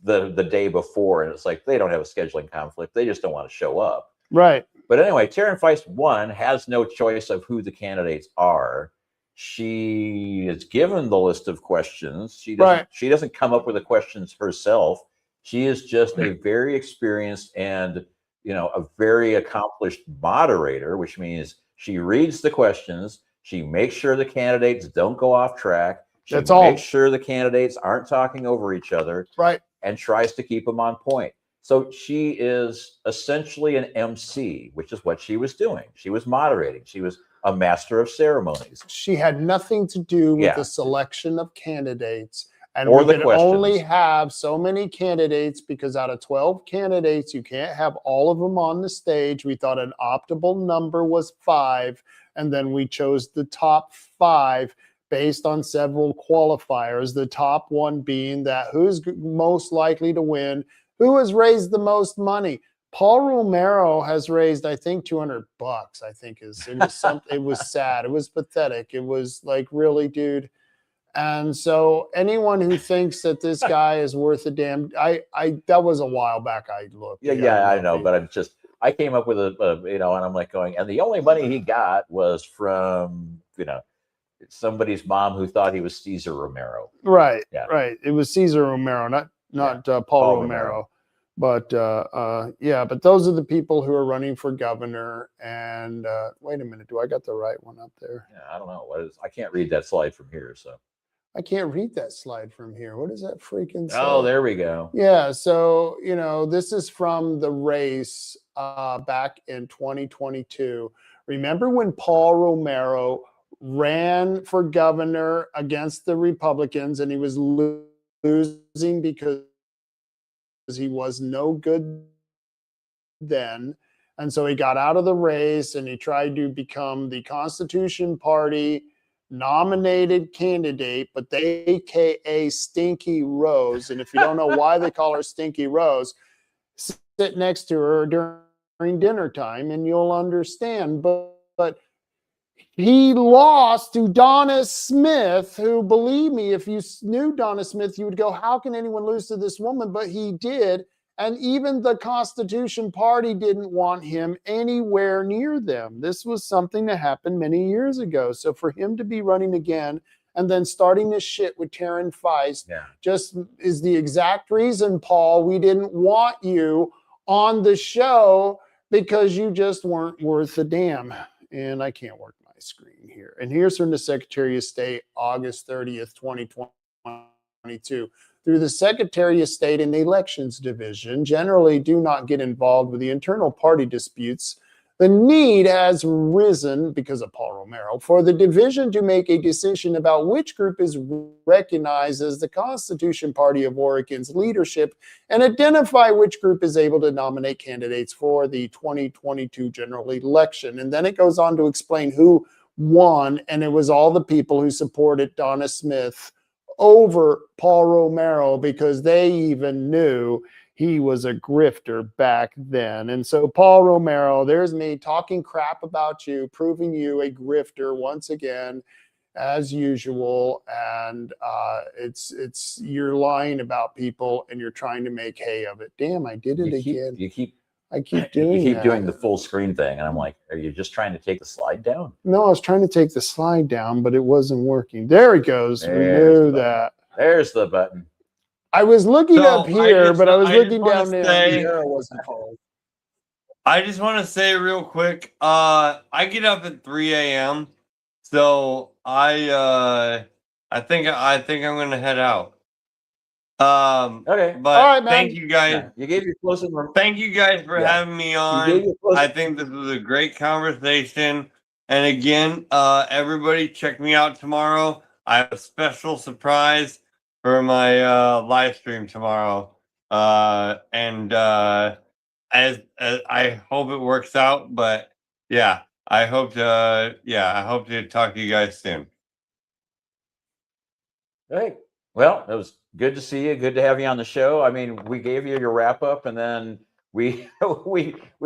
the day before. And it's like, they don't have a scheduling conflict. They just don't want to show up. Right. But anyway, Taryn Feist, one, has no choice of who the candidates are. She is given the list of questions. She doesn't come up with the questions herself. She is just a very experienced and, a very accomplished moderator, which means she reads the questions. She makes sure the candidates don't go off track. She makes sure the candidates aren't talking over each other. Right. And tries to keep them on point. So she is essentially an MC, which is what she was doing. She was moderating. She was a master of ceremonies. She had nothing to do with Yeah. the selection of candidates. And Or we the could only questions. have so many candidates because out of 12 candidates, you can't have all of them on the stage. We thought an optimal number was 5. And then we chose the top 5 based on several qualifiers. The top one being that who's most likely to win, who has raised the most money. Paul Romero has raised, I think, $200. I think it was something. It was sad. It was pathetic. It was like, really, dude. And so anyone who thinks that this guy is worth a damn, that was a while back. I looked. Yeah, I know, but I came up with a and I'm like going, and the only money he got was from, somebody's mom who thought he was Cesar Romero. Right. Yeah. Right. It was Cesar Romero, not Paul Romero. But but those are the people who are running for governor. And wait a minute, do I got the right one up there? Yeah, I don't know I can't read that slide from here, so. I can't read that slide from here. What does that freaking say? Oh, there we go. Yeah, so this is from the race back in 2022. Remember when Paul Romero ran for governor against the Republicans and he was losing because he was no good then. And so he got out of the race and he tried to become the Constitution Party nominated candidate, but they AKA Stinky Rose. And if you don't know why they call her Stinky Rose, sit next to her during dinner time and you'll understand. But he lost to Donna Smith, who, believe me, if you knew Donna Smith, you would go, how can anyone lose to this woman? But he did. And even the Constitution Party didn't want him anywhere near them. This was something that happened many years ago. So for him to be running again and then starting this shit with Taryn Feist just is the exact reason, Paul, we didn't want you on the show because you just weren't worth a damn. And I can't work my screen here. And here's from the Secretary of State, August 30th, 2022. Through the Secretary of State and the Elections Division generally do not get involved with the internal party disputes. The need has risen, because of Paul Romero, for the division to make a decision about which group is recognized as the Constitution Party of Oregon's leadership and identify which group is able to nominate candidates for the 2022 general election. And then it goes on to explain who won, and it was all the people who supported Donna Smith over Paul Romero because they even knew he was a grifter back then. And so Paul Romero, there's me talking crap about you, proving you a grifter once again, as usual. And it's you're lying about people and you're trying to make hay of it. Damn, I did it again. I keep doing the full screen thing, and I'm like, are you just trying to take the slide down? No, I was trying to take the slide down, but it wasn't working. There it goes. We knew that. There's the button. I was looking up here, but I was looking down there. There wasn't called. I just want to say real quick, I get up at 3 a.m. So I think I'm gonna head out. Okay. But all right, man. Thank you guys. Yeah, you gave your closing remarks. Thank you guys for having me on. I think this was a great conversation. And again, everybody check me out tomorrow. I have a special surprise for my live stream tomorrow. And as I hope it works out, but yeah, I hope to talk to you guys soon. Hey, well, it was good to see you. Good to have you on the show. I mean, we gave you your wrap up, and then we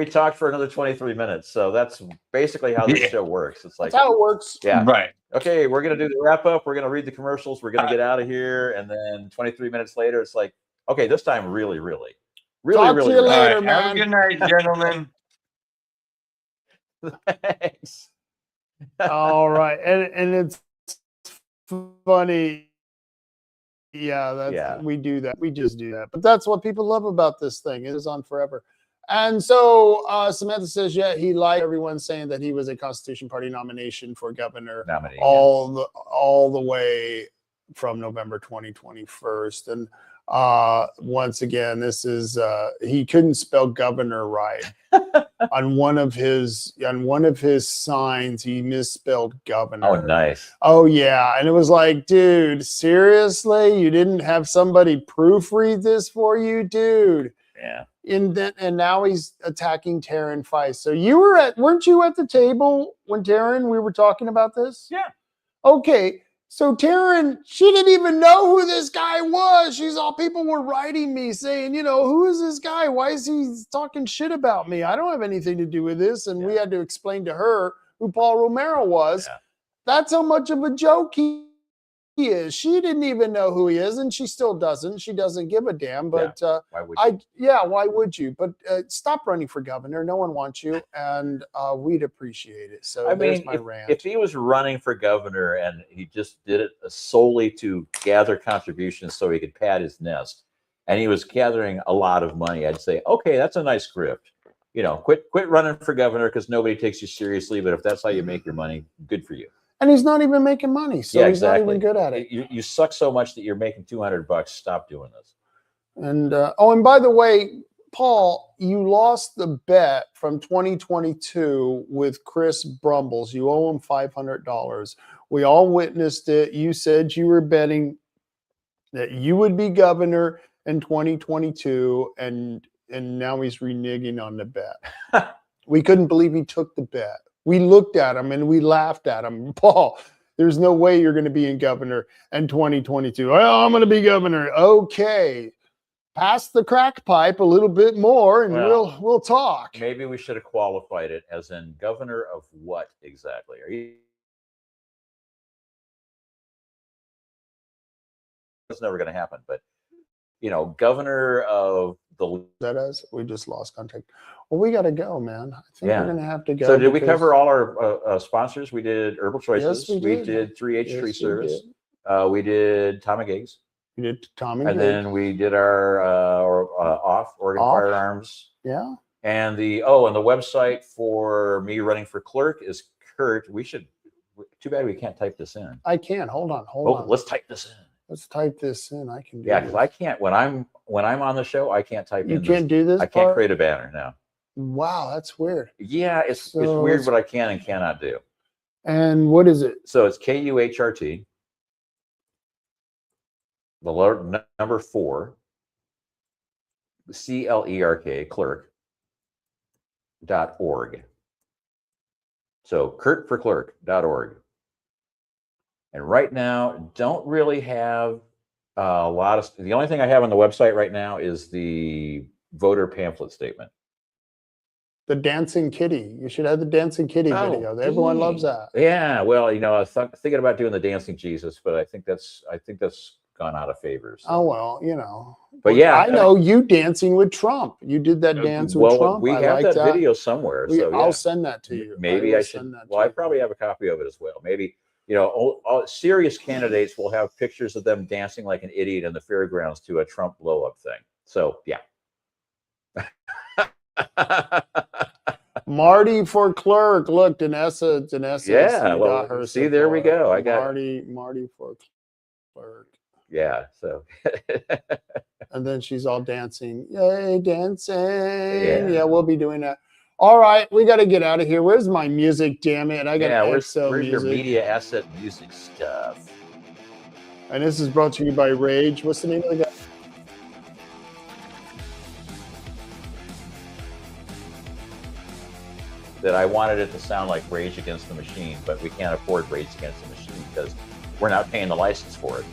talked for another 23 minutes. So that's basically how this show works. It's like that's how it works. Yeah. Right. Okay, we're gonna do the wrap up. We're gonna read the commercials. We're gonna get out of here, and then 23 minutes later, it's like, okay, this time really. Talk to you later, Right. man. Have a good night, gentlemen. Thanks. All right, and it's funny. Yeah, we do that. We just do that. But that's what people love about this thing. It is on forever. And so Samantha says, yeah, he lied. Everyone saying that he was a Constitution Party nomination for governor all the way from November 2021. And Once again, this is he couldn't spell governor right. on one of his signs, he misspelled governor. Oh, nice. Oh yeah, and it was like, dude, seriously, you didn't have somebody proofread this for you, dude? Yeah. And now he's attacking Taryn Feist. So weren't you at the table when we were talking about this? Yeah. Okay. So Taryn, she didn't even know who this guy was. People were writing me saying, who is this guy? Why is he talking shit about me? I don't have anything to do with this. And we had to explain to her who Paul Romero was. Yeah. That's how much of a joke he is. She didn't even know who he is, and she still doesn't. She doesn't give a damn. But why would you? why would you? But stop running for governor. No one wants you, and we'd appreciate it. So I there's mean, my rant. if he was running for governor and he just did it solely to gather contributions so he could pad his nest, and he was gathering a lot of money, I'd say, okay, that's a nice grift. Quit running for governor because nobody takes you seriously. But if that's how you make your money, good for you. And he's not even making money, so he's not even good at it. You suck so much that you're making $200. Stop doing this. And and by the way, Paul, you lost the bet from 2022 with Chris Brumbles. You owe him $500. We all witnessed it. You said you were betting that you would be governor in 2022, and now he's reneging on the bet. We couldn't believe he took the bet. We looked at him and we laughed at him. Paul, there's no way you're going to be in governor in 2022. Well, I'm going to be governor. Okay. Pass the crack pipe a little bit more and we'll talk. Maybe we should have qualified it as in governor of what exactly? Are you? It's never going to happen, but governor of the. That is, we just lost contact. Well, we got to go, man. I think we're going to have to go. So did we cover all our sponsors? We did Herbal Choices. Yes, we did 3H Tree Service. We did Tommy Gigs. We did Tommy and then we did our Oregon Firearms. Yeah. And the website for me running for clerk is Kurt. Too bad we can't type this in. I can. Hold on. Let's type this in. Let's type this in. I can do because I can't when I'm on the show, I can't type in. You can't do this? I can't create a banner now. Wow, that's weird. Yeah, it's weird what I can and cannot do. And what is it? So it's KUHRT, the number 4, CLERK, clerk.org. So kurtforclerk.org. And right now, don't really have a lot of. The only thing I have on the website right now is the voter pamphlet statement. The dancing kitty. You should have the dancing kitty video. Everyone loves that. Yeah. Well, I was thinking about doing the dancing Jesus, but I think that's gone out of favor. So. Oh well, But yeah, I know you dancing with Trump. You did that dance with Trump. We have that video somewhere. I'll send that to you. Maybe I should. I probably have a copy of it as well. Maybe. All serious candidates will have pictures of them dancing like an idiot in the fairgrounds to a Trump blow-up thing. So, yeah. Marty for clerk. Look, Danessa. Yeah, well, her see, there we go. I got Marty for clerk. Yeah, so. And then she's all dancing. Yay, dancing. Yeah, we'll be doing that. All right, we got to get out of here. Where's my music? Damn it! I got where's your media asset music stuff? And this is brought to you by Rage. What's the name of the guy? That I wanted it to sound like Rage Against the Machine, but we can't afford Rage Against the Machine because we're not paying the license for it.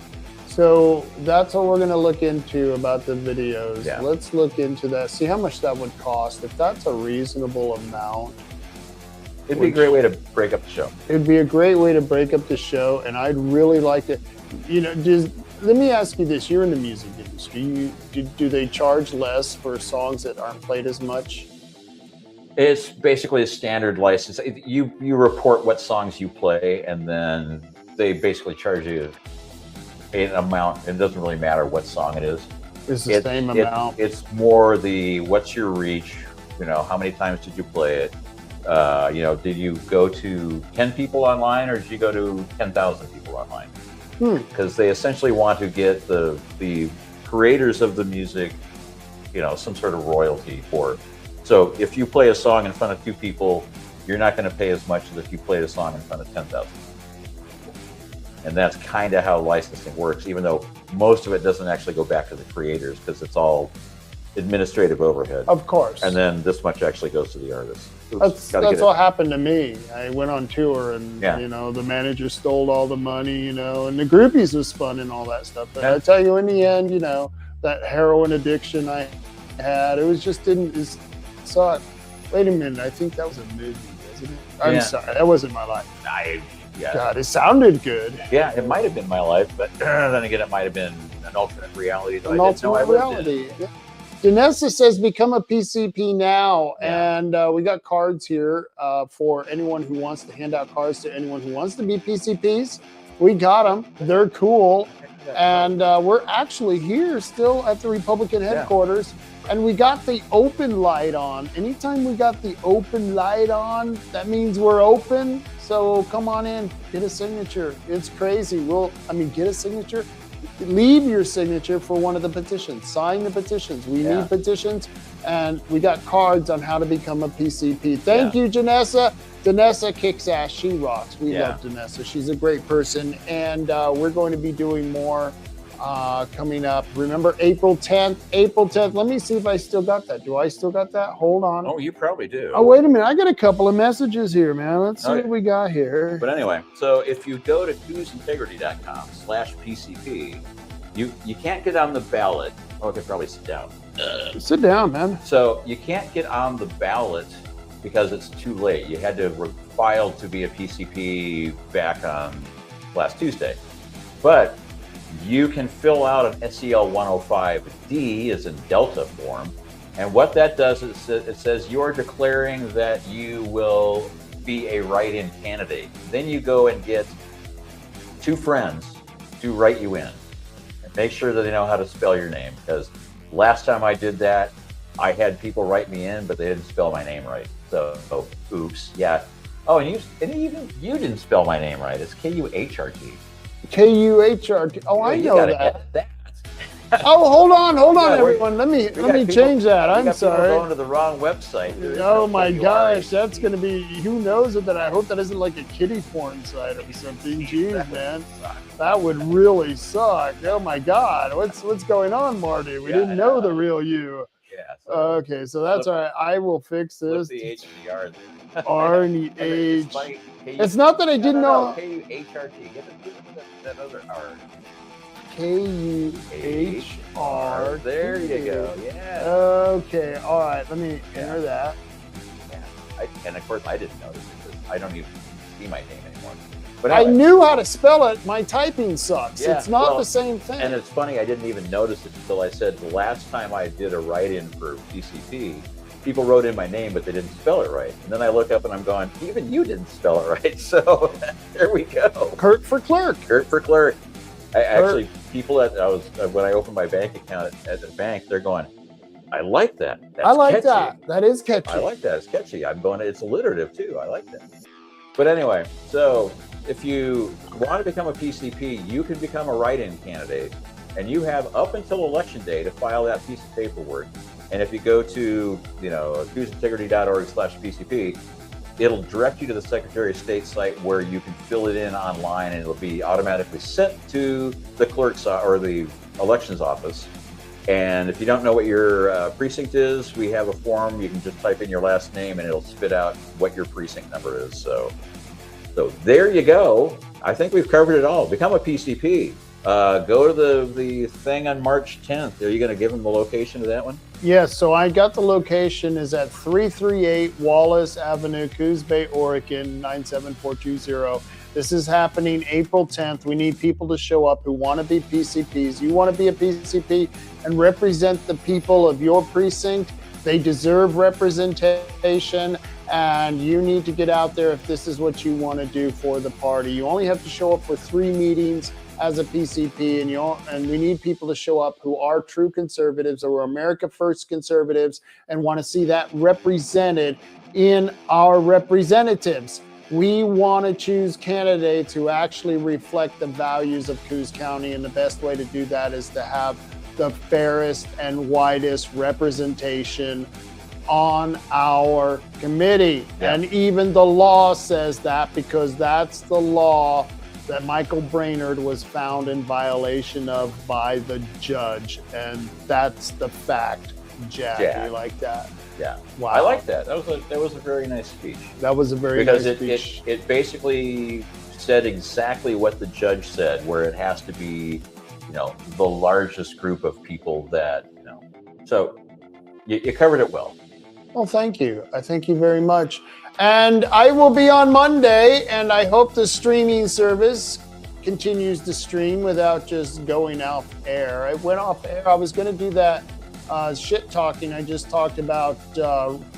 So that's what we're going to look into about the videos. Yeah. Let's look into that. See how much that would cost. If that's a reasonable amount. It'd be a great way to break up the show. It'd be a great way to break up the show. And I'd really like to, let me ask you this. You're in the music industry. Do they charge less for songs that aren't played as much? It's basically a standard license. You report what songs you play, and then they basically charge you an amount. It doesn't really matter what song it is. It's the same amount. It's more what's your reach? How many times did you play it? Did you go to 10 people online or did you go to 10,000 people online? Because they essentially want to get the creators of the music, some sort of royalty for. So if you play a song in front of 2 people, you're not going to pay as much as if you played a song in front of 10,000. And that's kind of how licensing works, even though most of it doesn't actually go back to the creators because it's all administrative overhead. Of course. And then this much actually goes to the artist. That's what happened to me. I went on tour and, Yeah. the manager stole all the money, and the groupies was fun and all that stuff. But I tell you, in the end, that heroin addiction I had, it sucked. Wait a minute, I think that was a movie, wasn't it? I'm sorry, that wasn't my life. God, it sounded good. Yeah, it might have been my life, but then again, it might have been an alternate reality that An I didn't know I alternate lived in. reality. Yeah. Danessa says, become a PCP now. Yeah. And we got cards here for anyone who wants to hand out cards to anyone who wants to be PCPs. We got them. They're cool. And we're actually here still at the Republican headquarters. And we got the open light on. Anytime we got the open light on, that means we're open. So come on in, get a signature. It's crazy. Get a signature. Leave your signature for one of the petitions. Sign the petitions. We need petitions, and we got cards on how to become a PCP. Thank you, Janessa. Danessa kicks ass. She rocks. We love Danessa. She's a great person, and we're going to be doing more coming up. Remember, April 10th. April 10th. Let me see if I still got that. Do I still got that? Hold on. Oh, you probably do. Oh, wait a minute. I got a couple of messages here, man. Let's see what we got here. But anyway, so if you go to whosintegrity.com/PCP, you can't get on the ballot. Oh, I could probably sit down. Sit down, man. So you can't get on the ballot because it's too late. You had to file to be a PCP back on last Tuesday. But you can fill out an SEL 105D as in Delta form. And what that does is it says you're declaring that you will be a write-in candidate. Then you go and get 2 friends to write you in. And make sure that they know how to spell your name, because last time I did that, I had people write me in, but they didn't spell my name right. So, oops, yeah. Oh, and even you didn't spell my name right. It's K-U-H-R-T. K-U-H-R-T. Oh, I know that. Edit that. Oh, hold on, everyone. Let me change that. I'm sorry. Going to the wrong website. Oh my gosh, that's gonna be. Who knows it? That I hope that isn't like a kiddie porn site or something. Jeez, man, that would really suck. Oh my God, what's going on, Marty? We didn't know the real you. Yeah. Okay, so that's all right. I will fix this. The H and the R there. R and the H. It's not that I didn't know. K-U-H-R-T. Get that other R. K-U-H-R. There you go. Yeah. Okay. All right. Let me enter that. Yeah. And of course, I didn't notice it because I don't even see my name anymore. But I knew how to spell it. My typing sucks. Yeah, it's not the same thing. And it's funny, I didn't even notice it until I said the last time I did a write-in for PCP, people wrote in my name, but they didn't spell it right. And then I look up and I'm going, even you didn't spell it right. So there we go. Kurt for clerk. Kurt for clerk. Actually, people when I opened my bank account at the bank, they're going, I like that. That's I like catchy. that. That is catchy. I like that. It's catchy. It's alliterative too. I like that. But anyway, so if you want to become a PCP, you can become a write-in candidate, and you have up until election day to file that piece of paperwork. And if you go to, whosintegrity.org/PCP, it'll direct you to the Secretary of State site where you can fill it in online, and it'll be automatically sent to the clerk's or the elections office. And if you don't know what your precinct is, we have a form. You can just type in your last name and it'll spit out what your precinct number is. So there you go. I think we've covered it all. Become a PCP. Go to the thing on March 10th. Are you going to give them the location of that one? Yes, so I got the location is at 338 Wallace Avenue, Coos Bay, Oregon, 97420. This is happening April 10th. We need people to show up who want to be PCPs. You want to be a PCP and represent the people of your precinct. They deserve representation, and you need to get out there if this is what you want to do for the party. You only have to show up for 3 meetings as a PCP, and we need people to show up who are true conservatives or America First conservatives and want to see that represented in our representatives. We want to choose candidates who actually reflect the values of Coos County, and the best way to do that is to have the fairest and widest representation on our committee. Yeah. And even the law says that, because that's the law that Michael Brainerd was found in violation of by the judge. And that's the fact, Jack. Jack. You like that? Yeah. Wow. I like that. That was a very nice speech. That was a very Because nice speech. it basically said exactly what the judge said, where it has to be, the largest group of people that, So you covered it well. Well, thank you. I thank you very much. And I will be on Monday, and I hope the streaming service continues to stream without just going off air. I went off air. I was going to do that shit talking. I just talked about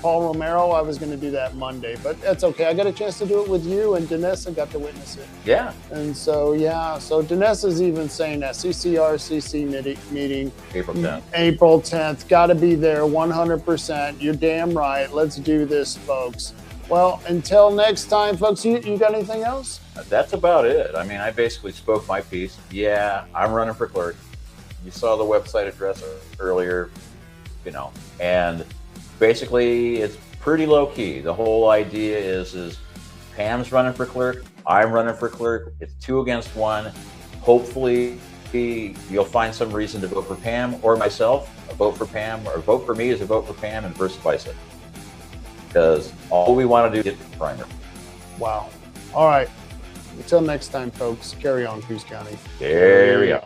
Paul Romero. I was going to do that Monday, but that's okay. I got a chance to do it with you, and Danessa got to witness it. Yeah. And so, so Danessa's even saying that CCRCC meeting April 10th. April 10th. Got to be there 100%. You're damn right. Let's do this, folks. Well, until next time, folks, you got anything else? That's about it. I mean, I basically spoke my piece. Yeah, I'm running for clerk. You saw the website address earlier, and basically it's pretty low key. The whole idea is Pam's running for clerk. I'm running for clerk. It's 2 against 1. Hopefully you'll find some reason to vote for Pam or myself. A vote for Pam or vote for me is a vote for Pam, and vice versa. Because all we want to do is get the primary. Wow. All right. Until next time, folks, carry on, Coos County. Carry on.